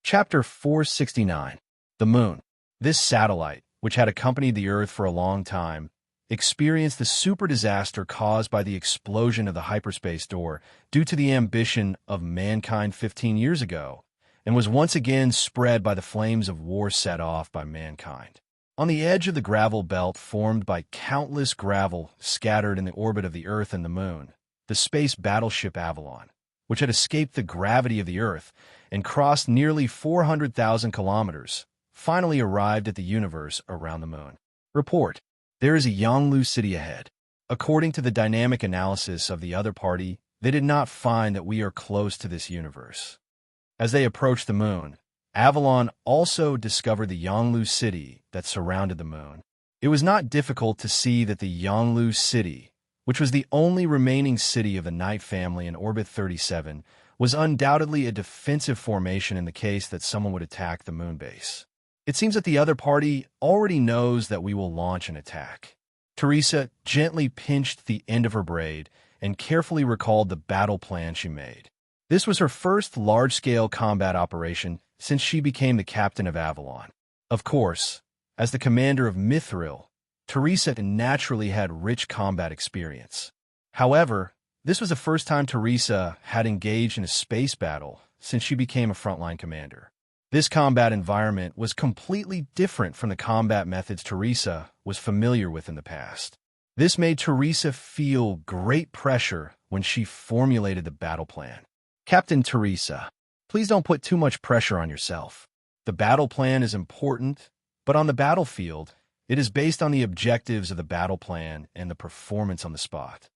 Chapter 469. The Moon. This satellite, which had accompanied the Earth for a long time, experienced the super disaster caused by the explosion of the hyperspace door due to the ambition of mankind 15 years ago, and was once again spread by the flames of war set off by mankind. On the edge of the gravel belt formed by countless gravel scattered in the orbit of the Earth and the Moon, the space battleship Avalon, which had escaped the gravity of the Earth and crossed nearly 400,000 kilometers, finally arrived at the universe around the Moon. Report: there is a Yanglu city ahead. According to the dynamic analysis of the other party, they did not find that we are close to this universe. As they approached the Moon, Avalon also discovered the Yanglu city that surrounded the Moon. It was not difficult to see that the Yanglu city, which was the only remaining city of the Knight family in orbit 37, was undoubtedly a defensive formation in the case that someone would attack the Moon base. It seems that the other party already knows that we will launch an attack. Teresa gently pinched the end of her braid and carefully recalled the battle plan she made. This was her first large-scale combat operation since she became the captain of Avalon. Of course, as the commander of Mithril, Teresa naturally had rich combat experience. However, this was the first time Teresa had engaged in a space battle since she became a frontline commander. This combat environment was completely different from the combat methods Teresa was familiar with in the past. This made Teresa feel great pressure when she formulated the battle plan. Captain Teresa, please don't put too much pressure on yourself. The battle plan is important, but on the battlefield, it is based on the objectives of the battle plan and the performance on the spot.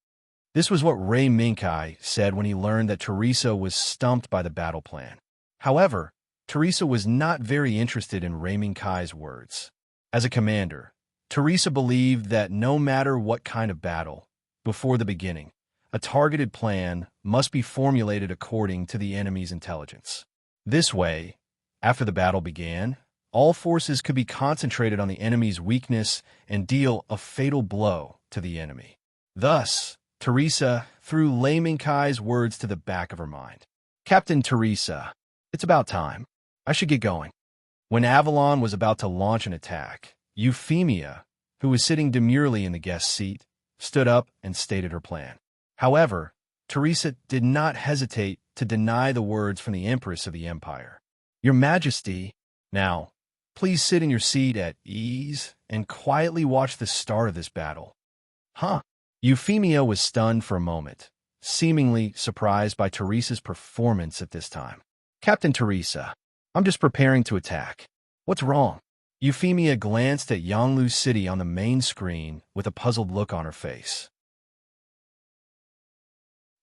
This was what Ray Minkai said when he learned that Teresa was stumped by the battle plan. However, Teresa was not very interested in Ray Minkai's words. As a commander, Teresa believed that no matter what kind of battle, before the beginning, a targeted plan must be formulated according to the enemy's intelligence. This way, after the battle began, all forces could be concentrated on the enemy's weakness and deal a fatal blow to the enemy. Thus, Teresa threw Lei Minkai's words to the back of her mind. Captain Teresa, it's about time. I should get going. When Avalon was about to launch an attack, Euphemia, who was sitting demurely in the guest seat, stood up and stated her plan. However, Teresa did not hesitate to deny the words from the Empress of the Empire. Your Majesty, now, please sit in your seat at ease and quietly watch the start of this battle. Huh? Euphemia was stunned for a moment, seemingly surprised by Teresa's performance at this time. Captain Teresa, I'm just preparing to attack. What's wrong? Euphemia glanced at Yanglu City on the main screen with a puzzled look on her face.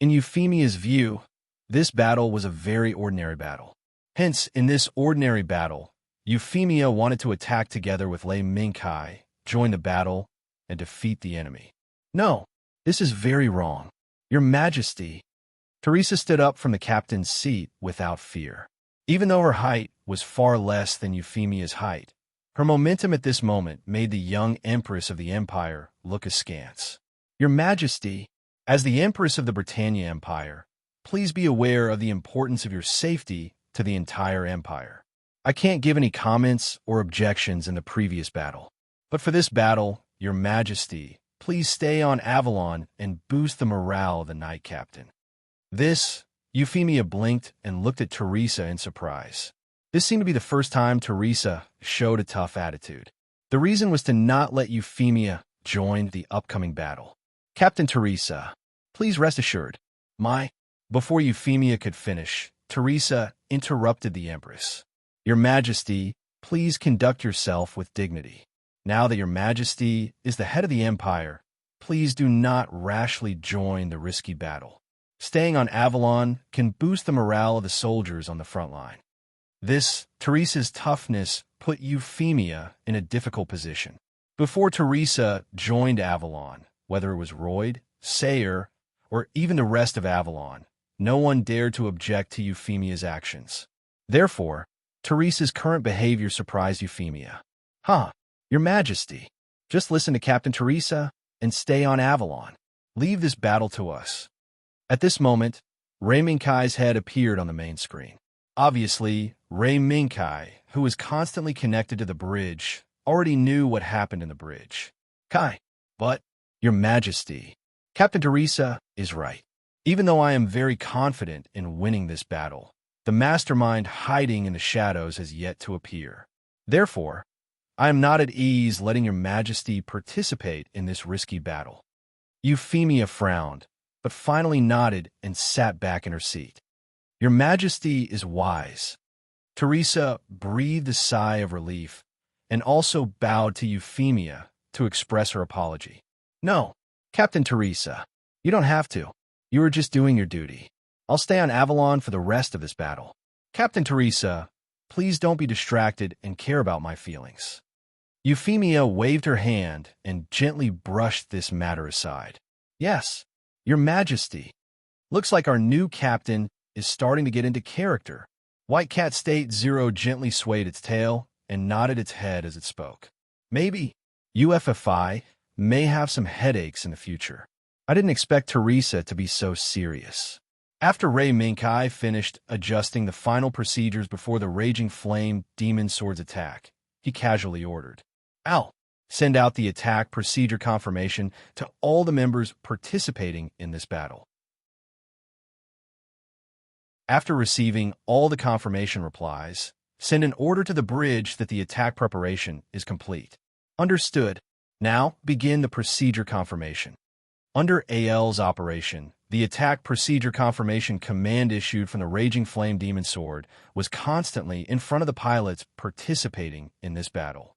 In Euphemia's view, this battle was a very ordinary battle. Hence, in this ordinary battle, Euphemia wanted to attack together with Lei Minkai, join the battle, and defeat the enemy. No, this is very wrong. Your Majesty. Teresa stood up from the captain's seat without fear. Even though her height was far less than Euphemia's height, her momentum at this moment made the young Empress of the Empire look askance. Your Majesty, as the Empress of the Britannia Empire, please be aware of the importance of your safety to the entire empire. I can't give any comments or objections in the previous battle, but for this battle, Your Majesty, please stay on Avalon and boost the morale of the Knight Captain. This, Euphemia blinked and looked at Teresa in surprise. This seemed to be the first time Teresa showed a tough attitude. The reason was to not let Euphemia join the upcoming battle. Captain Teresa, please rest assured. Before Euphemia could finish, Teresa interrupted the Empress. Your Majesty, please conduct yourself with dignity. Now that Your Majesty is the head of the Empire, please do not rashly join the risky battle. Staying on Avalon can boost the morale of the soldiers on the front line. Teresa's toughness put Euphemia in a difficult position. Before Teresa joined Avalon, whether it was Royd, Sayer, or even the rest of Avalon, no one dared to object to Euphemia's actions. Therefore, Teresa's current behavior surprised Euphemia. Your Majesty, just listen to Captain Teresa. and stay on Avalon. Leave this battle to us." At this moment, Ray Minkai's head appeared on the main screen. Obviously, Ray Minkai, who was constantly connected to the bridge, already knew what happened in the bridge. "Kai, but, Your Majesty, Captain Teresa is right. Even though I am very confident in winning this battle, the mastermind hiding in the shadows has yet to appear. Therefore, I am not at ease letting Your Majesty participate in this risky battle." Euphemia frowned, but finally nodded and sat back in her seat. "Your Majesty is wise." Teresa breathed a sigh of relief and also bowed to Euphemia to express her apology. "No, Captain Teresa, you don't have to. You were just doing your duty. I'll stay on Avalon for the rest of this battle. Captain Teresa, please don't be distracted and care about my feelings." Euphemia waved her hand and gently brushed this matter aside. "Yes, Your Majesty. Looks like our new captain is starting to get into character." White Cat State Zero gently swayed its tail and nodded its head as it spoke. "Maybe UFFI may have some headaches in the future. I didn't expect Teresa to be so serious." After Ray Minkai finished adjusting the final procedures before the Raging Flame Demon Sword's attack, he casually ordered, "Al, send out the attack procedure confirmation to all the members participating in this battle." After receiving all the confirmation replies, send an order to the bridge that the attack preparation is complete. Understood. Now begin the procedure confirmation. Under AL's operation, the attack procedure confirmation command issued from the Raging Flame Demon Sword was constantly in front of the pilots participating in this battle.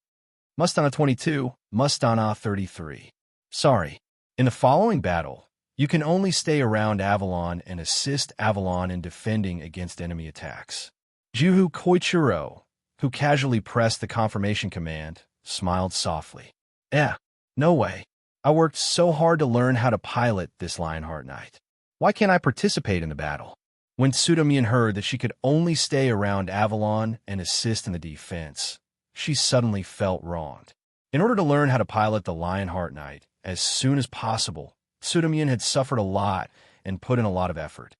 Mustana 22, Mustana 33. Sorry. In the following battle, you can only stay around Avalon and assist Avalon in defending against enemy attacks. Juhu Koichiro, who casually pressed the confirmation command, smiled softly. No way. I worked so hard to learn how to pilot this Lionheart Knight. Why can't I participate in the battle?" When Tsutomian heard that she could only stay around Avalon and assist in the defense, she suddenly felt wronged. In order to learn how to pilot the Lionheart Knight as soon as possible, Tsutomian had suffered a lot and put in a lot of effort.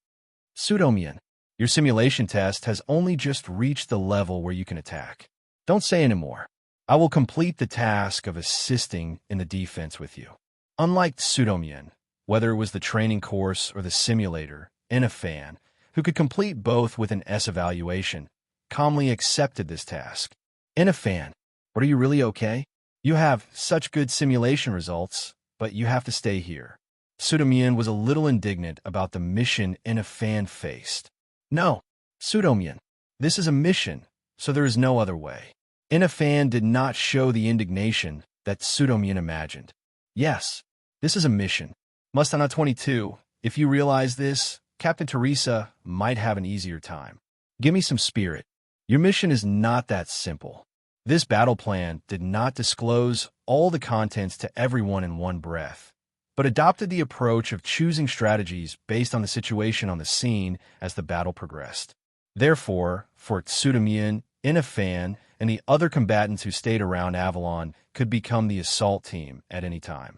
"Tsutomian, your simulation test has only just reached the level where you can attack. Don't say anymore. I will complete the task of assisting in the defense with you." Unlike Tsutomian, whether it was the training course or the simulator, Inafan, who could complete both with an S evaluation, calmly accepted this task. "Inafan, but are you really okay? You have such good simulation results, but you have to stay here." Tsutomian was a little indignant about the mission Inafan faced. "No, Tsutomian, this is a mission, so there is no other way." Inafan did not show the indignation that Tsutomian imagined. "Yes, this is a mission. Mustana 22, if you realize this, Captain Teresa might have an easier time. Give me some spirit. Your mission is not that simple." This battle plan did not disclose all the contents to everyone in one breath, but adopted the approach of choosing strategies based on the situation on the scene as the battle progressed. Therefore, for Tsutomian, Inafan, and the other combatants who stayed around Avalon could become the assault team at any time.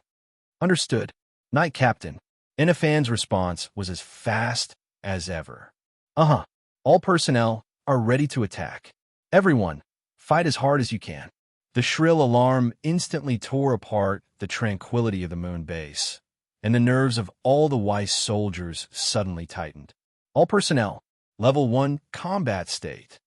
"Understood. Knight Captain." Inafan's response was as fast as ever. All personnel are ready to attack. Everyone, fight as hard as you can." The shrill alarm instantly tore apart the tranquility of the moon base, and the nerves of all the Weiss soldiers suddenly tightened. "All personnel, level 1 combat state.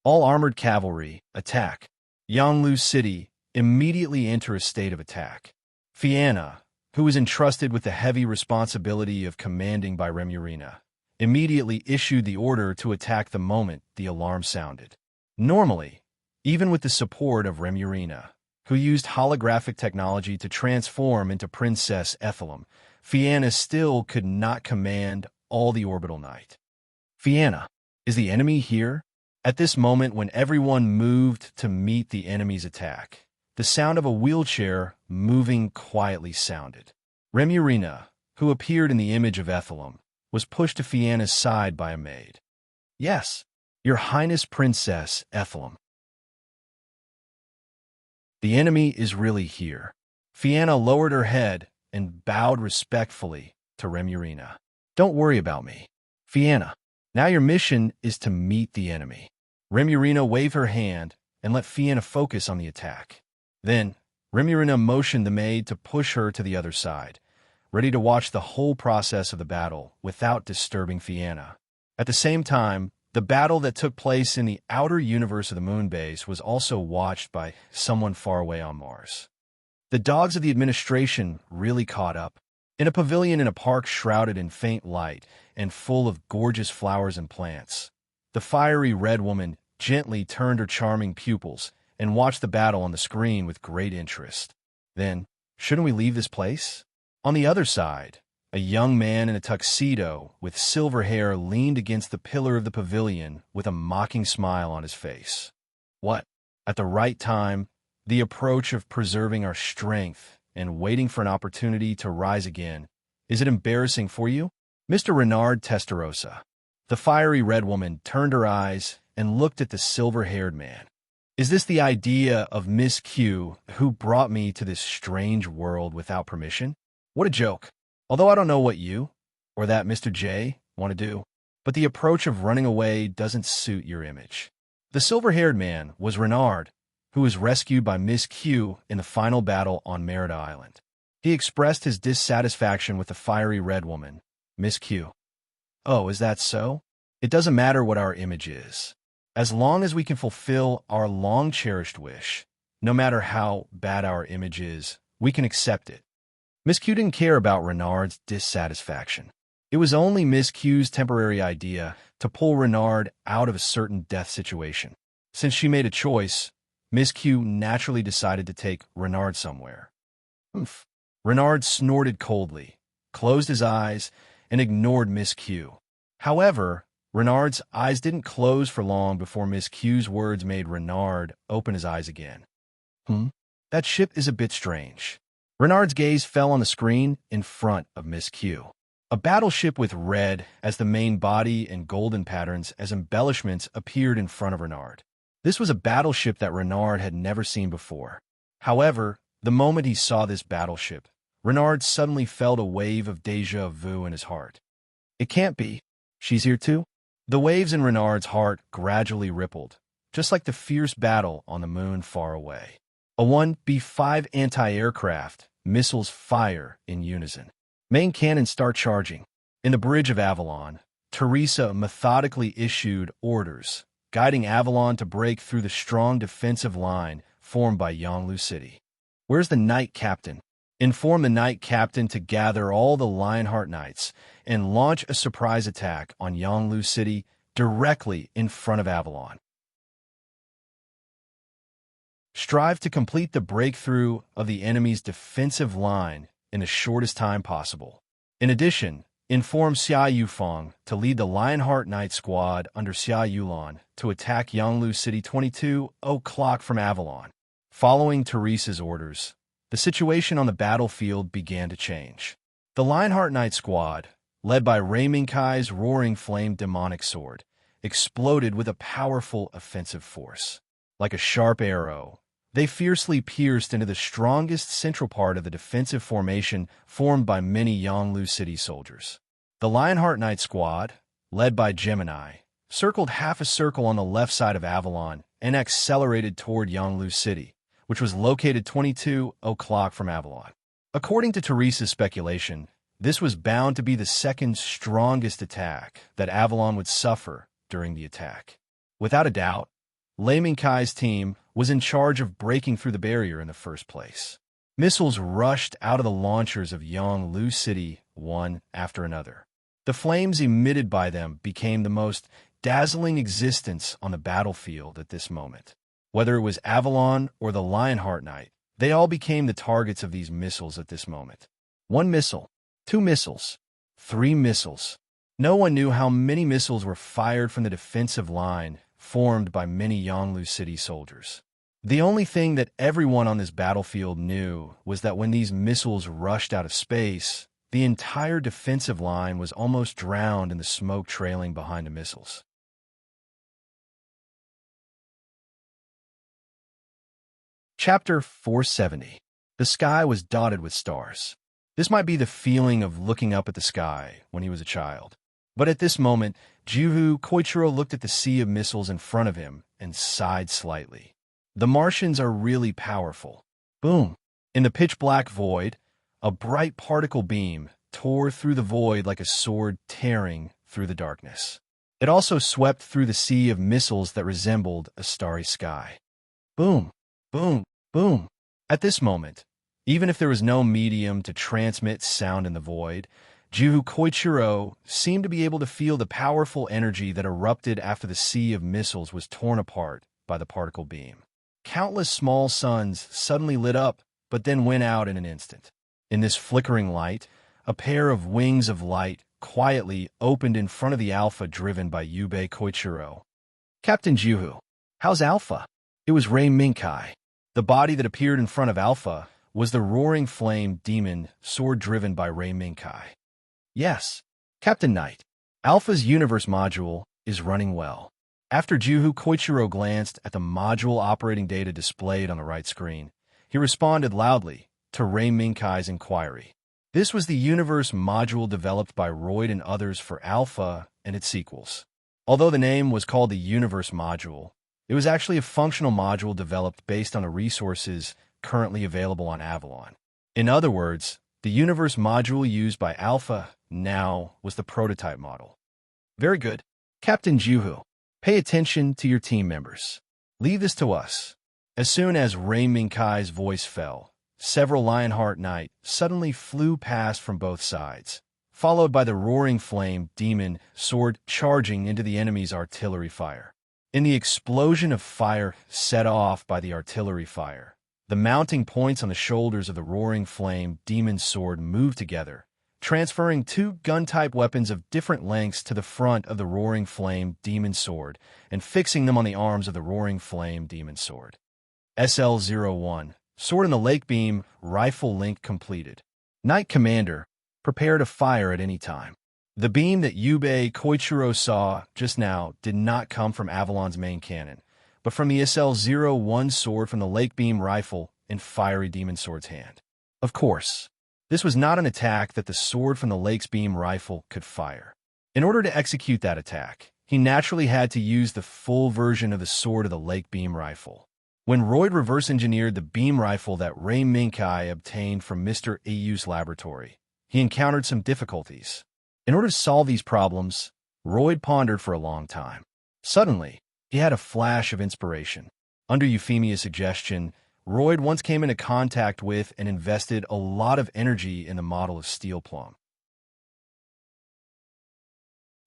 All armored cavalry, attack. Yanglu City, immediately enter a state of attack." Fianna, who was entrusted with the heavy responsibility of commanding by Remurina, immediately issued the order to attack the moment the alarm sounded. Normally, even with the support of Remurina, who used holographic technology to transform into Princess Ethelum, Fianna still could not command all the Orbital Knight. "Fianna, is the enemy here?" At this moment, when everyone moved to meet the enemy's attack, the sound of a wheelchair moving quietly sounded. Remurina, who appeared in the image of Ethelum, was pushed to Fianna's side by a maid. "Yes, Your Highness Princess Ethelum. The enemy is really here." Fianna lowered her head and bowed respectfully to Remurina. Don't worry about me. Fianna, now your mission is to meet the enemy. Remurina waved her hand and let Fianna focus on the attack. Then, Remurina motioned the maid to push her to the other side, ready to watch the whole process of the battle without disturbing Fianna. At the same time, the battle that took place in the outer universe of the moon base was also watched by someone far away on Mars. The dogs of the administration really caught up. In a pavilion in a park shrouded in faint light and full of gorgeous flowers and plants, the fiery red woman gently turned her charming pupils and watched the battle on the screen with great interest. Then, shouldn't we leave this place? On the other side, a young man in a tuxedo with silver hair leaned against the pillar of the pavilion with a mocking smile on his face. What? At the right time, the approach of preserving our strength and waiting for an opportunity to rise again. Is it embarrassing for you? Mr. Renard Testarossa. The fiery red woman turned her eyes and looked at the silver-haired man. Is this the idea of Miss Q who brought me to this strange world without permission? What a joke. Although I don't know what you, or that Mr. J, want to do, but the approach of running away doesn't suit your image. The silver-haired man was Renard, who was rescued by Miss Q in the final battle on Merida Island. He expressed his dissatisfaction with the fiery red woman, Miss Q. Oh, is that so? It doesn't matter what our image is. As long as we can fulfill our long-cherished wish, no matter how bad our image is, we can accept it. Miss Q didn't care about Renard's dissatisfaction. It was only Miss Q's temporary idea to pull Renard out of a certain death situation. Since she made a choice, Miss Q naturally decided to take Renard somewhere. Humph. Renard snorted coldly, closed his eyes, and ignored Miss Q. However, Renard's eyes didn't close for long before Miss Q's words made Renard open his eyes again. That ship is a bit strange. Renard's gaze fell on the screen in front of Miss Q. A battleship with red as the main body and golden patterns as embellishments appeared in front of Renard. This was a battleship that Renard had never seen before. However, the moment he saw this battleship, Renard suddenly felt a wave of déjà vu in his heart. It can't be. She's here too? The waves in Renard's heart gradually rippled, just like the fierce battle on the moon far away. A 1B5 anti-aircraft missiles fire in unison. Main cannons start charging. In the bridge of Avalon, Teresa methodically issued orders, guiding Avalon to break through the strong defensive line formed by Yonglu City. Where's the Knight Captain? Inform the Knight Captain to gather all the Lionheart Knights and launch a surprise attack on Yonglu City directly in front of Avalon. Strive to complete the breakthrough of the enemy's defensive line in the shortest time possible. In addition, inform Xia Yufeng to lead the Lionheart Knight squad under Xia Yulan to attack Yonglu City 22 o'clock from Avalon. Following Teresa's orders, the situation on the battlefield began to change. The Lionheart Knight squad, led by Raiminkai's roaring flame demonic sword, exploded with a powerful offensive force. Like a sharp arrow, they fiercely pierced into the strongest central part of the defensive formation formed by many Yonglu City soldiers. The Lionheart Knight squad, led by Gemini, circled half a circle on the left side of Avalon and accelerated toward Yonglu City, which was located 22 o'clock from Avalon. According to Teresa's speculation, this was bound to be the second strongest attack that Avalon would suffer during the attack. Without a doubt, Raiminkai's team was in charge of breaking through the barrier in the first place. Missiles rushed out of the launchers of Yonglu City one after another. The flames emitted by them became the most dazzling existence on the battlefield at this moment. Whether it was Avalon or the Lionheart Knight, they all became the targets of these missiles at this moment. 1 missile, 2 missiles, 3 missiles. No one knew how many missiles were fired from the defensive line formed by many Yonglu City soldiers. The only thing that everyone on this battlefield knew was that when these missiles rushed out of space, the entire defensive line was almost drowned in the smoke trailing behind the missiles. Chapter 470. The sky was dotted with stars. This might be the feeling of looking up at the sky when he was a child. But at this moment, Juhu Koichiro looked at the sea of missiles in front of him and sighed slightly. The Martians are really powerful. Boom! In the pitch-black void, a bright particle beam tore through the void like a sword tearing through the darkness. It also swept through the sea of missiles that resembled a starry sky. Boom! Boom! Boom! At this moment, even if there was no medium to transmit sound in the void, Juhu Koichiro seemed to be able to feel the powerful energy that erupted after the sea of missiles was torn apart by the particle beam. Countless small suns suddenly lit up, but then went out in an instant. In this flickering light, a pair of wings of light quietly opened in front of the Alpha driven by Yubei Koichiro. Captain Juhu, how's Alpha? It was Rei Minkai. The body that appeared in front of Alpha was the roaring flame demon sword driven by Rei Minkai. Yes, Captain Knight. Alpha's universe module is running well. After Juhu Koichiro glanced at the module operating data displayed on the right screen, he responded loudly to Rei Minkai's inquiry. This was the universe module developed by Royd and others for Alpha and its sequels. Although the name was called the universe module, it was actually a functional module developed based on the resources currently available on Avalon. In other words, the universe module used by Alpha now was the prototype model. Very good. Captain Juhu, pay attention to your team members. Leave this to us. As soon as Rei Minkai's voice fell, several Lionheart Knight suddenly flew past from both sides, followed by the roaring flame demon sword charging into the enemy's artillery fire. In the explosion of fire set off by the artillery fire, the mounting points on the shoulders of the roaring flame demon sword moved together, transferring two gun-type weapons of different lengths to the front of the roaring flame demon sword and fixing them on the arms of the roaring flame demon sword. SL-01, sword in the lake beam, rifle link completed. Knight Commander, prepare to fire at any time. The beam that Yubei Koichiro saw just now did not come from Avalon's main cannon, but from the SL-01 sword from the lake beam rifle in Fiery Demon Sword's hand. Of course, this was not an attack that the sword from the lake's beam rifle could fire. In order to execute that attack, he naturally had to use the full version of the sword of the lake beam rifle. When Royd reverse-engineered the beam rifle that Rei Minkai obtained from Mr. Ayu's laboratory, he encountered some difficulties. In order to solve these problems, Royd pondered for a long time. Suddenly, he had a flash of inspiration. Under Euphemia's suggestion, Royd once came into contact with and invested a lot of energy in the model of Steel Plum.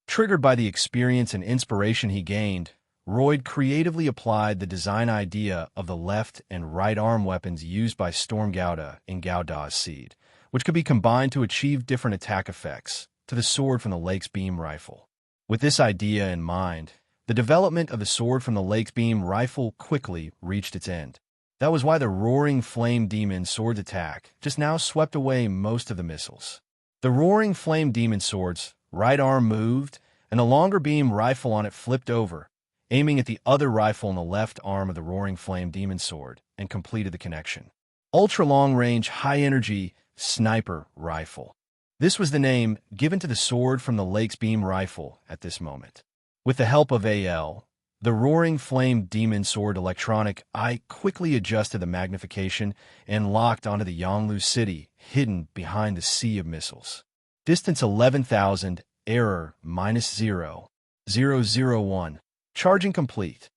Triggered by the experience and inspiration he gained, Royd creatively applied the design idea of the left and right arm weapons used by Storm Gouda in Gouda's Seed, which could be combined to achieve different attack effects, to the sword from the lake's beam rifle. With this idea in mind, the development of the sword from the lake's beam rifle quickly reached its end. That was why the roaring flame demon sword's attack just now swept away most of the missiles. The roaring flame demon sword's right arm moved, and the longer beam rifle on it flipped over, aiming at the other rifle on the left arm of the roaring flame demon sword, and completed the connection. Ultra-long-range, high-energy sniper rifle. This was the name given to the sword from the lake's beam rifle at this moment. With the help of AL, the roaring flame demon sword electronic eye quickly adjusted the magnification and locked onto the Yonglu city, hidden behind the sea of missiles. Distance 11,000, error -0,001. Charging complete.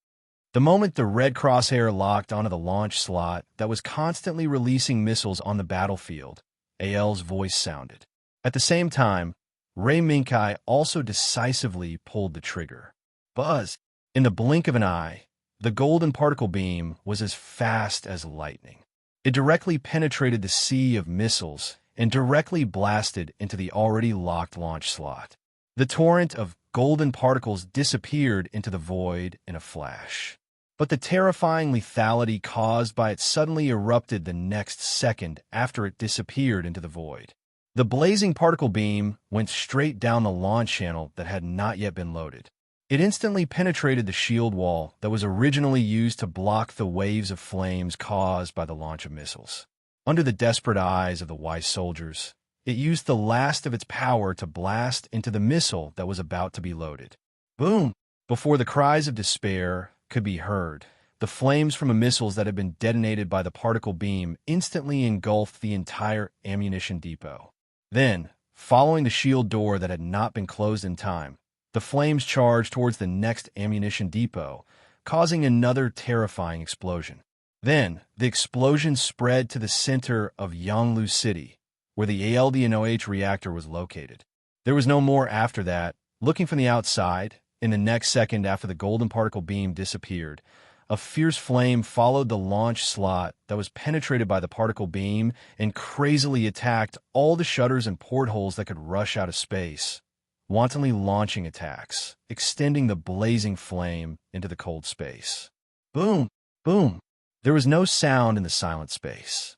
The moment the red crosshair locked onto the launch slot that was constantly releasing missiles on the battlefield, AL's voice sounded. At the same time, Rei Minkai also decisively pulled the trigger. Buzz! In the blink of an eye, the golden particle beam was as fast as lightning. It directly penetrated the sea of missiles and directly blasted into the already locked launch slot. The torrent of golden particles disappeared into the void in a flash. But the terrifying lethality caused by it suddenly erupted the next second after it disappeared into the void. The blazing particle beam went straight down the launch channel that had not yet been loaded. It instantly penetrated the shield wall that was originally used to block the waves of flames caused by the launch of missiles. Under the desperate eyes of the wise soldiers, It used the last of its power to blast into the missile that was about to be loaded. Boom! Before the cries of despair could be heard, the flames from the missiles that had been detonated by the particle beam instantly engulfed the entire ammunition depot. Then, following the shield door that had not been closed in time, the flames charged towards the next ammunition depot, causing another terrifying explosion. Then, the explosion spread to the center of Yonglu City, where the ALDNOH reactor was located. There was no more after that. Looking from the outside, in the next second after the golden particle beam disappeared, a fierce flame followed the launch slot that was penetrated by the particle beam and crazily attacked all the shutters and portholes that could rush out of space, wantonly launching attacks, extending the blazing flame into the cold space. Boom! Boom! There was no sound in the silent space.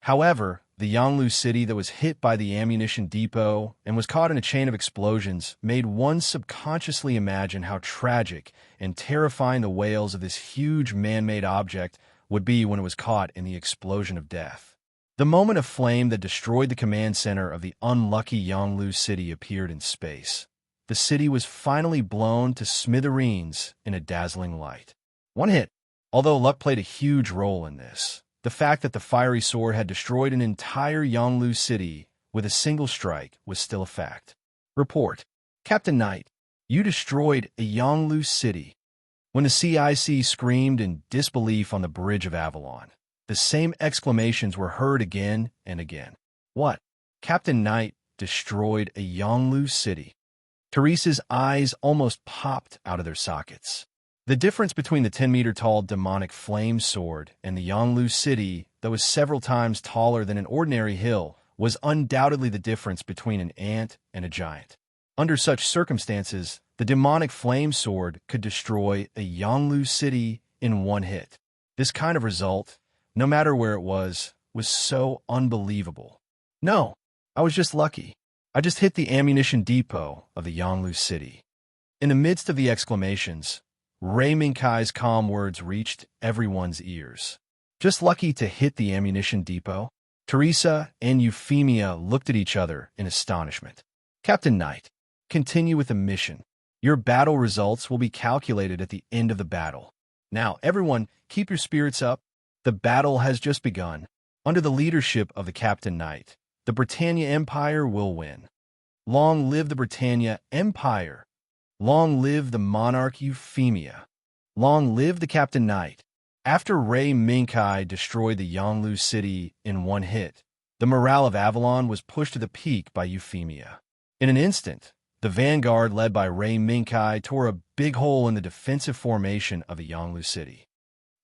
However, the Yonglu City that was hit by the ammunition depot and was caught in a chain of explosions made one subconsciously imagine how tragic and terrifying the wails of this huge man-made object would be when it was caught in the explosion of death. The moment of flame that destroyed the command center of the unlucky Yonglu City appeared in space. The city was finally blown to smithereens in a dazzling light. One hit. Although luck played a huge role in this, the fact that the fiery sword had destroyed an entire Yonglu City with a single strike was still a fact. Report. Captain Knight, you destroyed a Yonglu City. When the CIC screamed in disbelief on the bridge of Avalon, the same exclamations were heard again and again. What? Captain Knight destroyed a Yonglu City. Teresa's eyes almost popped out of their sockets. The difference between the 10-meter-tall demonic flame sword and the Yonglu City that was several times taller than an ordinary hill was undoubtedly the difference between an ant and a giant. Under such circumstances, the demonic flame sword could destroy a Yonglu City in one hit. This kind of result, no matter where it was so unbelievable. No, I was just lucky. I just hit the ammunition depot of the Yonglu City. In the midst of the exclamations, Ray Minkai's calm words reached everyone's ears. Just lucky to hit the ammunition depot? Teresa and Euphemia looked at each other in astonishment. Captain Knight, continue with the mission. Your battle results will be calculated at the end of the battle. Now, everyone, keep your spirits up. The battle has just begun. Under the leadership of the Captain Knight, the Britannia Empire will win. Long live the Britannia Empire. Long live the monarch Euphemia. Long live the Captain Knight. After Ray Minkai destroyed the Yonglu City in one hit, the morale of Avalon was pushed to the peak by Euphemia. In an instant, the vanguard led by Ray Minkai tore a big hole in the defensive formation of the Yonglu City.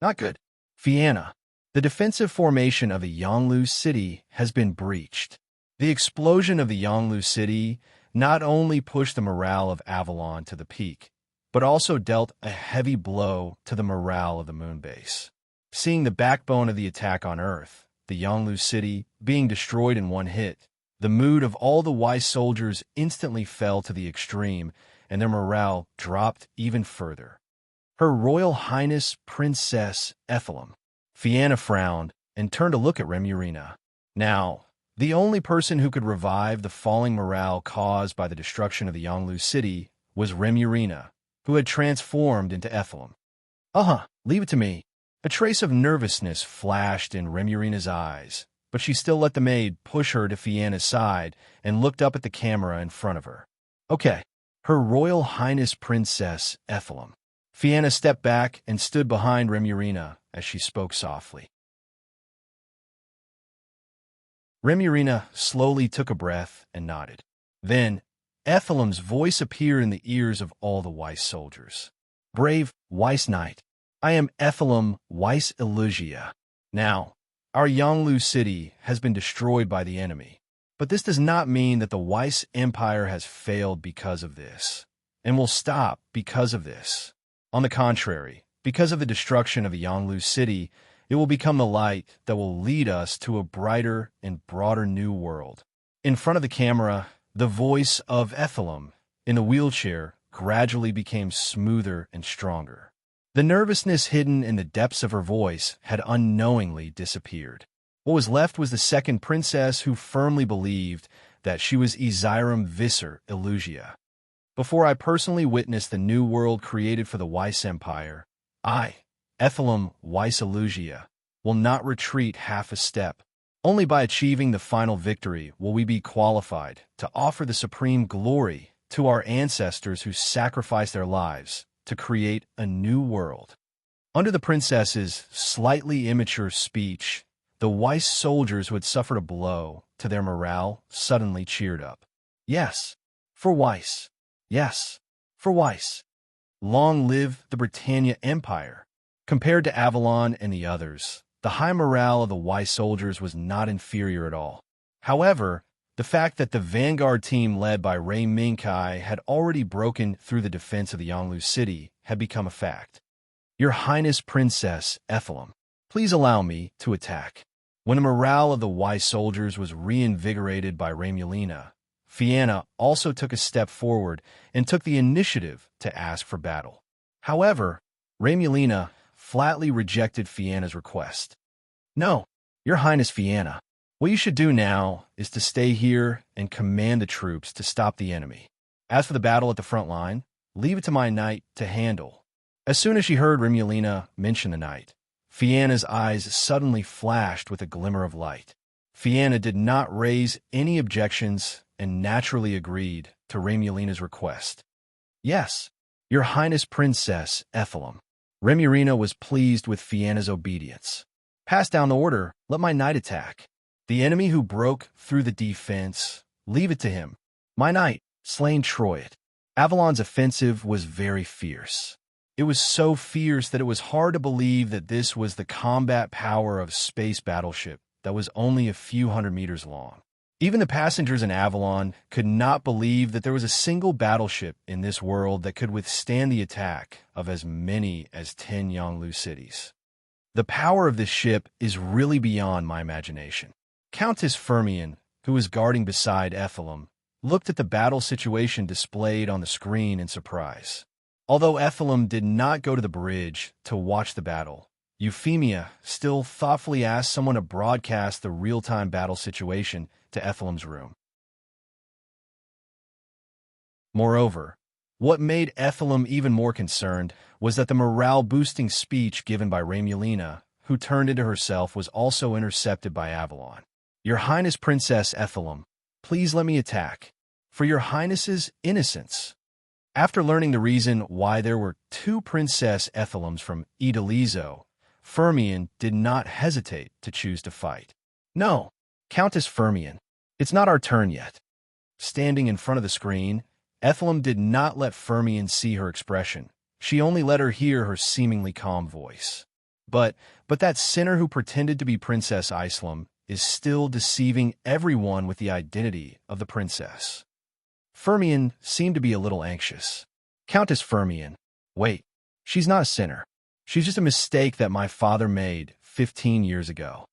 Not good. Fianna, the defensive formation of the Yonglu City has been breached. The explosion of the Yonglu City not only pushed the morale of Avalon to the peak, but also dealt a heavy blow to the morale of the moon base. Seeing the backbone of the attack on Earth, the Yonglu City, being destroyed in one hit, the mood of all the wise soldiers instantly fell to the extreme, and their morale dropped even further. Her Royal Highness Princess Ethelum. Fianna frowned and turned to look at Remurina. Now, the only person who could revive the falling morale caused by the destruction of the Yonglu City was Remurina, who had transformed into Ethelum. Leave it to me. A trace of nervousness flashed in Remurina's eyes, but she still let the maid push her to Fianna's side and looked up at the camera in front of her. Okay, Her Royal Highness Princess Ethelum. Fianna stepped back and stood behind Remurina as she spoke softly. Remurina slowly took a breath and nodded. Then, Ethelum's voice appeared in the ears of all the Weiss soldiers. Brave, Weiss Knight, I am Ethelum Weiss Elugia. Now, our Yonglu city has been destroyed by the enemy, but this does not mean that the Weiss Empire has failed because of this, and will stop because of this. On the contrary, because of the destruction of the Yonglu city, it will become the light that will lead us to a brighter and broader new world. In front of the camera, the voice of Ethelum in the wheelchair gradually became smoother and stronger. The nervousness hidden in the depths of her voice had unknowingly disappeared. What was left was the second princess, who firmly believed that she was Isirum Visser Illusia. Before I personally witnessed the new world created for the Weiss Empire, I, Ethelum Weiss Illusia, will not retreat half a step. Only by achieving the final victory will we be qualified to offer the supreme glory to our ancestors who sacrificed their lives to create a new world. Under the princess's slightly immature speech, the Weiss soldiers who had suffered a blow to their morale suddenly cheered up. Yes, for Weiss. Yes, for Weiss. Long live the Britannia Empire. Compared to Avalon and the others, the high morale of the Weiss soldiers was not inferior at all. However, the fact that the vanguard team led by Rei Mingkai had already broken through the defense of the Yanglu city had become a fact. Your Highness Princess Ethelum, please allow me to attack. When the morale of the Weiss soldiers was reinvigorated by Remulina, Fianna also took a step forward and took the initiative to ask for battle. However, Remulina flatly rejected Fianna's request. No, Your Highness Fianna, what you should do now is to stay here and command the troops to stop the enemy. As for the battle at the front line, leave it to my knight to handle. As soon as she heard Remulina mention the knight, Fianna's eyes suddenly flashed with a glimmer of light. Fianna did not raise any objections and naturally agreed to Remulina's request. Yes, Your Highness Princess Ethelum. Remulina was pleased with Fianna's obedience. Pass down the order, let my knight attack. The enemy who broke through the defense, leave it to him. My knight, slain Troyat. Avalon's offensive was very fierce. It was so fierce that it was hard to believe that this was the combat power of a space battleship that was only a few hundred meters long. Even the passengers in Avalon could not believe that there was a single battleship in this world that could withstand the attack of as many as 10 Yanglu cities. The power of this ship is really beyond my imagination. Countess Firmian, who was guarding beside Ethelum, looked at the battle situation displayed on the screen in surprise. Although Ethelum did not go to the bridge to watch the battle, Euphemia still thoughtfully asked someone to broadcast the real-time battle situation to Ethelum's room. Moreover, what made Ethelum even more concerned was that the morale-boosting speech given by Remulina, who turned into herself, was also intercepted by Avalon. Your Highness Princess Ethelum, please let me attack. For your Highness's innocence. After learning the reason why there were two Princess Ethelums from Idalizo, Firmian did not hesitate to choose to fight. No, Countess Firmian, it's not our turn yet. Standing in front of the screen, Ethelum did not let Firmian see her expression. She only let her hear her seemingly calm voice. But that sinner who pretended to be Princess Islum is still deceiving everyone with the identity of the princess. Firmian seemed to be a little anxious. Countess Firmian, wait, she's not a sinner. She's just a mistake that my father made 15 years ago.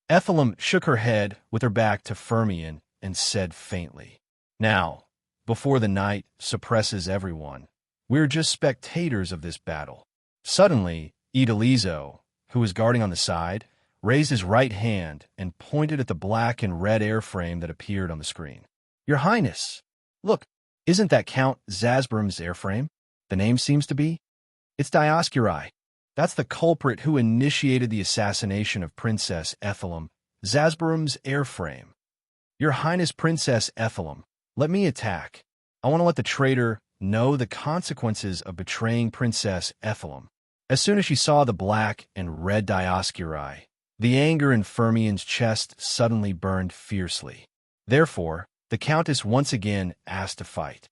Ethelum shook her head with her back to Firmian and said faintly, Now, before the night suppresses everyone, we're just spectators of this battle. Suddenly, Idalizo, who was guarding on the side, raised his right hand and pointed at the black and red airframe that appeared on the screen. Your Highness, look, isn't that Count Zasbrum's airframe? The name seems to be. It's Dioscuri. That's the culprit who initiated the assassination of Princess Ethelum, Zasbrum's airframe. Your Highness Princess Ethelum, let me attack. I want to let the traitor know the consequences of betraying Princess Ethelum. As soon as she saw the black and red Dioscuri, the anger in Firmian's chest suddenly burned fiercely. Therefore, the Countess once again asked to fight.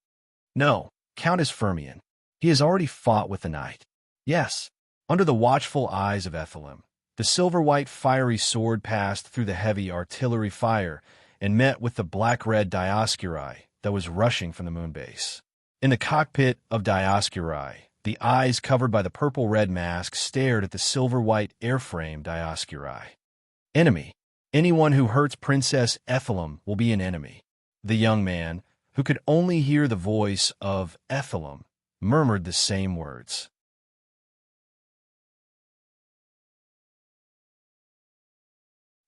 No, Countess Firmian. He has already fought with the knight. Yes, under the watchful eyes of Ethelum, the silver-white fiery sword passed through the heavy artillery fire and met with the black-red Dioscuri that was rushing from the moonbase. In the cockpit of Dioscuri, the eyes covered by the purple-red mask stared at the silver-white airframe Dioscuri. Enemy. Anyone who hurts Princess Ethelum will be an enemy. The young man, who could only hear the voice of Ethelum, murmured the same words.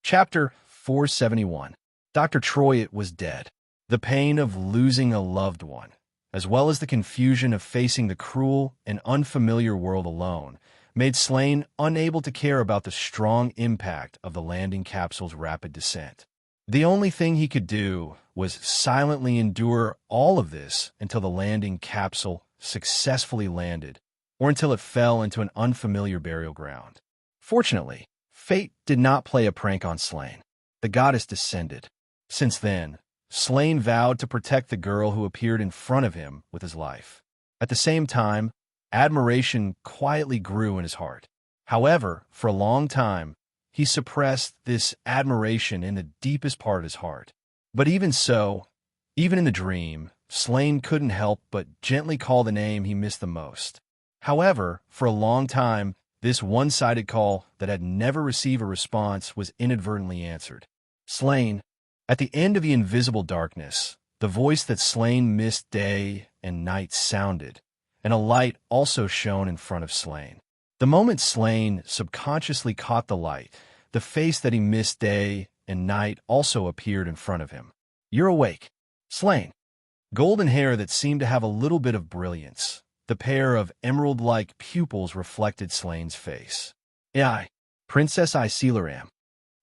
Chapter 471. Dr. Troyet was dead. The pain of losing a loved one, as well as the confusion of facing the cruel and unfamiliar world alone, made Slane unable to care about the strong impact of the landing capsule's rapid descent. The only thing he could do was silently endure all of this until the landing capsule successfully landed, or until it fell into an unfamiliar burial ground. Fortunately, fate did not play a prank on Slane. The goddess descended. Since then, Slane vowed to protect the girl who appeared in front of him with his life. At the same time, admiration quietly grew in his heart. However, for a long time, he suppressed this admiration in the deepest part of his heart. But even so, even in the dream, Slane couldn't help but gently call the name he missed the most. However, for a long time, this one-sided call that had never received a response was inadvertently answered. Slane. At the end of the invisible darkness, the voice that Slane missed day and night sounded, and a light also shone in front of Slane. The moment Slane subconsciously caught the light, the face that he missed day and night also appeared in front of him. "You're awake, Slane." Golden hair that seemed to have a little bit of brilliance. The pair of emerald-like pupils reflected Slane's face. "I, Princess Isilaram."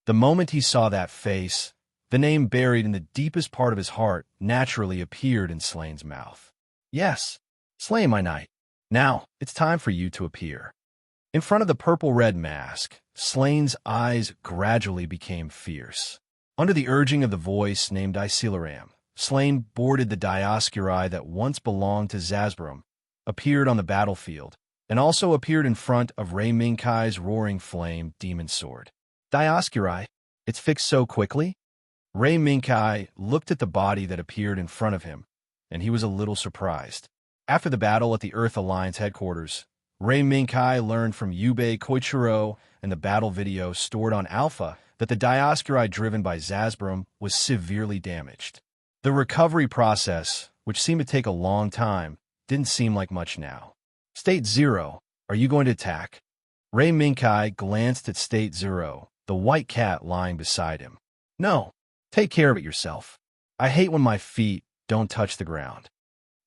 The moment he saw that face, the name buried in the deepest part of his heart naturally appeared in Slane's mouth. "Yes, Slane, my knight. Now, it's time for you to appear." In front of the purple-red mask, Slane's eyes gradually became fierce. Under the urging of the voice named Isilaram, Slane boarded the Dioscuri that once belonged to Zasbram, appeared on the battlefield, and also appeared in front of Ray Minkai's roaring flame demon sword. "Dioscuri, it's fixed so quickly?" Ray Minkai looked at the body that appeared in front of him, and he was a little surprised. After the battle at the Earth Alliance headquarters, Ray Minkai learned from Yubei Koichiro and the battle video stored on Alpha that the Dioscuri driven by Zasbram was severely damaged. The recovery process, which seemed to take a long time, didn't seem like much now. "State Zero, are you going to attack?" Ray Minkai glanced at State Zero, the white cat lying beside him. "No, take care of it yourself. I hate when my feet don't touch the ground."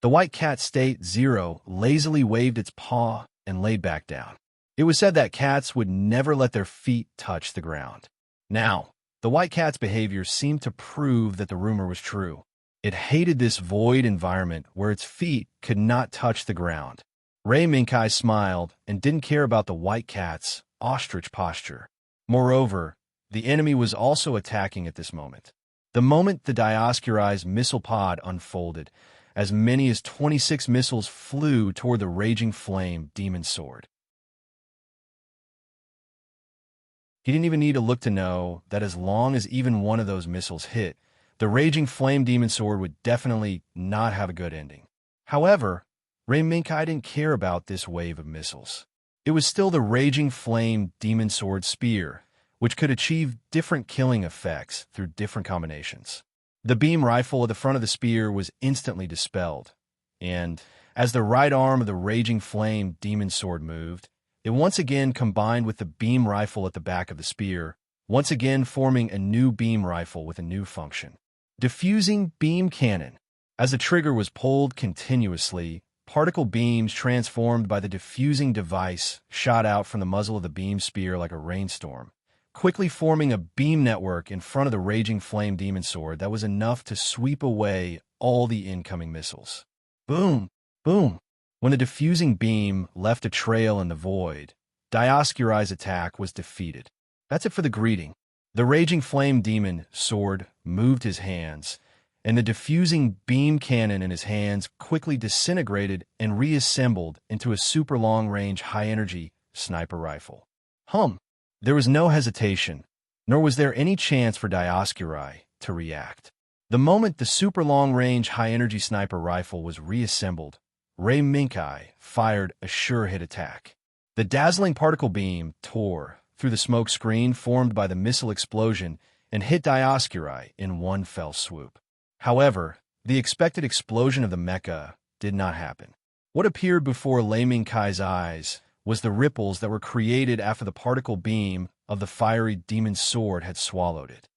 The white cat State Zero lazily waved its paw and laid back down. It was said that cats would never let their feet touch the ground. Now, the white cat's behavior seemed to prove that the rumor was true. It hated this void environment where its feet could not touch the ground. Ray Minkai smiled and didn't care about the white cat's ostrich posture. Moreover, the enemy was also attacking at this moment. The moment the Dioscuri's missile pod unfolded, as many as 26 missiles flew toward the raging flame demon sword. He didn't even need to look to know that as long as even one of those missiles hit, the raging flame demon sword would definitely not have a good ending. However, Ray Minkai didn't care about this wave of missiles. It was still the raging flame demon sword spear, which could achieve different killing effects through different combinations. The beam rifle at the front of the spear was instantly dispelled, and as the right arm of the raging flame demon sword moved, it once again combined with the beam rifle at the back of the spear, once again forming a new beam rifle with a new function. Diffusing beam cannon. As the trigger was pulled continuously, particle beams transformed by the diffusing device shot out from the muzzle of the beam spear like a rainstorm, quickly forming a beam network in front of the raging flame demon sword that was enough to sweep away all the incoming missiles. Boom! Boom! When the diffusing beam left a trail in the void, Dioscuri's attack was defeated. That's it for the greeting. The raging flame demon sword moved his hands, and the diffusing beam cannon in his hands quickly disintegrated and reassembled into a super long-range high-energy sniper rifle. There was no hesitation, nor was there any chance for Dioscuri to react. The moment the super long-range high-energy sniper rifle was reassembled, Ray Minkai fired a sure-hit attack. The dazzling particle beam tore through the smoke screen formed by the missile explosion and hit Dioscuri in one fell swoop. However, the expected explosion of the mecha did not happen. What appeared before Ray Minkai's eyes was the ripples that were created after the particle beam of the fiery demon sword had swallowed it.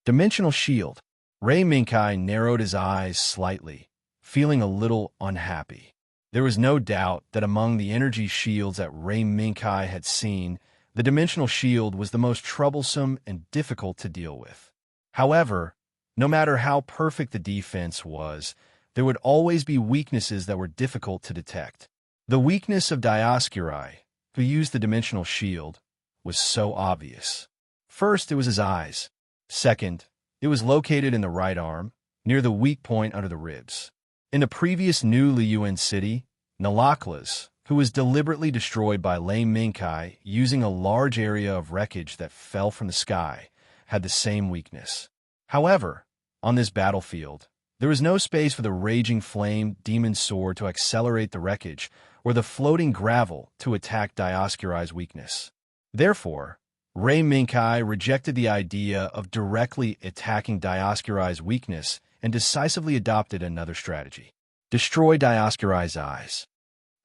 Dimensional shield. Ray Minkai narrowed his eyes slightly, feeling a little unhappy. There was no doubt that among the energy shields that Ray Minkai had seen, the dimensional shield was the most troublesome and difficult to deal with. However, no matter how perfect the defense was, there would always be weaknesses that were difficult to detect. The weakness of Dioscuri, who used the dimensional shield, was so obvious. First, it was his eyes. Second, it was located in the right arm, near the weak point under the ribs. In the previous New Liyuan city, Nalaklas, who was deliberately destroyed by Lei Minkai using a large area of wreckage that fell from the sky, had the same weakness. However, on this battlefield, there was no space for the raging flame demon sword to accelerate the wreckage or the floating gravel to attack Dioscuri's weakness. Therefore, Ray Minkai rejected the idea of directly attacking Dioscuri's weakness and decisively adopted another strategy. Destroy Dioscuri's eyes.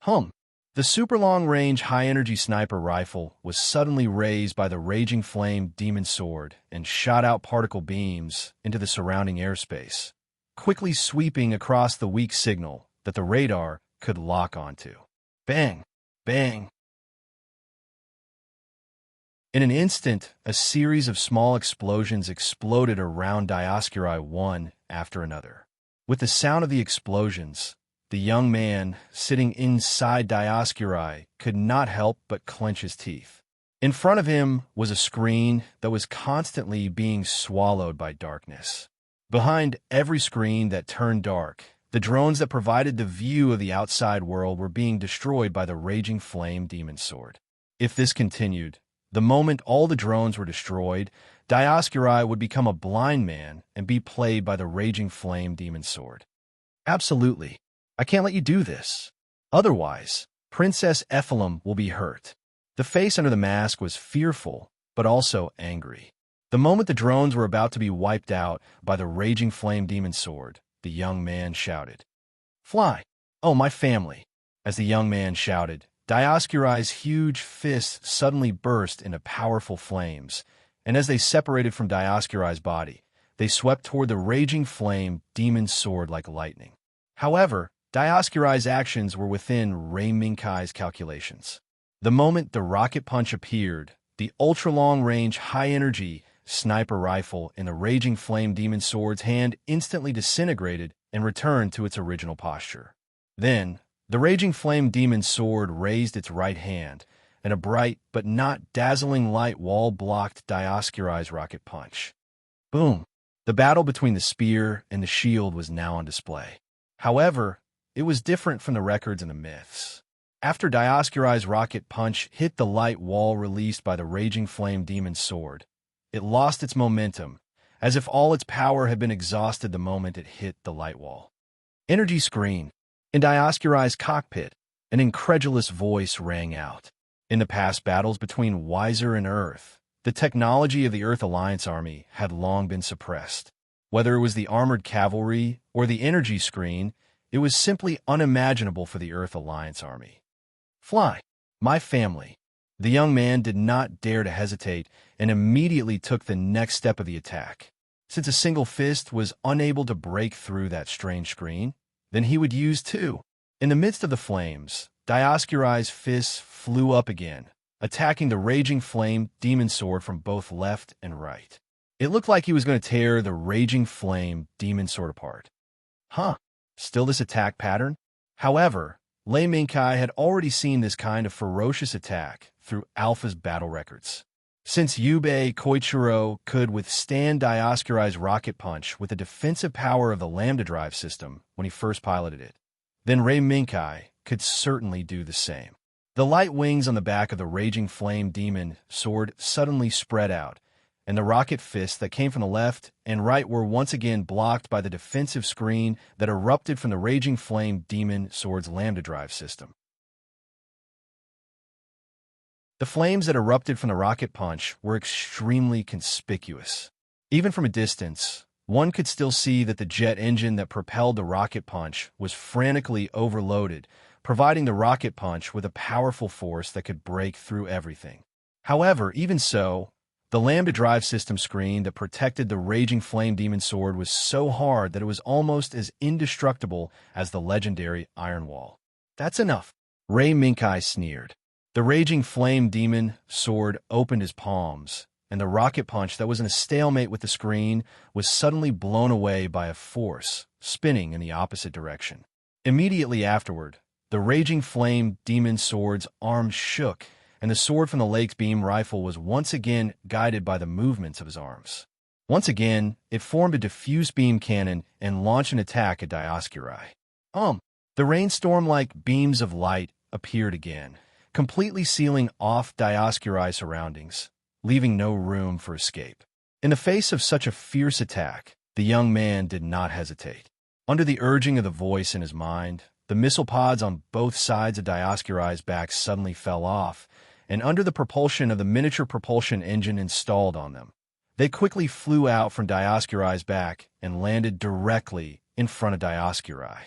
The super long-range high-energy sniper rifle was suddenly raised by the raging flame demon sword and shot out particle beams into the surrounding airspace, quickly sweeping across the weak signal that the radar could lock onto. Bang! Bang! In an instant, a series of small explosions exploded around Dioscuri one after another. With the sound of the explosions, the young man, sitting inside Dioscuri, could not help but clench his teeth. In front of him was a screen that was constantly being swallowed by darkness. Behind every screen that turned dark, the drones that provided the view of the outside world were being destroyed by the raging flame demon sword. If this continued, the moment all the drones were destroyed, Dioscuri would become a blind man and be played by the raging flame demon sword. Absolutely. I can't let you do this. Otherwise, Princess Ephilim will be hurt. The face under the mask was fearful, but also angry. The moment the drones were about to be wiped out by the raging flame demon sword, the young man shouted, "Fly! Oh, my family!" As the young man shouted, Dioscuri's huge fists suddenly burst into powerful flames, and as they separated from Dioscuri's body, they swept toward the raging flame demon sword like lightning. However, Dioscuri's actions were within Ray Minkai's calculations. The moment the rocket punch appeared, the ultra-long-range, high-energy sniper rifle in the raging flame demon sword's hand instantly disintegrated and returned to its original posture. Then, the raging flame demon sword raised its right hand, and a bright but not dazzling light wall blocked Dioscuri's rocket punch. Boom! The battle between the spear and the shield was now on display. However, it was different from the records and the myths. After Dioscuri's rocket punch hit the light wall released by the raging flame demon sword, it lost its momentum, as if all its power had been exhausted the moment it hit the light wall. Energy screen. In Dioscuri's cockpit, an incredulous voice rang out. In the past battles between Wiser and Earth, the technology of the Earth Alliance army had long been suppressed. Whether it was the armored cavalry or the energy screen, it was simply unimaginable for the Earth Alliance army. Fly, my family. The young man did not dare to hesitate and immediately took the next step of the attack. Since a single fist was unable to break through that strange screen, then he would use two. In the midst of the flames, Dioscuri's fists flew up again, attacking the raging flame demon sword from both left and right. It looked like he was going to tear the raging flame demon sword apart. Still this attack pattern? However, Lei Minkai had already seen this kind of ferocious attack through Alpha's battle records. Since Yubei Koichiro could withstand Dioscuri's rocket punch with the defensive power of the Lambda Drive system when he first piloted it, then Ray Minkai could certainly do the same. The light wings on the back of the raging flame demon sword suddenly spread out, and the rocket fists that came from the left and right were once again blocked by the defensive screen that erupted from the raging flame demon sword's Lambda Drive system. The flames that erupted from the rocket punch were extremely conspicuous. Even from a distance, one could still see that the jet engine that propelled the rocket punch was frantically overloaded, providing the rocket punch with a powerful force that could break through everything. However, even so, the Lambda Drive System screen that protected the Raging Flame Demon Sword was so hard that it was almost as indestructible as the legendary Iron Wall. That's enough, Ray Minkai sneered. The Raging Flame Demon Sword opened his palms, and the rocket punch that was in a stalemate with the screen was suddenly blown away by a force, spinning in the opposite direction. Immediately afterward, the Raging Flame Demon Sword's arm shook, and the sword from the Lake's beam rifle was once again guided by the movements of his arms. Once again, it formed a diffuse beam cannon and launched an attack at Dioscuri. The rainstorm-like beams of light appeared again, completely sealing off Dioscuri's surroundings, leaving no room for escape. In the face of such a fierce attack, the young man did not hesitate. Under the urging of the voice in his mind, the missile pods on both sides of Dioscuri's back suddenly fell off, and under the propulsion of the miniature propulsion engine installed on them, they quickly flew out from Dioscuri's back and landed directly in front of Dioscuri.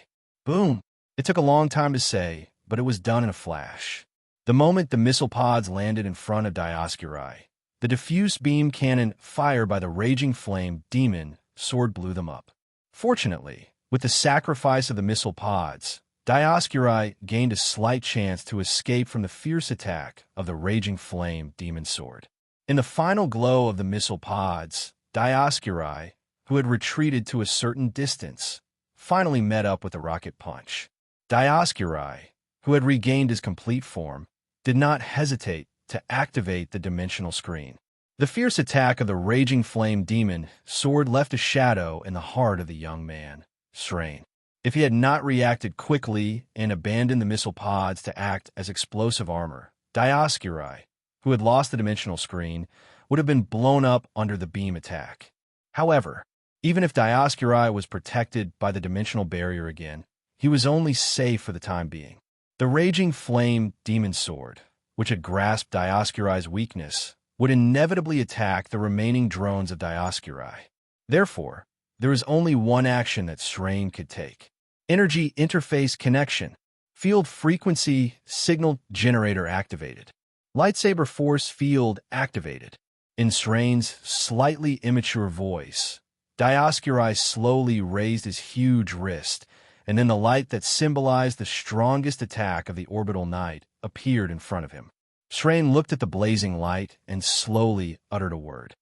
Boom! It took a long time to say, but it was done in a flash. The moment the missile pods landed in front of Dioscuri, the diffuse beam cannon fired by the Raging Flame Demon Sword blew them up. Fortunately, with the sacrifice of the missile pods, Dioscuri gained a slight chance to escape from the fierce attack of the Raging Flame Demon Sword. In the final glow of the missile pods, Dioscuri, who had retreated to a certain distance, finally met up with the rocket punch. Dioscuri, who had regained his complete form, did not hesitate to activate the dimensional screen. The fierce attack of the Raging Flame Demon Sword left a shadow in the heart of the young man, Serene. If he had not reacted quickly and abandoned the missile pods to act as explosive armor, Dioscuri, who had lost the dimensional screen, would have been blown up under the beam attack. However, even if Dioscuri was protected by the dimensional barrier again, he was only safe for the time being. The Raging Flame Demon Sword, which had grasped Dioscuri's weakness, would inevitably attack the remaining drones of Dioscuri. Therefore, there is only one action that Serene could take. Energy Interface Connection. Field Frequency Signal Generator activated. Lightsaber Force Field activated. In Serene's slightly immature voice, Dioscuri slowly raised his huge wrist, and then the light that symbolized the strongest attack of the orbital night appeared in front of him. Serene looked at the blazing light and slowly uttered a word.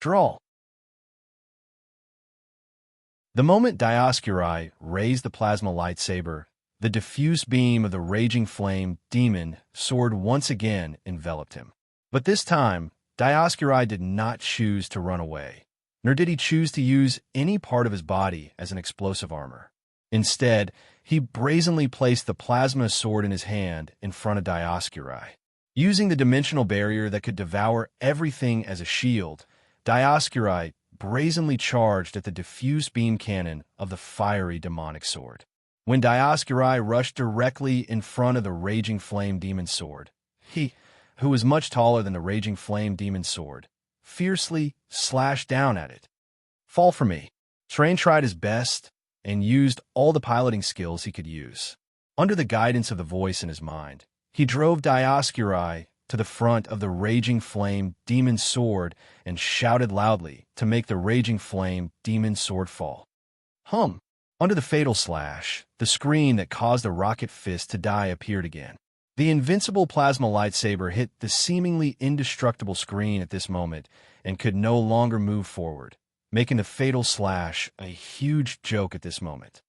Draw. The moment Dioscuri raised the plasma lightsaber, the diffuse beam of the Raging Flame Demon Sword once again enveloped him. But this time, Dioscuri did not choose to run away, nor did he choose to use any part of his body as an explosive armor. Instead, he brazenly placed the plasma sword in his hand in front of Dioscuri. Using the dimensional barrier that could devour everything as a shield, Dioscuri brazenly charged at the diffuse beam cannon of the fiery demonic sword. When Dioscuri rushed directly in front of the Raging Flame Demon Sword, he, who was much taller than the Raging Flame Demon Sword, fiercely slashed down at it. Fall for me. Serene tried his best and used all the piloting skills he could use. Under the guidance of the voice in his mind, he drove Dioscuri to the front of the Raging Flame Demon Sword and shouted loudly to make the Raging Flame Demon Sword fall. Under the fatal slash, the screen that caused the rocket fist to die appeared again. The invincible plasma lightsaber hit the seemingly indestructible screen at this moment and could no longer move forward, making the fatal slash a huge joke at this moment.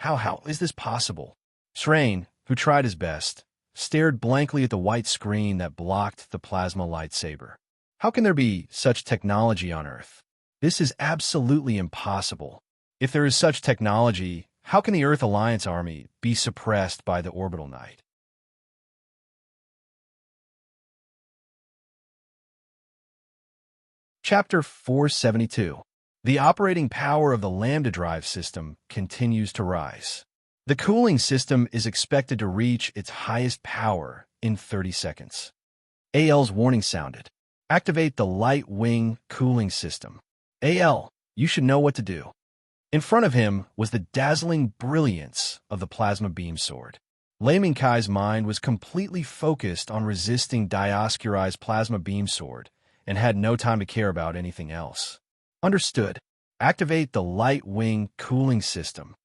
How is this possible? Serene, who tried his best, stared blankly at the white screen that blocked the plasma lightsaber. How can there be such technology on Earth? This is absolutely impossible. If there is such technology, how can the Earth Alliance army be suppressed by the orbital night? Chapter 472. The operating power of the Lambda Drive system continues to rise. The cooling system is expected to reach its highest power in 30 seconds. AL's warning sounded. Activate the light wing cooling system. AL, you should know what to do. In front of him was the dazzling brilliance of the plasma beam sword. Lei Minkai's mind was completely focused on resisting Dioscuri's plasma beam sword and had no time to care about anything else. Understood. Activate the light wing cooling system.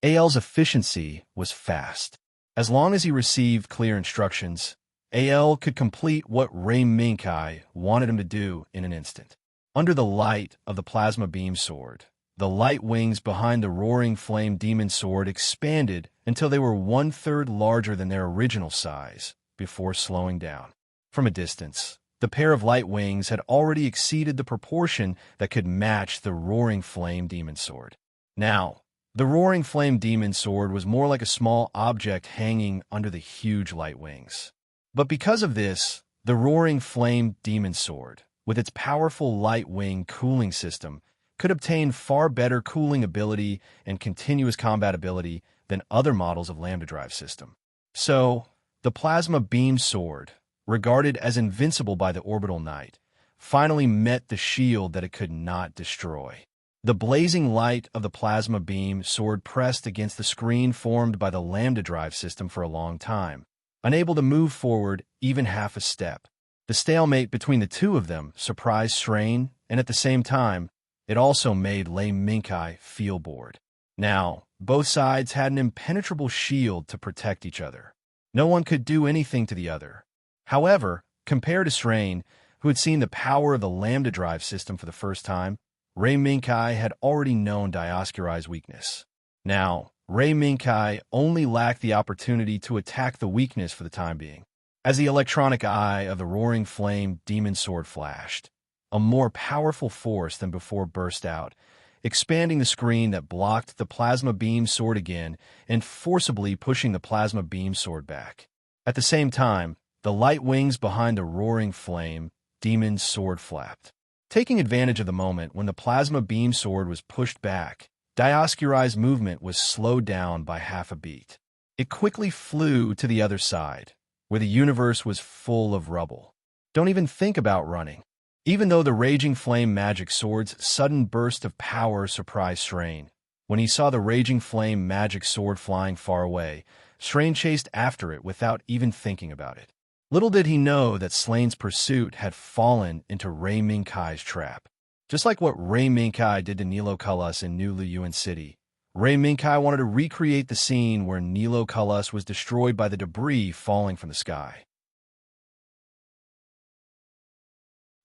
AL's efficiency was fast. As long as he received clear instructions, AL could complete what Lei Minkai wanted him to do in an instant. Under the light of the plasma beam sword, the light wings behind the roaring flame demon sword expanded until they were 1/3 larger than their original size, before slowing down. From a distance, the pair of light wings had already exceeded the proportion that could match the roaring flame demon sword. Now, the roaring flame demon sword was more like a small object hanging under the huge light wings. But because of this, the roaring flame demon sword, with its powerful light wing cooling system, could obtain far better cooling ability and continuous combat ability than other models of Lambda Drive system. So, the plasma beam sword, regarded as invincible by the Orbital Knight, finally met the shield that it could not destroy. The blazing light of the plasma beam sword pressed against the screen formed by the Lambda Drive system for a long time, unable to move forward even half a step. The stalemate between the two of them surprised Serene, and at the same time, it also made Lei Minkai feel bored. Now, both sides had an impenetrable shield to protect each other. No one could do anything to the other. However, compared to Serene, who had seen the power of the Lambda Drive system for the first time, Lei Minkai had already known Dioscuri's weakness. Now, Lei Minkai only lacked the opportunity to attack the weakness for the time being. As the electronic eye of the roaring flame demon sword flashed, a more powerful force than before burst out, expanding the screen that blocked the plasma beam sword again and forcibly pushing the plasma beam sword back. At the same time, the light wings behind the roaring flame demon sword flapped. Taking advantage of the moment when the plasma beam sword was pushed back, Dioscuri's movement was slowed down by half a beat. It quickly flew to the other side, where the universe was full of rubble. Don't even think about running. Even though the Raging Flame Magic Sword's sudden burst of power surprised Serene, when he saw the Raging Flame Magic Sword flying far away, Serene chased after it without even thinking about it. Little did he know that Slane's pursuit had fallen into Lei Minkai's trap. Just like what Lei Minkai did to Nilo Culus in New Liyuan City, Lei Minkai wanted to recreate the scene where Nilo Culus was destroyed by the debris falling from the sky.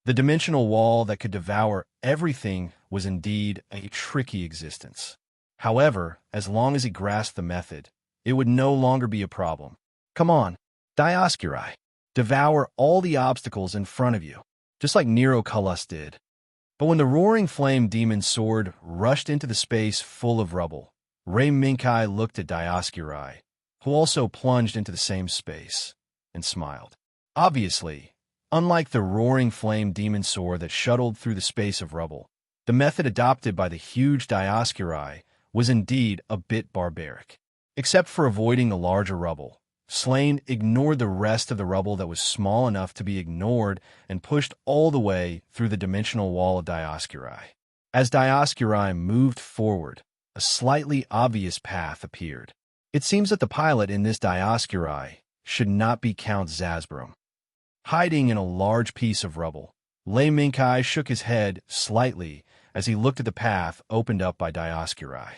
The dimensional wall that could devour everything was indeed a tricky existence. However, as long as he grasped the method, it would no longer be a problem. Come on, Dioscuri, devour all the obstacles in front of you, just like Nero Culus did. But when the roaring flame demon sword rushed into the space full of rubble, Lei Minkai looked at Dioscuri, who also plunged into the same space, and smiled. Obviously, unlike the roaring flame demon sword that shuttled through the space of rubble, the method adopted by the huge Dioscuri was indeed a bit barbaric. Except for avoiding the larger rubble, Slane ignored the rest of the rubble that was small enough to be ignored and pushed all the way through the dimensional wall of Dioscuri. As Dioscuri moved forward, a slightly obvious path appeared. It seems that the pilot in this Dioscuri should not be Count Zasbrum. Hiding in a large piece of rubble, Lei Minkai shook his head slightly as he looked at the path opened up by Dioscuri.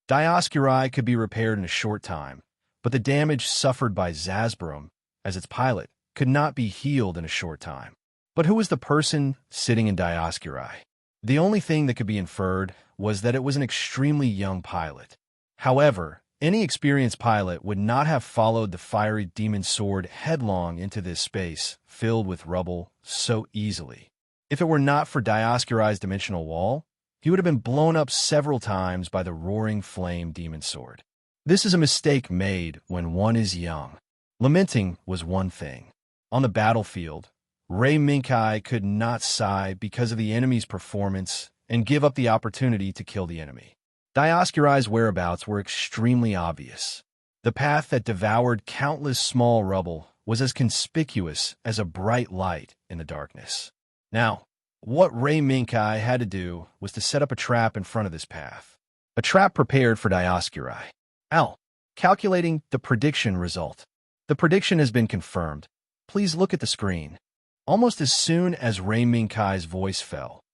Dioscuri could be repaired in a short time, but the damage suffered by Zasbrum, as its pilot, could not be healed in a short time. But who was the person sitting in Dioscuri? The only thing that could be inferred was that it was an extremely young pilot. However, any experienced pilot would not have followed the fiery demon sword headlong into this space filled with rubble so easily. If it were not for Dioscuri's dimensional wall, he would have been blown up several times by the roaring flame demon sword. This is a mistake made when one is young. Lamenting was one thing. On the battlefield, Lei Minkai could not sigh because of the enemy's performance and give up the opportunity to kill the enemy. Dioscuri's whereabouts were extremely obvious. The path that devoured countless small rubble was as conspicuous as a bright light in the darkness. Now, what Lei Minkai had to do was to set up a trap in front of this path. A trap prepared for Dioscuri. Ow! Calculating the prediction result. The prediction has been confirmed. Please look at the screen. Almost as soon as Ray Minkai's voice fell,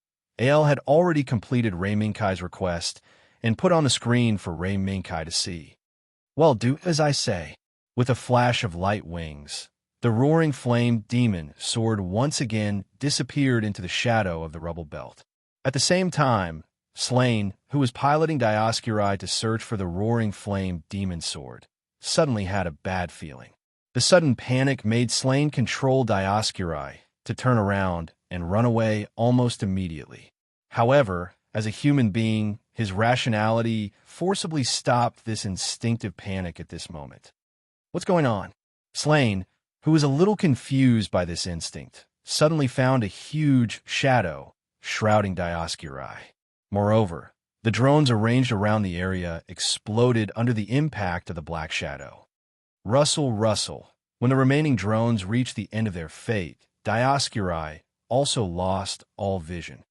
AL had already completed Ray Minkai's request and put on the screen for Ray Minkai to see. Well, do as I say. With a flash of light wings, the roaring flame demon sword once again disappeared into the shadow of the rubble belt. At the same time, Slain, who was piloting Dioscuri to search for the roaring flame demon sword, suddenly had a bad feeling. The sudden panic made Slain control Dioscuri to turn around and run away almost immediately. However, as a human being, his rationality forcibly stopped this instinctive panic at this moment. What's going on? Slain, who was a little confused by this instinct, suddenly found a huge shadow shrouding Dioscuri. Moreover, the drones arranged around the area exploded under the impact of the black shadow. Rustle, rustle. When the remaining drones reached the end of their fate, Dioscuri also lost all vision.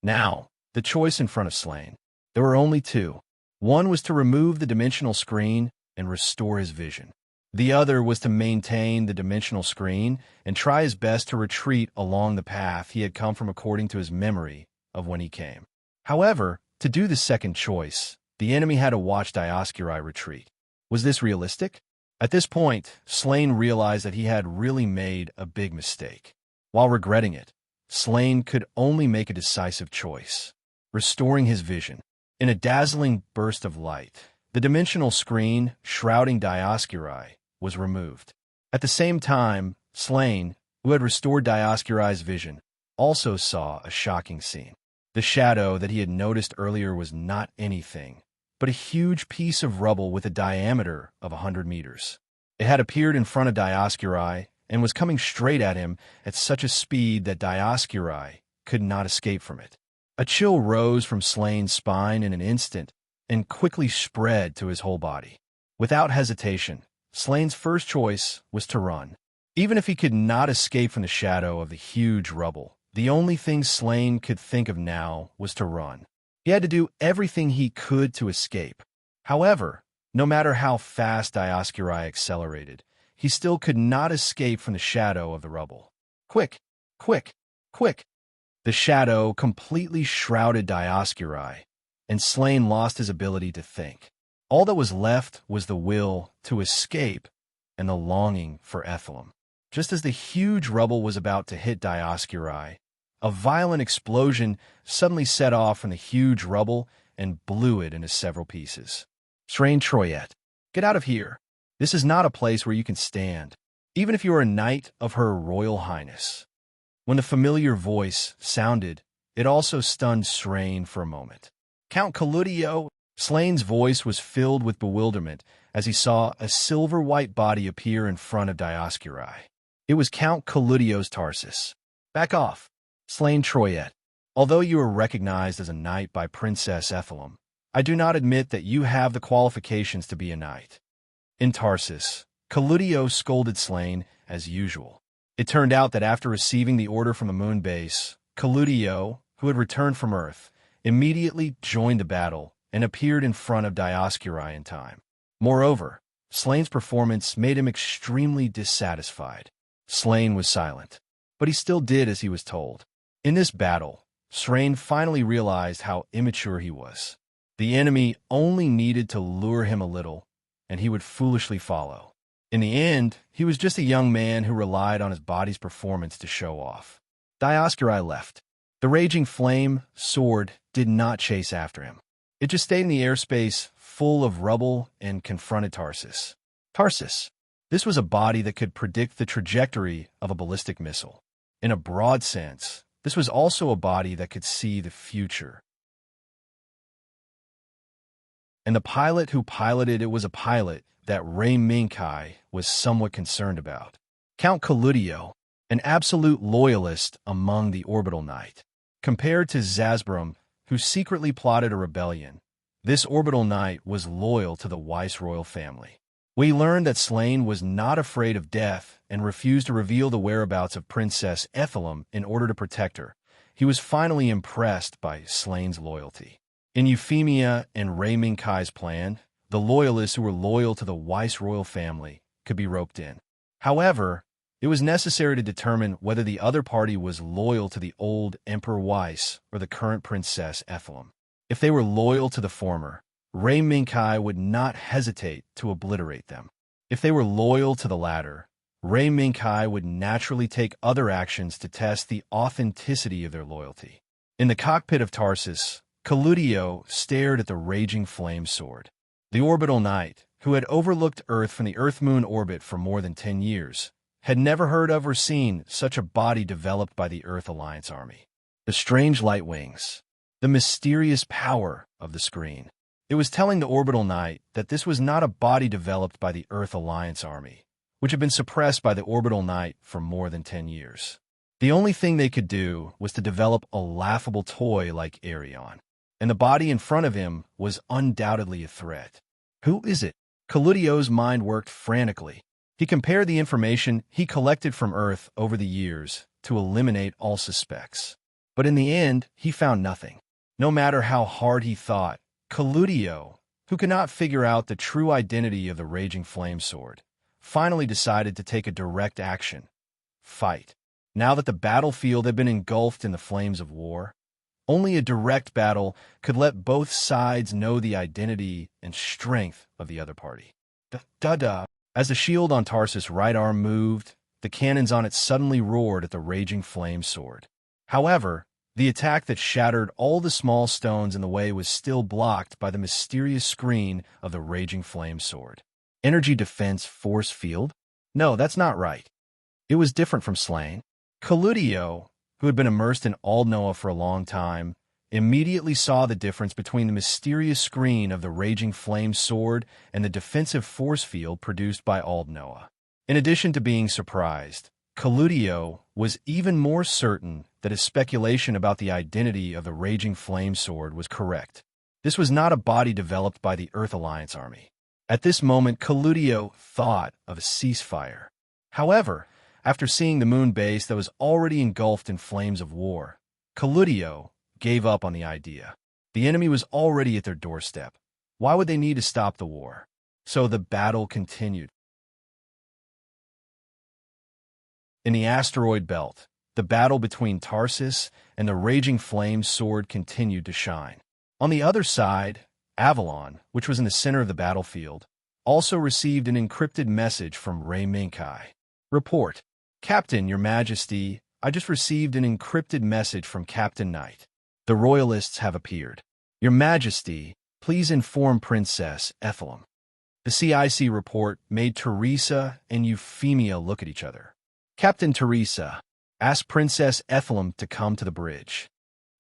Now, the choice in front of Slain. There were only two. One was to remove the dimensional screen and restore his vision. The other was to maintain the dimensional screen and try his best to retreat along the path he had come from according to his memory of when he came. However, to do the second choice, the enemy had to watch Dioscuri retreat. Was this realistic? At this point, Slain realized that he had really made a big mistake. While regretting it, Slain could only make a decisive choice, restoring his vision. In a dazzling burst of light, the dimensional screen shrouding Dioscuri was removed. At the same time, Slain, who had restored Dioscuri's vision, also saw a shocking scene. The shadow that he had noticed earlier was not anything but a huge piece of rubble with a diameter of 100 meters. It had appeared in front of Dioscuri and was coming straight at him at such a speed that Dioscuri could not escape from it. A chill rose from Slain's spine in an instant and quickly spread to his whole body. Without hesitation, Slain's first choice was to run. Even if he could not escape from the shadow of the huge rubble, the only thing Slain could think of now was to run. He had to do everything he could to escape. However, no matter how fast Dioscuri accelerated, he still could not escape from the shadow of the rubble. Quick, quick, quick! The shadow completely shrouded Dioscuri, and Slain lost his ability to think. All that was left was the will to escape and the longing for Ethelum. Just as the huge rubble was about to hit Dioscuri, a violent explosion suddenly set off from the huge rubble and blew it into several pieces. Serene Troyette, get out of here. This is not a place where you can stand, even if you are a knight of Her Royal Highness. When the familiar voice sounded, it also stunned Serene for a moment. Count Cludio. Slain's voice was filled with bewilderment as he saw a silver-white body appear in front of Dioscuri. It was Count Cludio's Tarsus. Back off, Slain Troyette. Although you are recognized as a knight by Princess Ethelum, I do not admit that you have the qualifications to be a knight. In Tarsus, Cludio scolded Slain as usual. It turned out that after receiving the order from the moon base, Cludio, who had returned from Earth, immediately joined the battle and appeared in front of Dioscuri in time. Moreover, Slain's performance made him extremely dissatisfied. Slain was silent, but he still did as he was told. In this battle, Serene finally realized how immature he was. The enemy only needed to lure him a little, and he would foolishly follow. In the end, he was just a young man who relied on his body's performance to show off. Dioscuri left. The raging flame sword did not chase after him. It just stayed in the airspace full of rubble and confronted Tarsus. Tarsus. This was a body that could predict the trajectory of a ballistic missile. In a broad sense, this was also a body that could see the future. And the pilot who piloted it was a pilot that Ray Minkai was somewhat concerned about. Count Cludio, an absolute loyalist among the Orbital Knight. Compared to Zasbrum, who secretly plotted a rebellion, this Orbital Knight was loyal to the Weiss royal family. We learned that Slain was not afraid of death and refused to reveal the whereabouts of Princess Ethelum in order to protect her. He was finally impressed by Slain's loyalty. In Euphemia and Rei Minkai's plan, the loyalists who were loyal to the Weiss royal family could be roped in. However, it was necessary to determine whether the other party was loyal to the old Emperor Weiss or the current Princess Ethelem. If they were loyal to the former, Rei Minkai would not hesitate to obliterate them. If they were loyal to the latter, Rei Minkai would naturally take other actions to test the authenticity of their loyalty. In the cockpit of Tarsus, Colludio stared at the raging flame sword. The orbital knight, who had overlooked Earth from the Earth-Moon orbit for more than 10 years, had never heard of or seen such a body developed by the Earth Alliance Army. The strange light wings, the mysterious power of the screen. It was telling the orbital knight that this was not a body developed by the Earth Alliance Army, which had been suppressed by the orbital knight for more than 10 years. The only thing they could do was to develop a laughable toy like Arion, and the body in front of him was undoubtedly a threat. Who is it? Colludio's mind worked frantically. He compared the information he collected from Earth over the years to eliminate all suspects. But in the end, he found nothing. No matter how hard he thought, Colludio, who could not figure out the true identity of the Raging Flame Sword, finally decided to take a direct action. Fight. Now that the battlefield had been engulfed in the flames of war, only a direct battle could let both sides know the identity and strength of the other party. Da-da-da. As the shield on Tarsus' right arm moved, the cannons on it suddenly roared at the Raging Flame Sword. However, the attack that shattered all the small stones in the way was still blocked by the mysterious screen of the Raging Flame Sword. Energy defense force field? No, that's not right. It was different from Slain. Colludio, who had been immersed in Aldnoah for a long time, immediately saw the difference between the mysterious screen of the Raging Flame Sword and the defensive force field produced by Aldnoah. In addition to being surprised, Colludio was even more certain that his speculation about the identity of the Raging Flame Sword was correct. This was not a body developed by the Earth Alliance Army. At this moment, Colludio thought of a ceasefire. However, after seeing the moon base that was already engulfed in flames of war, Colludio gave up on the idea. The enemy was already at their doorstep. Why would they need to stop the war? So the battle continued. In the asteroid belt, the battle between Tarsus and the Raging Flame Sword continued to shine. On the other side, Avalon, which was in the center of the battlefield, also received an encrypted message from Rei Minkai. Report. Captain, Your Majesty, I just received an encrypted message from Captain Knight. The Royalists have appeared. Your Majesty, please inform Princess Ethelem. The CIC report made Teresa and Euphemia look at each other. Captain Teresa, ask Princess Ethelem to come to the bridge.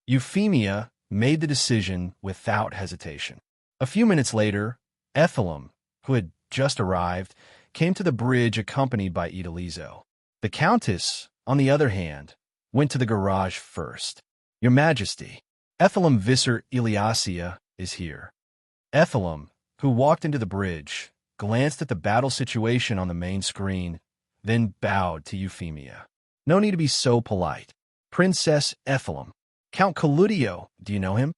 Euphemia made the decision without hesitation. A few minutes later, Ethelem, who had just arrived, came to the bridge accompanied by Idalizo. The Countess, on the other hand, went to the garage first. Your Majesty, Ethelem Visser Iliasia is here. Ethelem, who walked into the bridge, glanced at the battle situation on the main screen, then bowed to Euphemia. No need to be so polite. Princess Ethelem. Count Colludio, do you know him?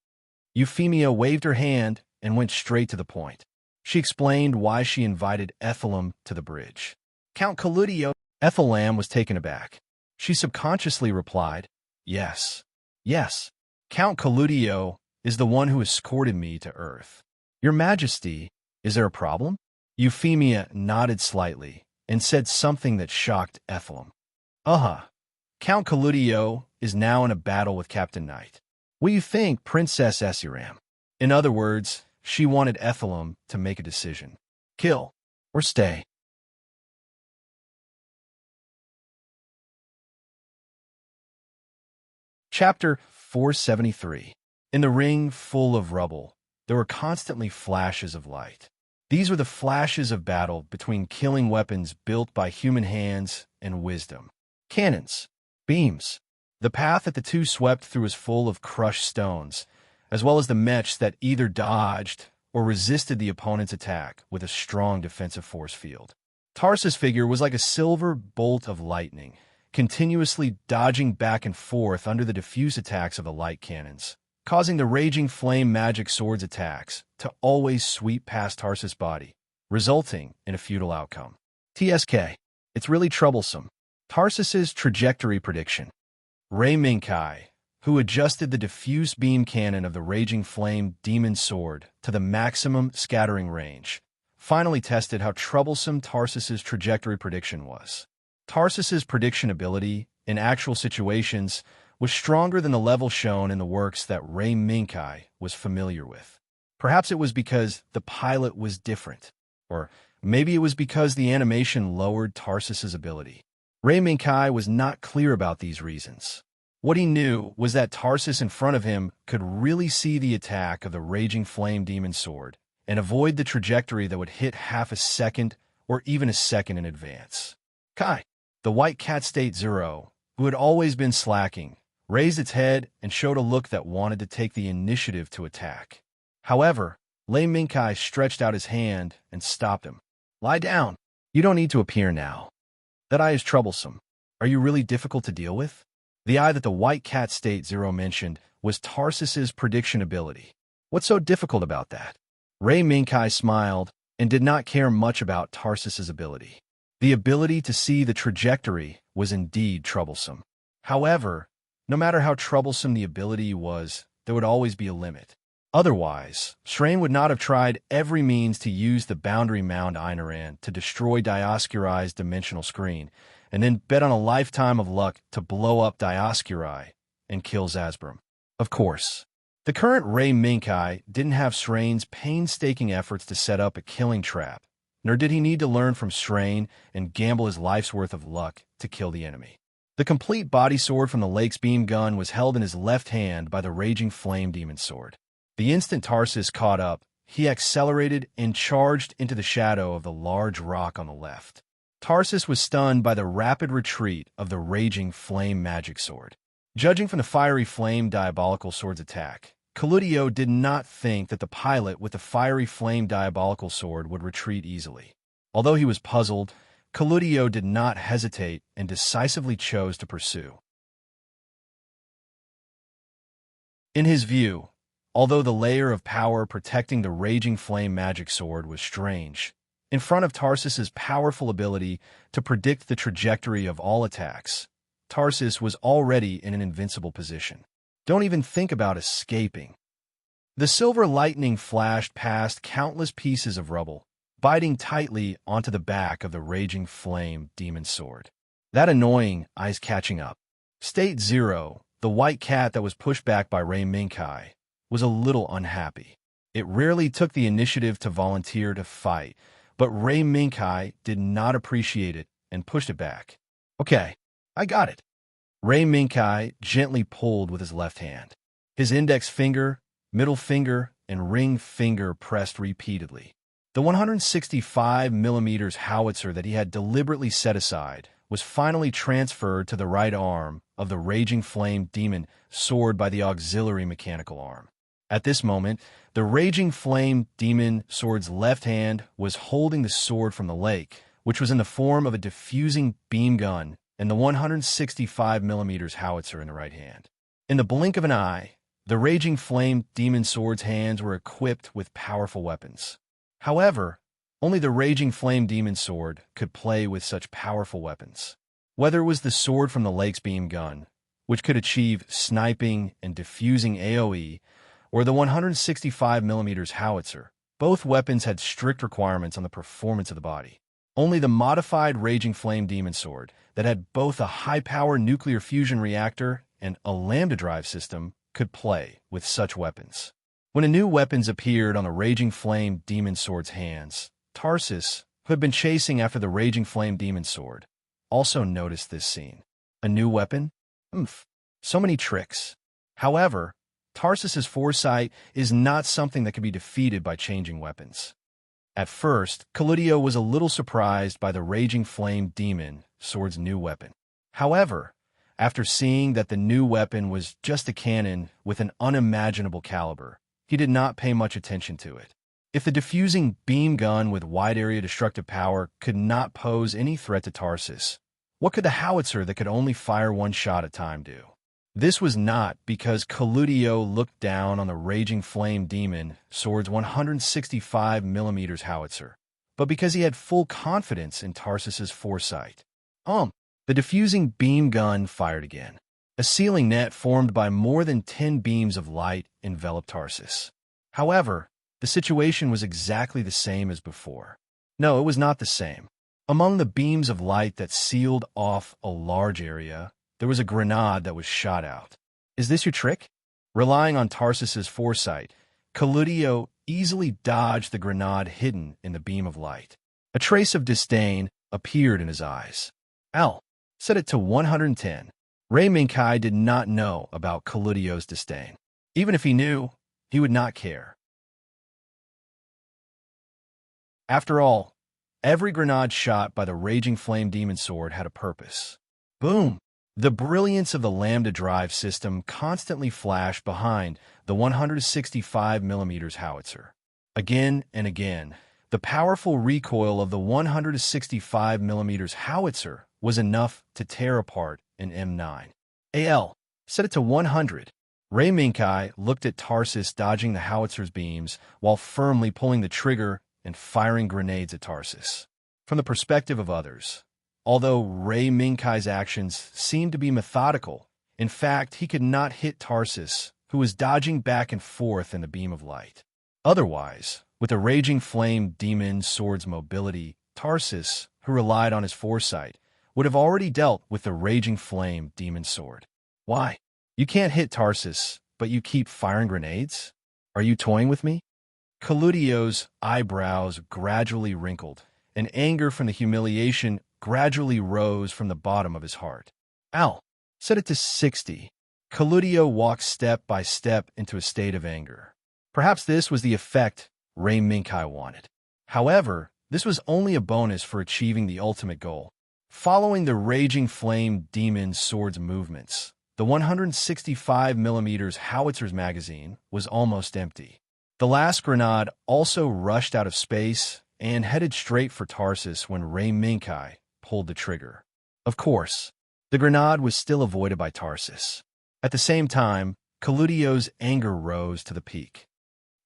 Euphemia waved her hand and went straight to the point. She explained why she invited Ethelem to the bridge. Count Colludio. Ethelem was taken aback. She subconsciously replied, Yes. Yes. Count Colludio is the one who escorted me to Earth. Your Majesty, is there a problem? Euphemia nodded slightly and said something that shocked Ethelem. Count Colludio is now in a battle with Captain Knight. What do you think, Princess Esiram? In other words, she wanted Ethelem to make a decision. Kill or stay. Chapter 473. In the ring full of rubble, there were constantly flashes of light. These were the flashes of battle between killing weapons built by human hands and wisdom. Cannons, beams. The path that the two swept through was full of crushed stones, as well as the mechs that either dodged or resisted the opponent's attack with a strong defensive force field. Tarsus' figure was like a silver bolt of lightning, continuously dodging back and forth under the diffuse attacks of the light cannons, causing the raging flame magic sword's attacks to always sweep past Tarsus' body, resulting in a futile outcome. TSK. It's really troublesome. Tarsus's trajectory prediction. Ray Minkai, who adjusted the diffuse beam cannon of the raging flame demon sword to the maximum scattering range, finally tested how troublesome Tarsus's trajectory prediction was. Tarsus's prediction ability, in actual situations, was stronger than the level shown in the works that Ray Minkai was familiar with. Perhaps it was because the pilot was different, or maybe it was because the animation lowered Tarsus's ability. Ray Minkai was not clear about these reasons. What he knew was that Tarsus in front of him could really see the attack of the raging flame demon sword and avoid the trajectory that would hit half a second or even a second in advance. Kai, the white cat State Zero, who had always been slacking, raised its head and showed a look that wanted to take the initiative to attack. However, Lei Minkai stretched out his hand and stopped him. Lie down. You don't need to appear now. That eye is troublesome. Are you really difficult to deal with? The eye that the white cat State Zero mentioned was Tarsus's prediction ability. What's so difficult about that? Ray Minkai smiled and did not care much about Tarsus's ability. The ability to see the trajectory was indeed troublesome. However, no matter how troublesome the ability was, there would always be a limit. Otherwise, Serene would not have tried every means to use the boundary mound Einaran to destroy Dioscuri's dimensional screen, and then bet on a lifetime of luck to blow up Dioscuri and kill Zazbram. Of course, the current Ray Minkai didn't have Serene's painstaking efforts to set up a killing trap, nor did he need to learn from Serene and gamble his life's worth of luck to kill the enemy. The complete body sword from the lake's beam gun was held in his left hand by the raging flame demon sword. The instant Tarsus caught up, he accelerated and charged into the shadow of the large rock on the left. Tarsus was stunned by the rapid retreat of the raging flame magic sword. Judging from the fiery flame diabolical sword's attack, Colludio did not think that the pilot with the fiery flame diabolical sword would retreat easily. Although he was puzzled, Colludio did not hesitate and decisively chose to pursue. In his view, although the layer of power protecting the raging flame magic sword was strange, in front of Tarsus's powerful ability to predict the trajectory of all attacks, Tarsus was already in an invincible position. Don't even think about escaping. The silver lightning flashed past countless pieces of rubble, biting tightly onto the back of the raging flame demon sword. That annoying eyes catching up. State Zero, the white cat that was pushed back by Ray Minkai, was a little unhappy. It rarely took the initiative to volunteer to fight, but Ray Minkai did not appreciate it and pushed it back. Okay, I got it. Ray Minkai gently pulled with his left hand. His index finger, middle finger, and ring finger pressed repeatedly. The 165mm howitzer that he had deliberately set aside was finally transferred to the right arm of the raging flame demon sword by the auxiliary mechanical arm. At this moment, the raging flame demon sword's left hand was holding the sword from the lake, which was in the form of a diffusing beam gun, and the 165mm howitzer in the right hand. In the blink of an eye, the raging flame demon sword's hands were equipped with powerful weapons. However, only the raging flame demon sword could play with such powerful weapons. Whether it was the sword from the lake's beam gun, which could achieve sniping and diffusing AoE, or the 165mm howitzer, both weapons had strict requirements on the performance of the body. Only the modified Raging Flame Demon Sword, that had both a high-power nuclear fusion reactor and a lambda drive system, could play with such weapons. When a new weapons appeared on the Raging Flame Demon Sword's hands, Tarsus, who had been chasing after the Raging Flame Demon Sword, also noticed this scene. A new weapon? So many tricks. However, Tarsus's foresight is not something that can be defeated by changing weapons. At first, Colludio was a little surprised by the Raging Flame Demon Sword's new weapon. However, after seeing that the new weapon was just a cannon with an unimaginable caliber, he did not pay much attention to it. If the diffusing beam gun with wide-area destructive power could not pose any threat to Tarsus, what could the howitzer that could only fire one shot at a time do? This was not because Colludio looked down on the Raging Flame Demon Sword's 165 millimeters howitzer, but because he had full confidence in Tarsus's foresight. The diffusing beam gun fired again. A ceiling net formed by more than 10 beams of light enveloped Tarsus. However, the situation was exactly the same as before. No, it was not the same. Among the beams of light that sealed off a large area, there was a grenade that was shot out. Is this your trick? Relying on Tarsus's foresight, Colludio easily dodged the grenade hidden in the beam of light. A trace of disdain appeared in his eyes. Set it to 110. Ray Minkai did not know about Colludio's disdain. Even if he knew, he would not care. After all, every grenade shot by the Raging Flame Demon Sword had a purpose. Boom! The brilliance of the Lambda Drive system constantly flashed behind the 165 millimeters howitzer. Again and again, the powerful recoil of the 165 millimeters howitzer was enough to tear apart an M9. Set it to 100. Ray Minkai looked at Tarsus dodging the howitzer's beams while firmly pulling the trigger and firing grenades at Tarsus. From the perspective of others, although Ray Minkai's actions seemed to be methodical, in fact, he could not hit Tarsus, who was dodging back and forth in the beam of light. Otherwise, with the Raging Flame Demon Sword's mobility, Tarsus, who relied on his foresight, would have already dealt with the Raging Flame Demon Sword. Why? You can't hit Tarsus, but you keep firing grenades? Are you toying with me? Colludio's eyebrows gradually wrinkled, and anger from the humiliation gradually rose from the bottom of his heart. Set it to 60. Colludio walked step by step into a state of anger. Perhaps this was the effect Ray Minkai wanted. However, this was only a bonus for achieving the ultimate goal. Following the Raging Flame Demon Sword's movements, the 165 millimeters howitzer's magazine was almost empty. The last grenade also rushed out of space and headed straight for Tarsus when Ray Minkai pulled the trigger. Of course, the grenade was still avoided by Tarsus. At the same time, Colludio's anger rose to the peak.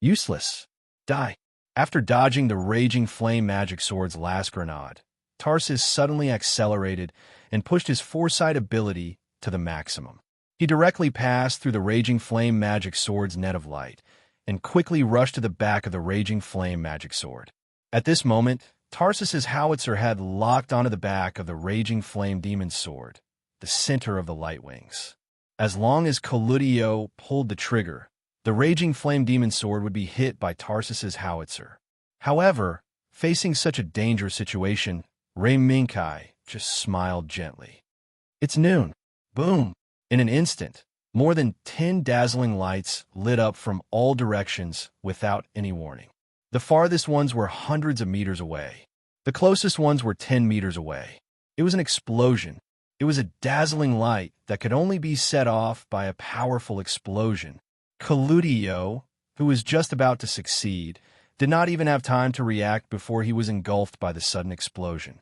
Useless. Die. After dodging the Raging Flame Magic Sword's last grenade, Tarsus suddenly accelerated and pushed his foresight ability to the maximum. He directly passed through the Raging Flame Magic Sword's net of light and quickly rushed to the back of the Raging Flame Magic Sword. At this moment, Tarsus's howitzer had locked onto the back of the Raging Flame Demon Sword, the center of the light wings. As long as Colludio pulled the trigger, the Raging Flame Demon Sword would be hit by Tarsus's howitzer. However, facing such a dangerous situation, Ray Minkai just smiled gently. It's noon. Boom! In an instant, more than 10 dazzling lights lit up from all directions without any warning. The farthest ones were hundreds of meters away. The closest ones were 10 meters away. It was an explosion. It was a dazzling light that could only be set off by a powerful explosion. Colludio, who was just about to succeed, did not even have time to react before he was engulfed by the sudden explosion.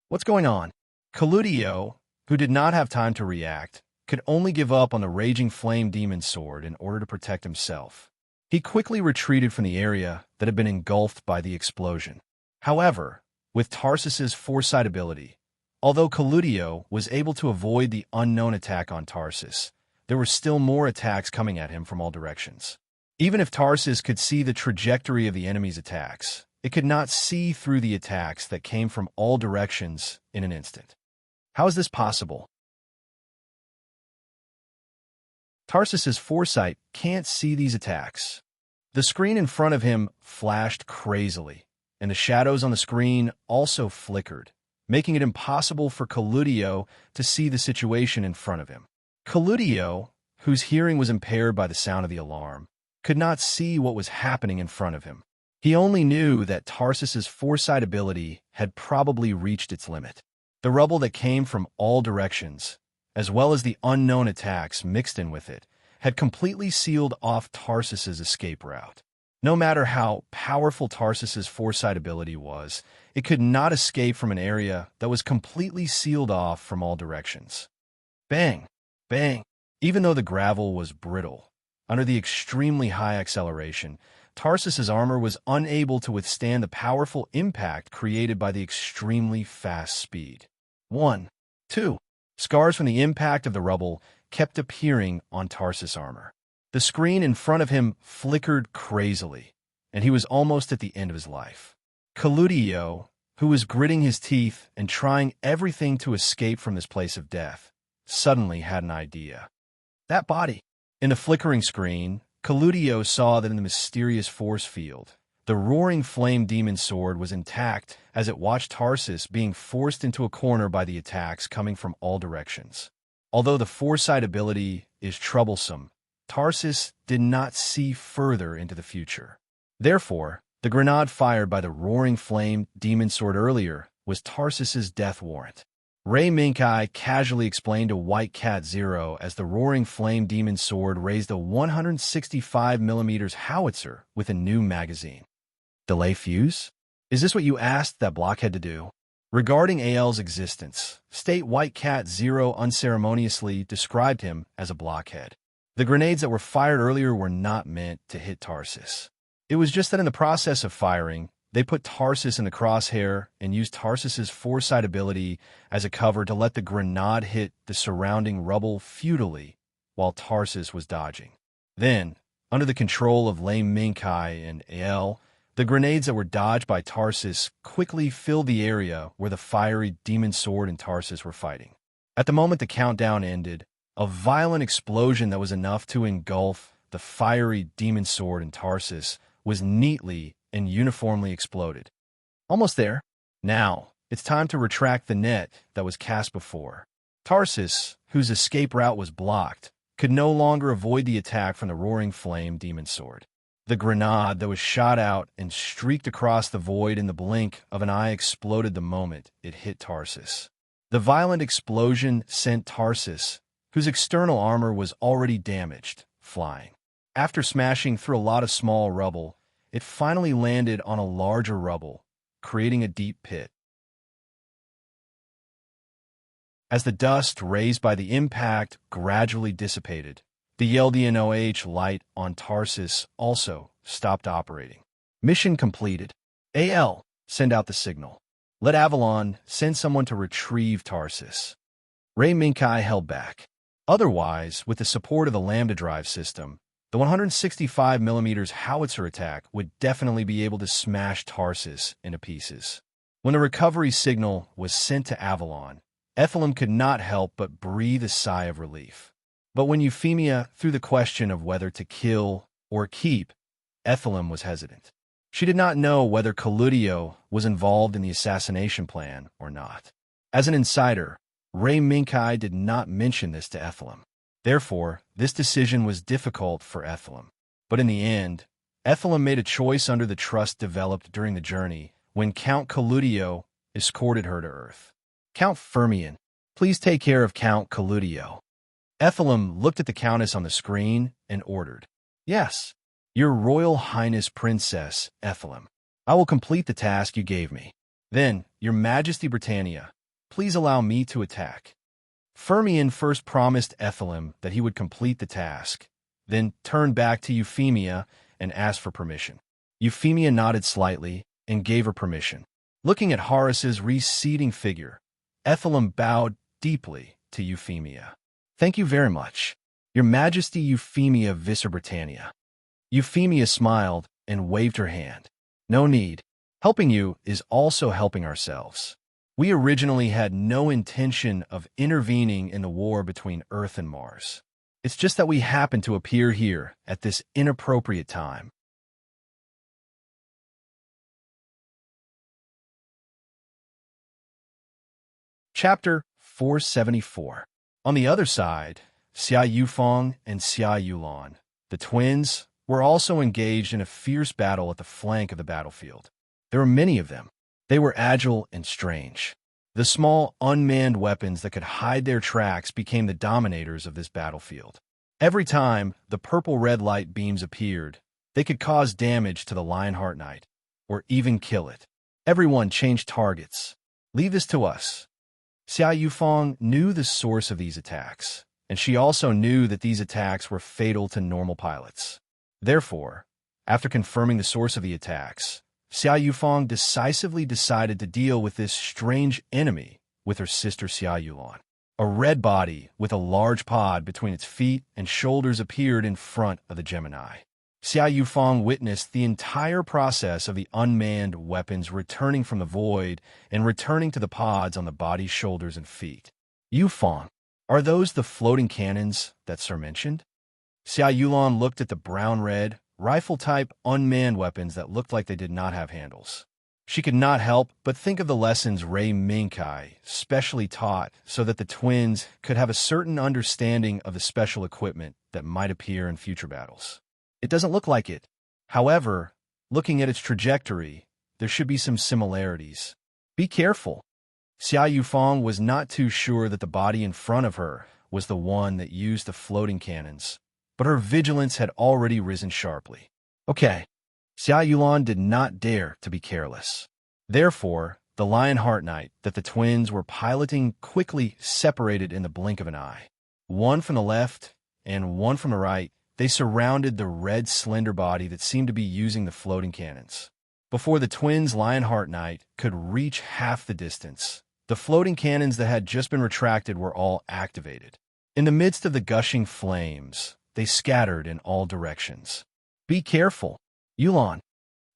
What's going on? Colludio, who did not have time to react, could only give up on the Raging Flame Demon Sword in order to protect himself. He quickly retreated from the area that had been engulfed by the explosion. However, with Tarsus's foresight ability, although Colludio was able to avoid the unknown attack on Tarsus, there were still more attacks coming at him from all directions. Even if Tarsus could see the trajectory of the enemy's attacks, it could not see through the attacks that came from all directions in an instant. How is this possible? Tarsus's foresight can't see these attacks. The screen in front of him flashed crazily, and the shadows on the screen also flickered, making it impossible for Colludio to see the situation in front of him. Colludio, whose hearing was impaired by the sound of the alarm, could not see what was happening in front of him. He only knew that Tarsus's foresight ability had probably reached its limit. The rubble that came from all directions, as well as the unknown attacks mixed in with it, had completely sealed off Tarsus's escape route. No matter how powerful Tarsus's foresight ability was, it could not escape from an area that was completely sealed off from all directions. Bang! Bang! Even though the gravel was brittle, under the extremely high acceleration, Tarsus's armor was unable to withstand the powerful impact created by the extremely fast speed. 1. 2. Scars from the impact of the rubble kept appearing on Tarsus' armor. The screen in front of him flickered crazily, and he was almost at the end of his life. Cludio, who was gritting his teeth and trying everything to escape from this place of death, suddenly had an idea. That body. In the flickering screen, Cludio saw that in the mysterious force field, the roaring flame demon sword was intact as it watched Tarsus being forced into a corner by the attacks coming from all directions. Although the foresight ability is troublesome, Tarsus did not see further into the future. Therefore, the grenade fired by the roaring flame demon sword earlier was Tarsus's death warrant. Ray Minkai casually explained to White Cat Zero as the roaring flame demon sword raised a 165mm howitzer with a new magazine. Delay fuse? Is this what you asked that blockhead to do? Regarding AL's existence, State White Cat Zero unceremoniously described him as a blockhead. The grenades that were fired earlier were not meant to hit Tarsus. It was just that in the process of firing, they put Tarsus in the crosshair and used Tarsus's foresight ability as a cover to let the grenade hit the surrounding rubble futilely while Tarsus was dodging. Then, under the control of Lame Minkai and AL, the grenades that were dodged by Tarsus quickly filled the area where the fiery demon sword and Tarsus were fighting. At the moment the countdown ended, a violent explosion that was enough to engulf the fiery demon sword and Tarsus was neatly and uniformly exploded. Almost there. Now, it's time to retract the net that was cast before. Tarsus, whose escape route was blocked, could no longer avoid the attack from the roaring flame demon sword. The grenade that was shot out and streaked across the void in the blink of an eye exploded the moment it hit Tarsus. The violent explosion sent Tarsus, whose external armor was already damaged, flying. After smashing through a lot of small rubble, it finally landed on a larger rubble, creating a deep pit. As the dust raised by the impact gradually dissipated, the LDNOH light on Tarsus also stopped operating. Mission completed. AL, send out the signal. Let Avalon send someone to retrieve Tarsus. Ray Minkai held back. Otherwise, with the support of the Lambda Drive system, the 165mm howitzer attack would definitely be able to smash Tarsus into pieces. When the recovery signal was sent to Avalon, Ethelum could not help but breathe a sigh of relief. But when Euphemia threw the question of whether to kill or keep, Ethelum was hesitant. She did not know whether Cludio was involved in the assassination plan or not. As an insider, Ray Minkai did not mention this to Ethelum. Therefore, this decision was difficult for Ethelum. But in the end, Ethelum made a choice under the trust developed during the journey when Count Cludio escorted her to Earth. Count Firmian, please take care of Count Cludio. Ethelum looked at the Countess on the screen and ordered, Yes, Your Royal Highness Princess Ethelum. I will complete the task you gave me. Then, Your Majesty Britannia, please allow me to attack. Firmian first promised Ethelum that he would complete the task, then turned back to Euphemia and asked for permission. Euphemia nodded slightly and gave her permission. Looking at Horace's receding figure, Ethelum bowed deeply to Euphemia. Thank you very much, Your Majesty Euphemia Visser Britannia. Euphemia smiled and waved her hand. No need. Helping you is also helping ourselves. We originally had no intention of intervening in the war between Earth and Mars. It's just that we happened to appear here at this inappropriate time. Chapter 474. On the other side, Xia Yufeng and Xia Yulan, the twins, were also engaged in a fierce battle at the flank of the battlefield. There were many of them. They were agile and strange. The small, unmanned weapons that could hide their tracks became the dominators of this battlefield. Every time the purple-red light beams appeared, they could cause damage to the Lionheart Knight, or even kill it. Everyone changed targets. Leave this to us. Xia Yufeng knew the source of these attacks. and she also knew that these attacks were fatal to normal pilots. Therefore, after confirming the source of the attacks, Xia Yufang decisively decided to deal with this strange enemy with her sister Xia Yulan. A red body with a large pod between its feet and shoulders appeared in front of the Gemini. Xia Yufang witnessed the entire process of the unmanned weapons returning from the void and returning to the pods on the body's shoulders and feet. Yufang, are those the floating cannons that Sir mentioned? Xia Yulan looked at the brown-red, rifle-type unmanned weapons that looked like they did not have handles. She could not help but think of the lessons Rei Mingkai specially taught so that the twins could have a certain understanding of the special equipment that might appear in future battles. It doesn't look like it. However, looking at its trajectory, there should be some similarities. Be careful. Xia Yufang was not too sure that the body in front of her was the one that used the floating cannons, but her vigilance had already risen sharply. Okay. Xia Yulan did not dare to be careless. Therefore, the Lionheart Knight that the twins were piloting quickly separated in the blink of an eye. One from the left and one from the right, they surrounded the red slender body that seemed to be using the floating cannons. Before the twins' Lionheart Knight could reach half the distance, the floating cannons that had just been retracted were all activated. In the midst of the gushing flames, they scattered in all directions. Be careful, Yulan.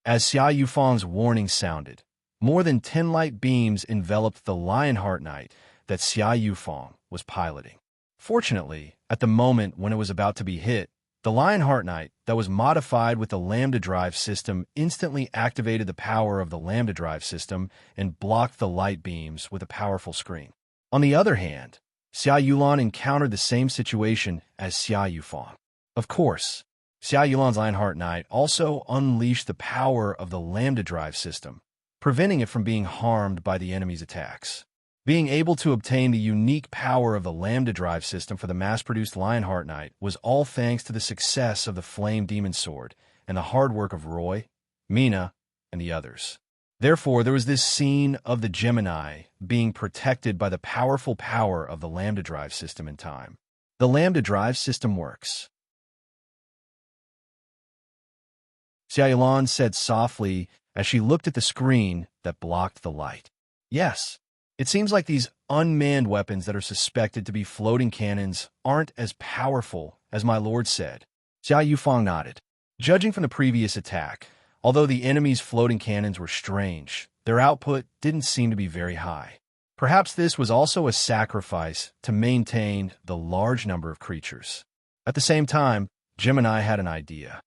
As Xia Yufang's warning sounded, more than 10 light beams enveloped the Lionheart Knight that Xia Yufang was piloting. Fortunately, at the moment when it was about to be hit, the Lionheart Knight that was modified with the Lambda Drive system instantly activated the power of the Lambda Drive system and blocked the light beams with a powerful screen. On the other hand, Xia Yulan encountered the same situation as Xia Yufang. Of course, Xia Yulan's Lionheart Knight also unleashed the power of the Lambda Drive system, preventing it from being harmed by the enemy's attacks. Being able to obtain the unique power of the Lambda Drive system for the mass-produced Lionheart Knight was all thanks to the success of the Flame Demon Sword and the hard work of Roy, Mina, and the others. Therefore, there was this scene of the Gemini being protected by the powerful power of the Lambda Drive system in time. The Lambda Drive system works. Xia Yulan said softly as she looked at the screen that blocked the light. Yes, it seems like these unmanned weapons that are suspected to be floating cannons aren't as powerful as my lord said. Xia Yufang nodded. Judging from the previous attack, although the enemy's floating cannons were strange, their output didn't seem to be very high. Perhaps this was also a sacrifice to maintain the large number of creatures. At the same time, Gemini had an idea.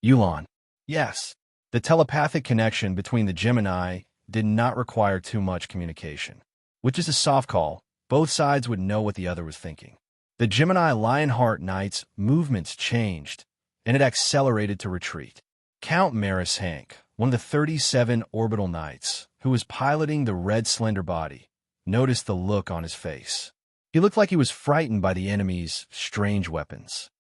Yulan. Yes, the telepathic connection between the Gemini did not require too much communication. Which is a soft call, both sides would know what the other was thinking. The Gemini Lionheart Knight's movements changed, and it accelerated to retreat. Count Maris Hank, one of the 37 orbital knights, who was piloting the red slender body, noticed the look on his face. He looked like he was frightened by the enemy's strange weapons.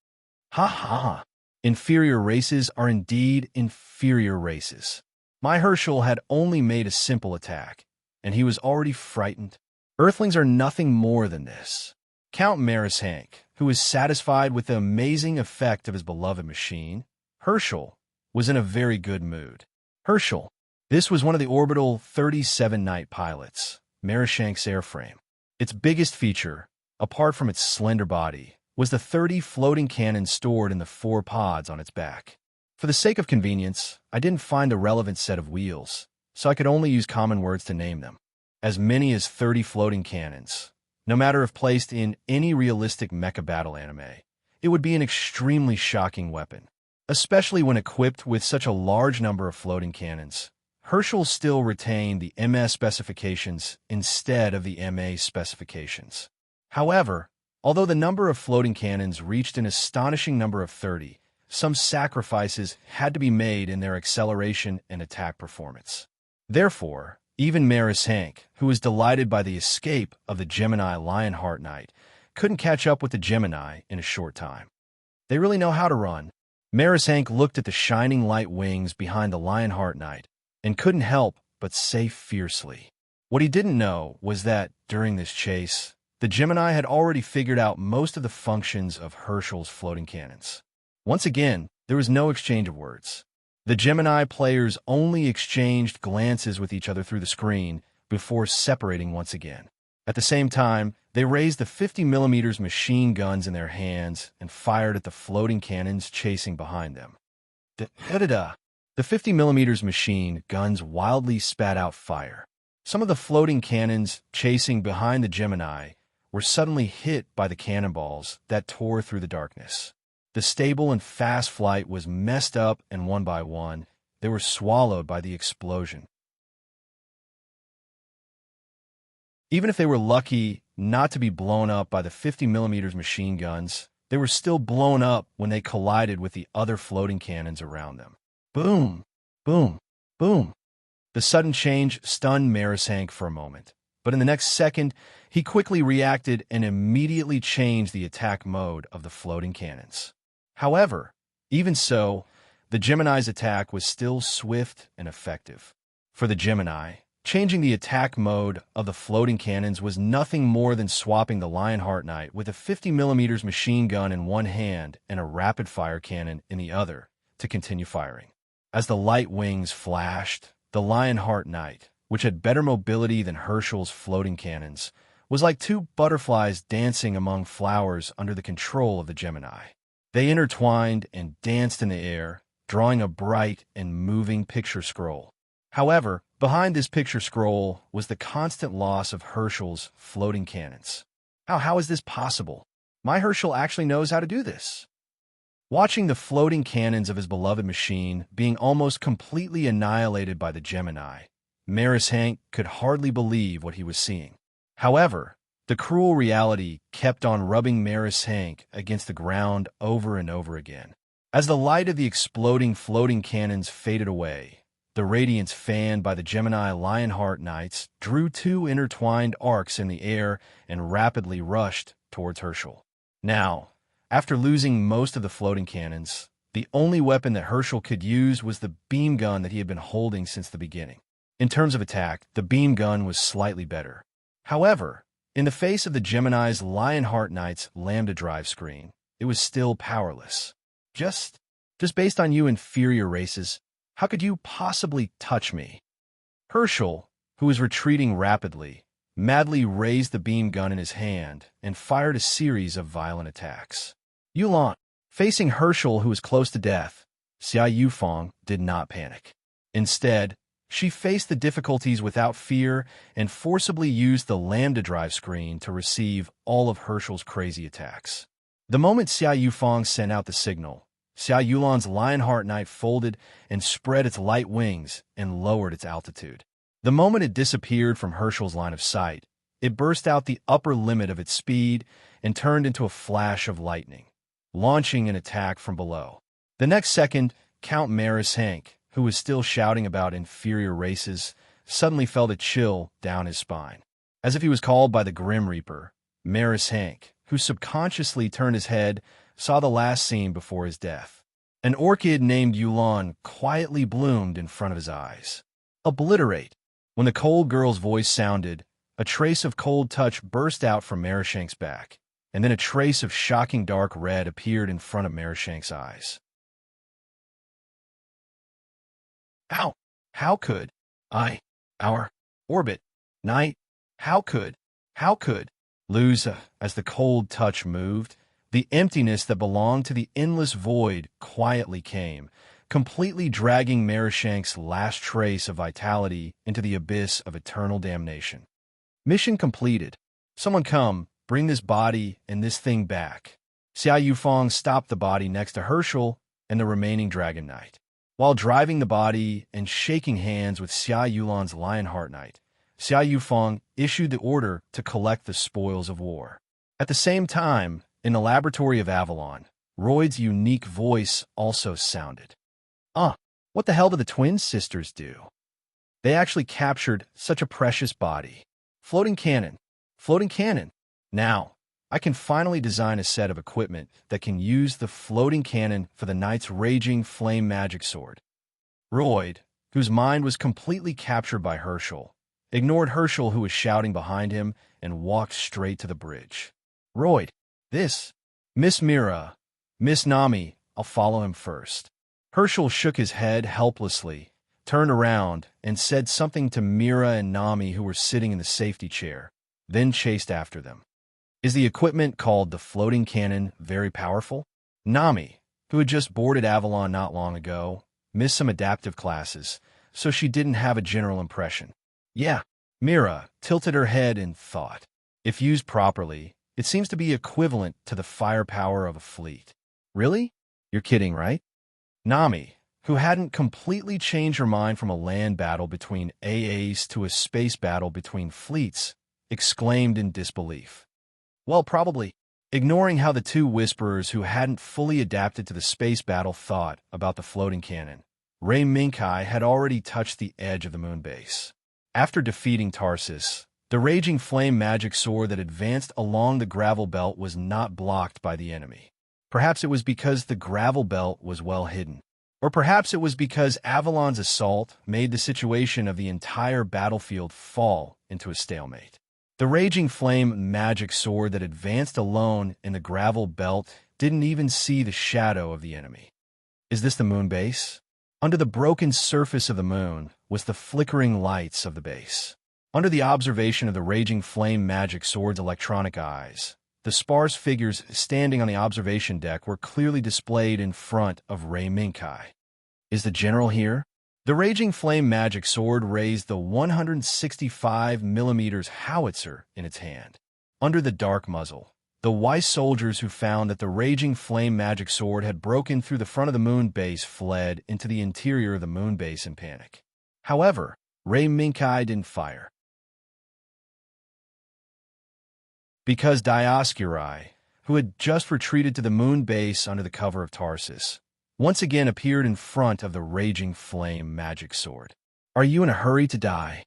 Ha ha! Inferior races are indeed inferior races. My Herschel had only made a simple attack, and he was already frightened. Earthlings are nothing more than this. Count Maris Hank, who was satisfied with the amazing effect of his beloved machine, Herschel, was in a very good mood. Herschel, this was one of the orbital 37 night pilots, Maris Hank's airframe. Its biggest feature, apart from its slender body, was the 30 floating cannons stored in the 4 pods on its back. For the sake of convenience, I didn't find the relevant set of wheels, so I could only use common words to name them. As many as 30 floating cannons. No matter if placed in any realistic mecha battle anime, it would be an extremely shocking weapon, especially when equipped with such a large number of floating cannons. Herschel still retained the MS specifications instead of the MA specifications. However, although the number of floating cannons reached an astonishing number of 30, some sacrifices had to be made in their acceleration and attack performance. Therefore, even Maris Hank, who was delighted by the escape of the Gemini Lionheart Knight, couldn't catch up with the Gemini in a short time. They really know how to run. Maris Hank looked at the shining light wings behind the Lionheart Knight and couldn't help but say fiercely. What he didn't know was that, during this chase, The Gemini had already figured out most of the functions of Herschel's floating cannons. Once again, there was no exchange of words. The Gemini players only exchanged glances with each other through the screen before separating once again. At the same time, they raised the 50mm machine guns in their hands and fired at the floating cannons chasing behind them. The 50mm machine guns wildly spat out fire. Some of the floating cannons chasing behind the Gemini were suddenly hit by the cannonballs that tore through the darkness. The stable and fast flight was messed up, and one by one, they were swallowed by the explosion. Even if they were lucky not to be blown up by the 50mm machine guns, they were still blown up when they collided with the other floating cannons around them. Boom! Boom! Boom! The sudden change stunned Hank for a moment, but in the next second, he quickly reacted and immediately changed the attack mode of the floating cannons. However, even so, the Gemini's attack was still swift and effective. For the Gemini, changing the attack mode of the floating cannons was nothing more than swapping the Lionheart Knight with a 50mm machine gun in one hand and a rapid-fire cannon in the other to continue firing. As the light wings flashed, the Lionheart Knight, which had better mobility than Herschel's floating cannons, was like two butterflies dancing among flowers under the control of the Gemini. They intertwined and danced in the air, drawing a bright and moving picture scroll. However, behind this picture scroll was the constant loss of Herschel's floating cannons. How is this possible? My Herschel actually knows how to do this. Watching the floating cannons of his beloved machine being almost completely annihilated by the Gemini, Hank could hardly believe what he was seeing. However, the cruel reality kept on rubbing Hank against the ground over and over again. As the light of the exploding floating cannons faded away, the radiance fanned by the Gemini Lionheart Knights drew two intertwined arcs in the air and rapidly rushed towards Herschel. Now, after losing most of the floating cannons, the only weapon that Herschel could use was the beam gun that he had been holding since the beginning. In terms of attack, the beam gun was slightly better. However, in the face of the Gemini's Lionheart Knight's Lambda drive screen, it was still powerless. Just based on you inferior races, how could you possibly touch me? Herschel, who was retreating rapidly, madly raised the beam gun in his hand and fired a series of violent attacks. Yulan, facing Herschel, who was close to death, Xia Yufeng did not panic. Instead, she faced the difficulties without fear and forcibly used the Lambda drive screen to receive all of Herschel's crazy attacks. The moment Xia Yufeng sent out the signal, Xia Yulan's Lionheart Knight folded and spread its light wings and lowered its altitude. The moment it disappeared from Herschel's line of sight, it burst out the upper limit of its speed and turned into a flash of lightning, launching an attack from below. The next second, Count Hank, who was still shouting about inferior races, suddenly felt a chill down his spine. As if he was called by the Grim Reaper, Hank, who subconsciously turned his head, saw the last scene before his death. An orchid named Yulan quietly bloomed in front of his eyes. Obliterate! When the cold girl's voice sounded, a trace of cold touch burst out from Hank's back, and then a trace of shocking dark red appeared in front of Hank's eyes. How could our orbit, night, how could lose as the cold touch moved? The emptiness that belonged to the endless void quietly came, completely dragging Hank's last trace of vitality into the abyss of eternal damnation. Mission completed. Someone come, bring this body and this thing back. Xia Yufeng stopped the body next to Herschel and the remaining Dragon Knight. While driving the body and shaking hands with Xia Yulan's Lionheart Knight, Xia Yufeng issued the order to collect the spoils of war. At the same time, in the laboratory of Avalon, Royd's unique voice also sounded. What the hell did the twin sisters do? They actually captured such a precious body. Floating cannon. Now, I can finally design a set of equipment that can use the floating cannon for the knight's raging flame magic sword. Royd, whose mind was completely captured by Herschel, ignored Herschel who was shouting behind him, and walked straight to the bridge. Royd, this. Miss Mira. Miss Nami, I'll follow him first. Herschel shook his head helplessly, turned around, and said something to Mira and Nami who were sitting in the safety chair, then chased after them. Is the equipment called the floating cannon very powerful? Nami, who had just boarded Avalon not long ago, missed some adaptive classes, so she didn't have a general impression. Yeah, Mira tilted her head in thought. If used properly, it seems to be equivalent to the firepower of a fleet. Really? You're kidding, right? Nami, who hadn't completely changed her mind from a land battle between AAs to a space battle between fleets, exclaimed in disbelief. Well, probably. Ignoring how the two whisperers who hadn't fully adapted to the space battle thought about the floating cannon, Ray Minkai had already touched the edge of the moon base. After defeating Tarsus, the raging flame magic sword that advanced along the gravel belt was not blocked by the enemy. Perhaps it was because the gravel belt was well hidden. Or perhaps it was because Avalon's assault made the situation of the entire battlefield fall into a stalemate. The raging flame magic sword that advanced alone in the gravel belt didn't even see the shadow of the enemy. Is this the moon base? Under the broken surface of the moon was the flickering lights of the base. Under the observation of the raging flame magic sword's electronic eyes, the sparse figures standing on the observation deck were clearly displayed in front of Ray Minkai. Is the general here? The raging flame magic sword raised the 165mm howitzer in its hand. Under the dark muzzle, the wise soldiers who found that the raging flame magic sword had broken through the front of the moon base fled into the interior of the moon base in panic. However, Ray Minkai didn't fire. Because Dioscuri, who had just retreated to the moon base under the cover of Tarsus, once again appeared in front of the raging flame magic sword. Are you in a hurry to die?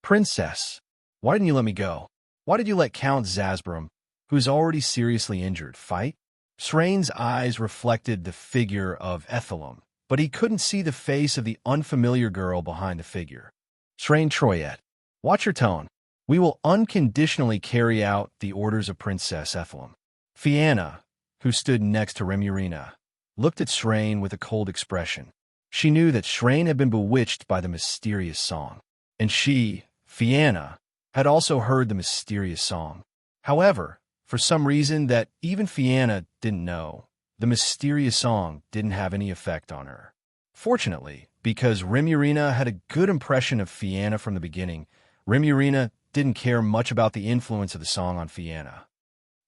Princess, why didn't you let me go? Why did you let Count Zasbrum, who's already seriously injured, fight? Serene's eyes reflected the figure of Ethelum, but he couldn't see the face of the unfamiliar girl behind the figure. Serene Troyette, watch your tone. We will unconditionally carry out the orders of Princess Ethelum. Fianna, who stood next to Remurina, looked at Serene with a cold expression. She knew that Serene had been bewitched by the mysterious song, and she, Fianna, had also heard the mysterious song. However, for some reason that even Fianna didn't know, the mysterious song didn't have any effect on her. Fortunately, because Remurina had a good impression of Fianna from the beginning, Remurina didn't care much about the influence of the song on Fianna.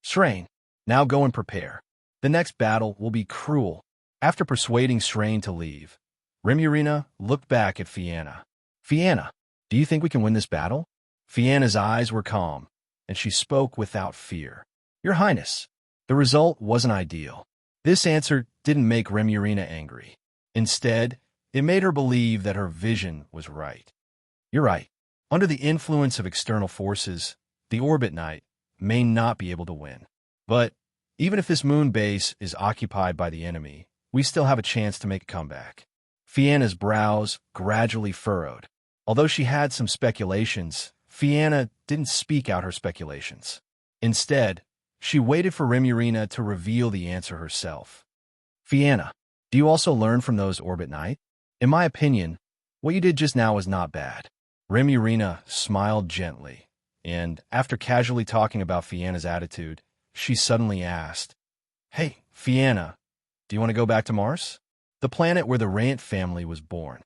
Serene, now go and prepare. The next battle will be cruel. After persuading Serene to leave, Remurina looked back at Fianna. Fianna, do you think we can win this battle? Fianna's eyes were calm, and she spoke without fear. Your Highness, the result wasn't ideal. This answer didn't make Remurina angry. Instead, it made her believe that her vision was right. You're right. Under the influence of external forces, the Orbit Knight may not be able to win. But even if this moon base is occupied by the enemy, we still have a chance to make a comeback. Fianna's brows gradually furrowed. Although she had some speculations, Fianna didn't speak out her speculations. Instead, she waited for Remurina to reveal the answer herself. Fianna, do you also learn from those Orbit Knight? In my opinion, what you did just now was not bad. Remurina smiled gently, and after casually talking about Fianna's attitude, she suddenly asked, Hey, Fianna, do you want to go back to Mars? The planet where the Rant family was born.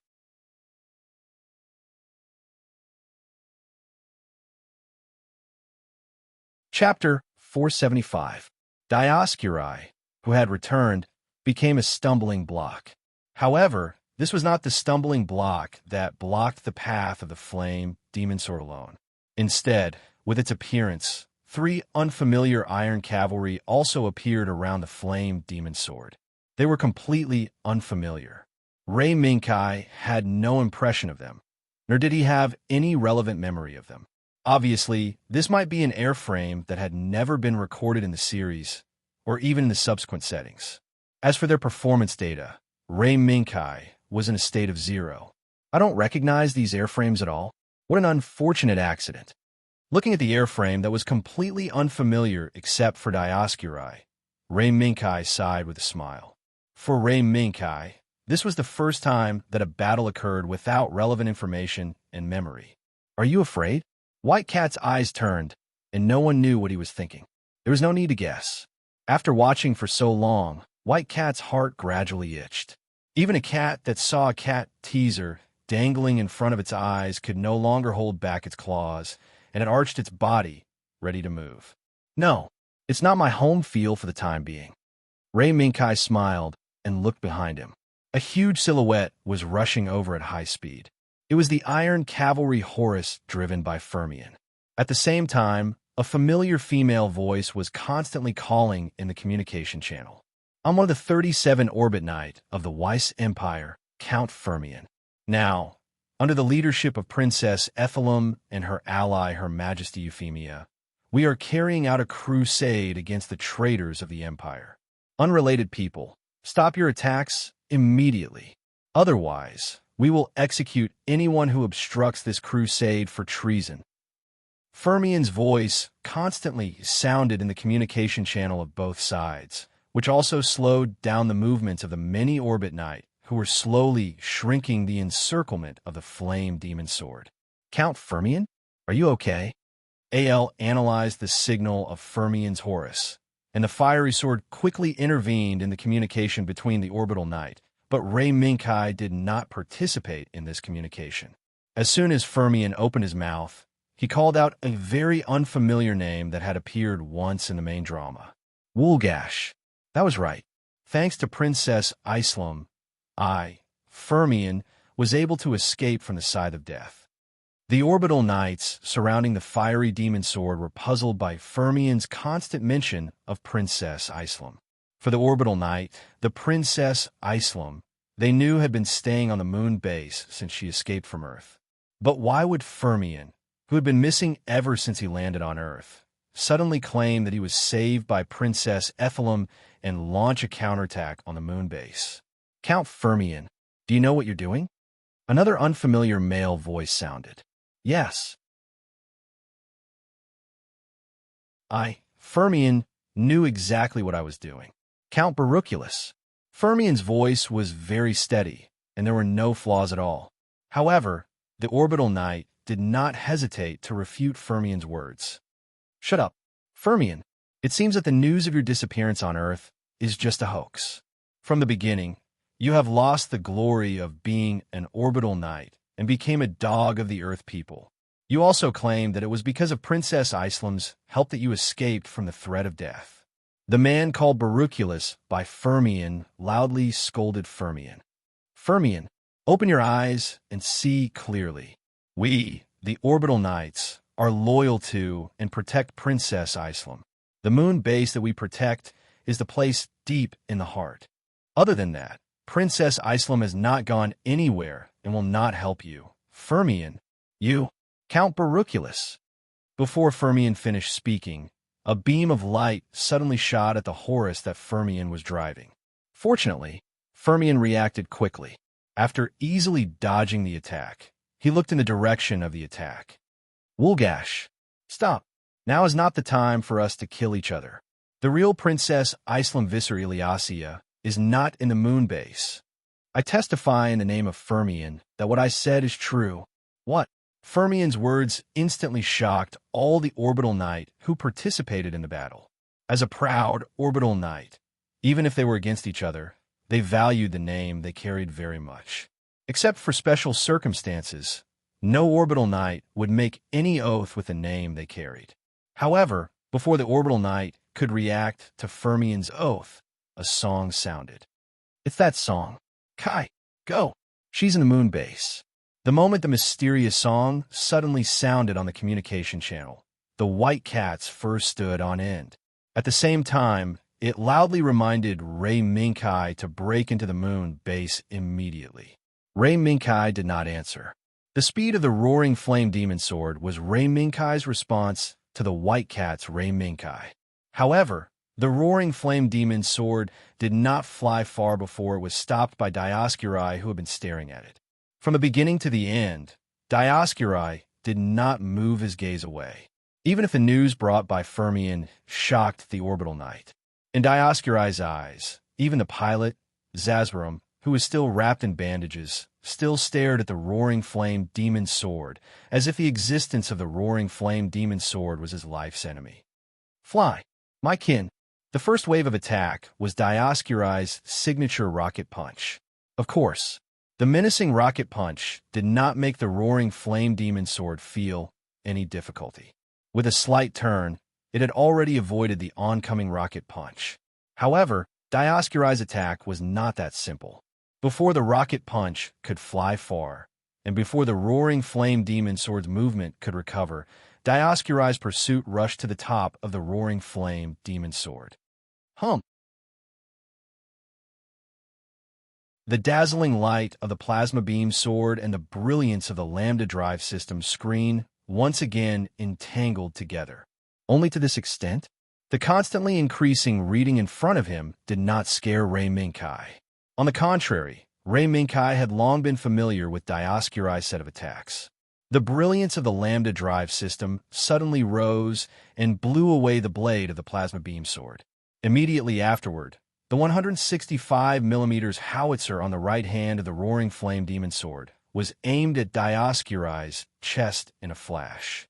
Chapter 475. Dioscuri, who had returned, became a stumbling block. However, this was not the stumbling block that blocked the path of the flame demon sword alone. Instead, with its appearance, 3 unfamiliar iron cavalry also appeared around the flame demon sword. They were completely unfamiliar. Ray Minkai had no impression of them, nor did he have any relevant memory of them. Obviously, this might be an airframe that had never been recorded in the series, or even in the subsequent settings. As for their performance data, Ray Minkai was in a state of 0. I don't recognize these airframes at all. What an unfortunate accident. Looking at the airframe that was completely unfamiliar except for Dioscuri, Ray Minkai sighed with a smile. For Ray Minkai, this was the first time that a battle occurred without relevant information and memory. Are you afraid? White Cat's eyes turned, and no one knew what he was thinking. There was no need to guess. After watching for so long, White Cat's heart gradually itched. Even a cat that saw a cat teaser dangling in front of its eyes could no longer hold back its claws, and it arched its body, ready to move. No, it's not my home field for the time being. Ray Minkai smiled and looked behind him. A huge silhouette was rushing over at high speed. It was the Iron Cavalry Horus driven by Fermion. At the same time, a familiar female voice was constantly calling in the communication channel. I'm one of the 37 Orbit Knight of the Weiss Empire, Count Fermion. Now, under the leadership of Princess Ethelum and her ally, Her Majesty Euphemia, we are carrying out a crusade against the traitors of the Empire. Unrelated people, stop your attacks immediately. Otherwise, we will execute anyone who obstructs this crusade for treason. Fermion's voice constantly sounded in the communication channel of both sides, which also slowed down the movements of the many Orbit Knight who were slowly shrinking the encirclement of the flame demon sword. Count Fermion? Are you okay? AL analyzed the signal of Fermion's Horus, and the fiery sword quickly intervened in the communication between the Orbital Knight, but Ray Minkai did not participate in this communication. As soon as Fermion opened his mouth, he called out a very unfamiliar name that had appeared once in the main drama. Woolgash. That was right. Thanks to Princess Islum, Fermion, was able to escape from the scythe of death. The Orbital Knights surrounding the fiery demon sword were puzzled by Fermion's constant mention of Princess Islum. For the Orbital Knight, the Princess Islum, they knew had been staying on the moon base since she escaped from Earth. But why would Fermion, who had been missing ever since he landed on Earth, suddenly claim that he was saved by Princess Ethelum and launch a counterattack on the moon base? Count Fermion, do you know what you're doing? Another unfamiliar male voice sounded. Yes. Fermion, knew exactly what I was doing. Count Baruculus. Fermion's voice was very steady, and there were no flaws at all. However, the Orbital Knight did not hesitate to refute Fermion's words. Shut up. Fermion, it seems that the news of your disappearance on Earth is just a hoax. From the beginning, you have lost the glory of being an Orbital Knight and became a dog of the Earth people. You also claimed that it was because of Princess Islum's help that you escaped from the threat of death. The man called Baruculus by Fermion loudly scolded Fermion. Fermion, open your eyes and see clearly. We, the Orbital Knights, are loyal to and protect Princess Islum. The moon base that we protect is the place deep in the heart. Other than that, Princess Islum has not gone anywhere and will not help you. Fermion, you, Count Baruculus. Before Fermion finished speaking, a beam of light suddenly shot at the Horus that Fermion was driving. Fortunately, Fermion reacted quickly. After easily dodging the attack, he looked in the direction of the attack. Woolgash, stop. Now is not the time for us to kill each other. The real Princess Islum Visser Iliasia is not in the moon base. I testify in the name of Fermion that what I said is true. What? Fermion's words instantly shocked all the Orbital Knight who participated in the battle. As a proud Orbital Knight, even if they were against each other, they valued the name they carried very much. Except for special circumstances, no Orbital Knight would make any oath with the name they carried. However, before the Orbital Knight could react to Fermion's oath, a song sounded. It's that song. Kai, go. She's in the moon base. The moment the mysterious song suddenly sounded on the communication channel, the White Cat's fur stood on end. At the same time, it loudly reminded Ray Minkai to break into the moon base immediately. Ray Minkai did not answer. The speed of the roaring flame demon sword was Ray Minkai's response to the White Cat's Ray Minkai. However, the roaring flame demon sword did not fly far before it was stopped by Dioscuri who had been staring at it. From the beginning to the end, Dioscuri did not move his gaze away, even if the news brought by Fermion shocked the orbital knight. In Dioscuri's eyes, even the pilot, Zazbarum, who was still wrapped in bandages, still stared at the roaring flame demon sword, as if the existence of the roaring flame demon sword was his life's enemy. Fly, my kin. The first wave of attack was Dioscuri's signature rocket punch. Of course, the menacing rocket punch did not make the roaring flame demon sword feel any difficulty. With a slight turn, it had already avoided the oncoming rocket punch. However, Dioscuri's attack was not that simple. Before the rocket punch could fly far, and before the roaring flame demon sword's movement could recover, Dioscuri's pursuit rushed to the top of the roaring flame demon sword. The dazzling light of the plasma beam sword and the brilliance of the lambda drive system screen once again entangled together. Only to this extent? The constantly increasing reading in front of him did not scare Rei Minkai. On the contrary, Rei Minkai had long been familiar with Dioscuri's set of attacks. The brilliance of the lambda drive system suddenly rose and blew away the blade of the plasma beam sword. Immediately afterward, the 165mm howitzer on the right hand of the roaring flame demon sword was aimed at Dioscuri's chest in a flash.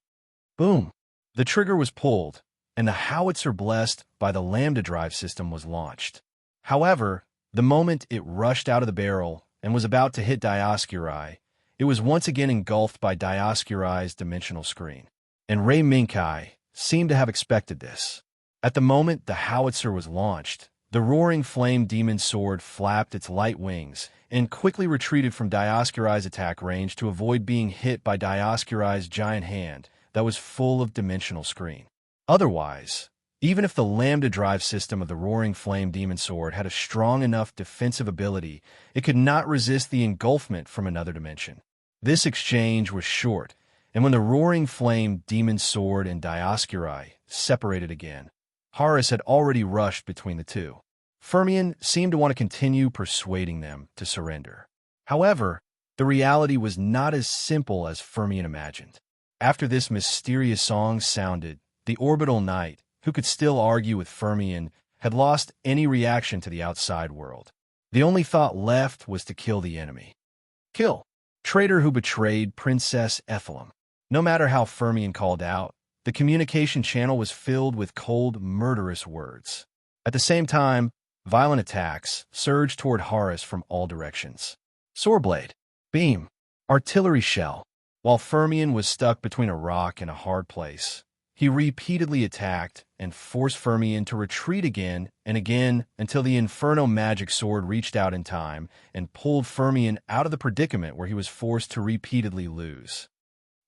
Boom! The trigger was pulled, and the howitzer blessed by the lambda drive system was launched. However, the moment it rushed out of the barrel and was about to hit Dioscuri, it was once again engulfed by Dioscuri's dimensional screen. And Rei Minkai seemed to have expected this. At the moment the howitzer was launched, the roaring flame demon sword flapped its light wings and quickly retreated from Dioscuri's attack range to avoid being hit by Dioscuri's giant hand that was full of dimensional screen. Otherwise, even if the lambda drive system of the roaring flame demon sword had a strong enough defensive ability, it could not resist the engulfment from another dimension. This exchange was short, and when the roaring flame demon sword and Dioscuri separated again, Horus had already rushed between the two. Fermion seemed to want to continue persuading them to surrender. However, the reality was not as simple as Fermion imagined. After this mysterious song sounded, the orbital knight, who could still argue with Fermion, had lost any reaction to the outside world. The only thought left was to kill the enemy. Kill. Traitor who betrayed Princess Ethelum. No matter how Fermion called out, the communication channel was filled with cold, murderous words. At the same time, violent attacks surged toward Horus from all directions. Swordblade, beam, artillery shell. While Fermion was stuck between a rock and a hard place, he repeatedly attacked and forced Fermion to retreat again and again until the Inferno magic sword reached out in time and pulled Fermion out of the predicament where he was forced to repeatedly lose.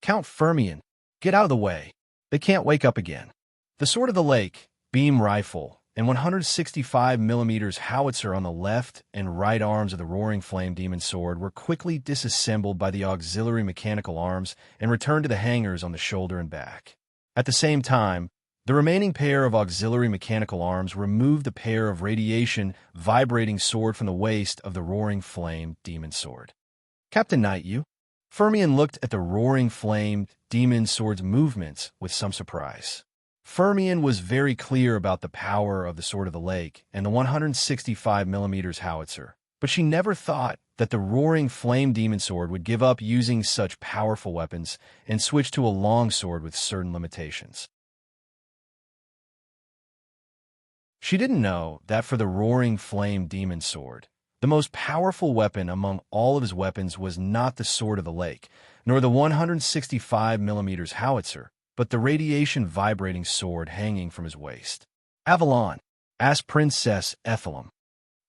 Count Fermion, get out of the way. They can't wake up again. The Sword of the Lake, beam rifle, and 165mm howitzer on the left and right arms of the roaring flame demon sword were quickly disassembled by the auxiliary mechanical arms and returned to the hangars on the shoulder and back. At the same time, the remaining pair of auxiliary mechanical arms removed the pair of radiation vibrating sword from the waist of the roaring flame demon sword. Captain Knight, you? Fermion looked at the roaring flame demon sword's movements with some surprise. Fermion was very clear about the power of the Sword of the Lake and the 165mm howitzer, but she never thought that the roaring flame demon sword would give up using such powerful weapons and switch to a longsword with certain limitations. She didn't know that for the roaring flame demon sword, the most powerful weapon among all of his weapons was not the Sword of the Lake, nor the 165mm howitzer, but the radiation vibrating sword hanging from his waist. Avalon, asked Princess Ethelum.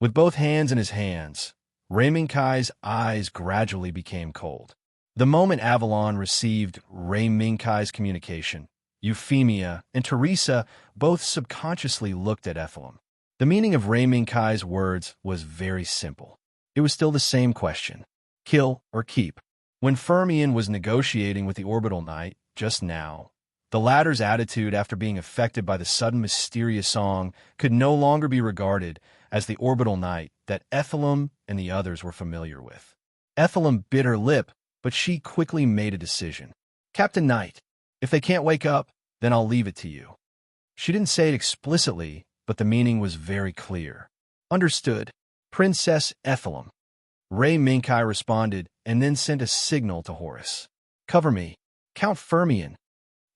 With both hands in his hands, Rei Minkai's eyes gradually became cold. The moment Avalon received Rei Minkai's communication, Euphemia and Teresa both subconsciously looked at Ethelum. The meaning of Rei Minkai's words was very simple. It was still the same question: kill or keep. When Fermion was negotiating with the Orbital Knight just now, the latter's attitude after being affected by the sudden mysterious song could no longer be regarded as the Orbital Knight that Ethelum and the others were familiar with. Ethelum bit her lip, but she quickly made a decision. Captain Knight, if they can't wake up, then I'll leave it to you. She didn't say it explicitly, but the meaning was very clear. Understood, Princess Ethelum. Ray Minkai responded and then sent a signal to Horus. Cover me, Count Firmian.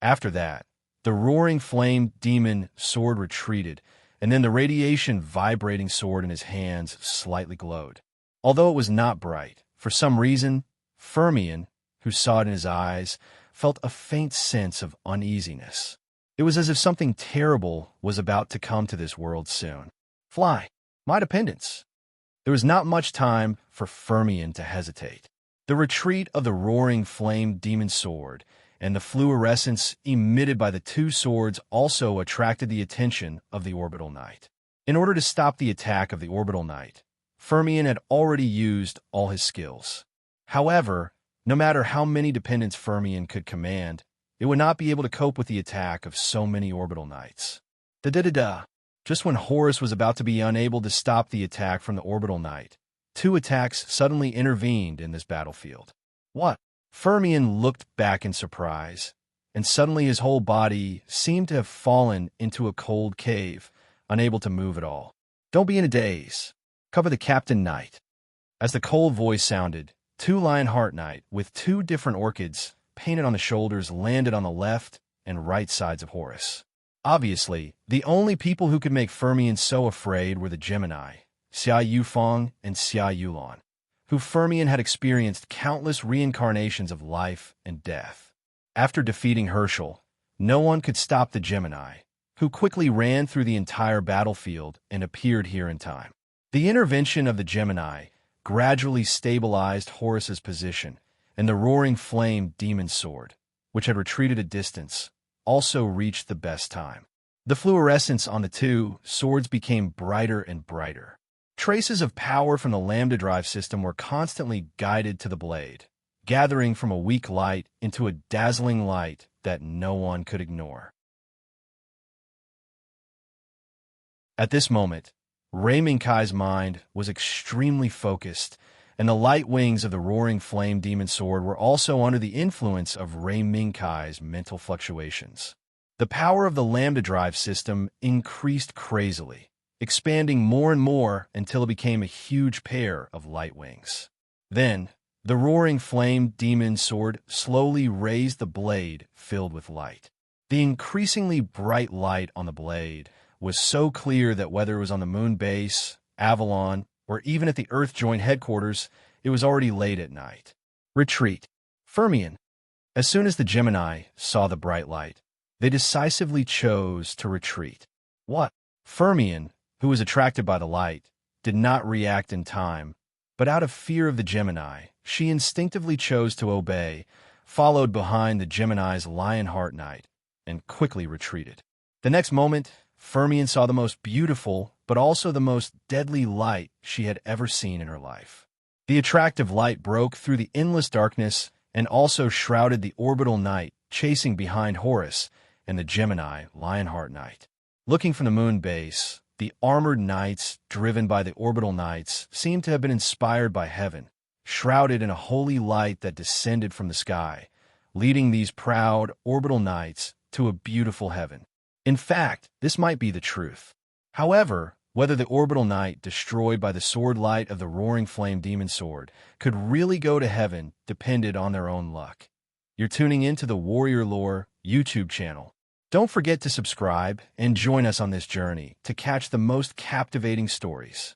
After that, the roaring flame demon sword retreated, and then the radiation vibrating sword in his hands slightly glowed. Although it was not bright, for some reason, Firmian, who saw it in his eyes, felt a faint sense of uneasiness. It was as if something terrible was about to come to this world soon. Fly, my dependents. There was not much time for Firmian to hesitate. The retreat of the roaring flame demon sword and the fluorescence emitted by the two swords also attracted the attention of the Orbital Knight. In order to stop the attack of the Orbital Knight, Firmian had already used all his skills. However, no matter how many dependents Firmian could command, it would not be able to cope with the attack of so many Orbital Knights. Da-da-da-da. Just when Horus was about to be unable to stop the attack from the Orbital Knight, two attacks suddenly intervened in this battlefield. What? Firmian looked back in surprise, and suddenly his whole body seemed to have fallen into a cold cave, unable to move at all. Don't be in a daze. Cover the Captain Knight. As the cold voice sounded, two Lionheart Knight with two different orchids painted on the shoulders landed on the left and right sides of Horus. Obviously, the only people who could make Firmian so afraid were the Gemini, Xia Yufeng and Xia Yulon, who Firmian had experienced countless reincarnations of life and death. After defeating Herschel, no one could stop the Gemini, who quickly ran through the entire battlefield and appeared here in time. The intervention of the Gemini gradually stabilized Horus's position, and the roaring flame demon sword, which had retreated a distance, also reached the best time. The fluorescence on the two swords became brighter and brighter. Traces of power from the lambda drive system were constantly guided to the blade, gathering from a weak light into a dazzling light that no one could ignore. At this moment, Ray Minkai's mind was extremely focused, and the light wings of the roaring flame demon sword were also under the influence of Ray Minkai's mental fluctuations. The power of the lambda drive system increased crazily, expanding more and more until it became a huge pair of light wings. Then, the roaring flame demon sword slowly raised the blade filled with light. The increasingly bright light on the blade was so clear that whether it was on the moon base, Avalon, or even at the Earth Joint headquarters, it was already late at night. Retreat. Firmian. As soon as the Gemini saw the bright light, they decisively chose to retreat. What? Firmian, who was attracted by the light, did not react in time, but out of fear of the Gemini, she instinctively chose to obey, followed behind the Gemini's Lionheart Knight, and quickly retreated. The next moment, Firmian saw the most beautiful, but also the most deadly light she had ever seen in her life. The attractive light broke through the endless darkness and also shrouded the Orbital Knight chasing behind Horus and the Gemini Lionheart Knight. Looking from the moon base, the armored knights driven by the Orbital Knights seemed to have been inspired by heaven, shrouded in a holy light that descended from the sky, leading these proud Orbital Knights to a beautiful heaven. In fact, this might be the truth. However, whether the Orbital Knight destroyed by the sword light of the roaring flame demon sword could really go to heaven depended on their own luck. You're tuning into the Warrior Lore YouTube channel. Don't forget to subscribe and join us on this journey to catch the most captivating stories.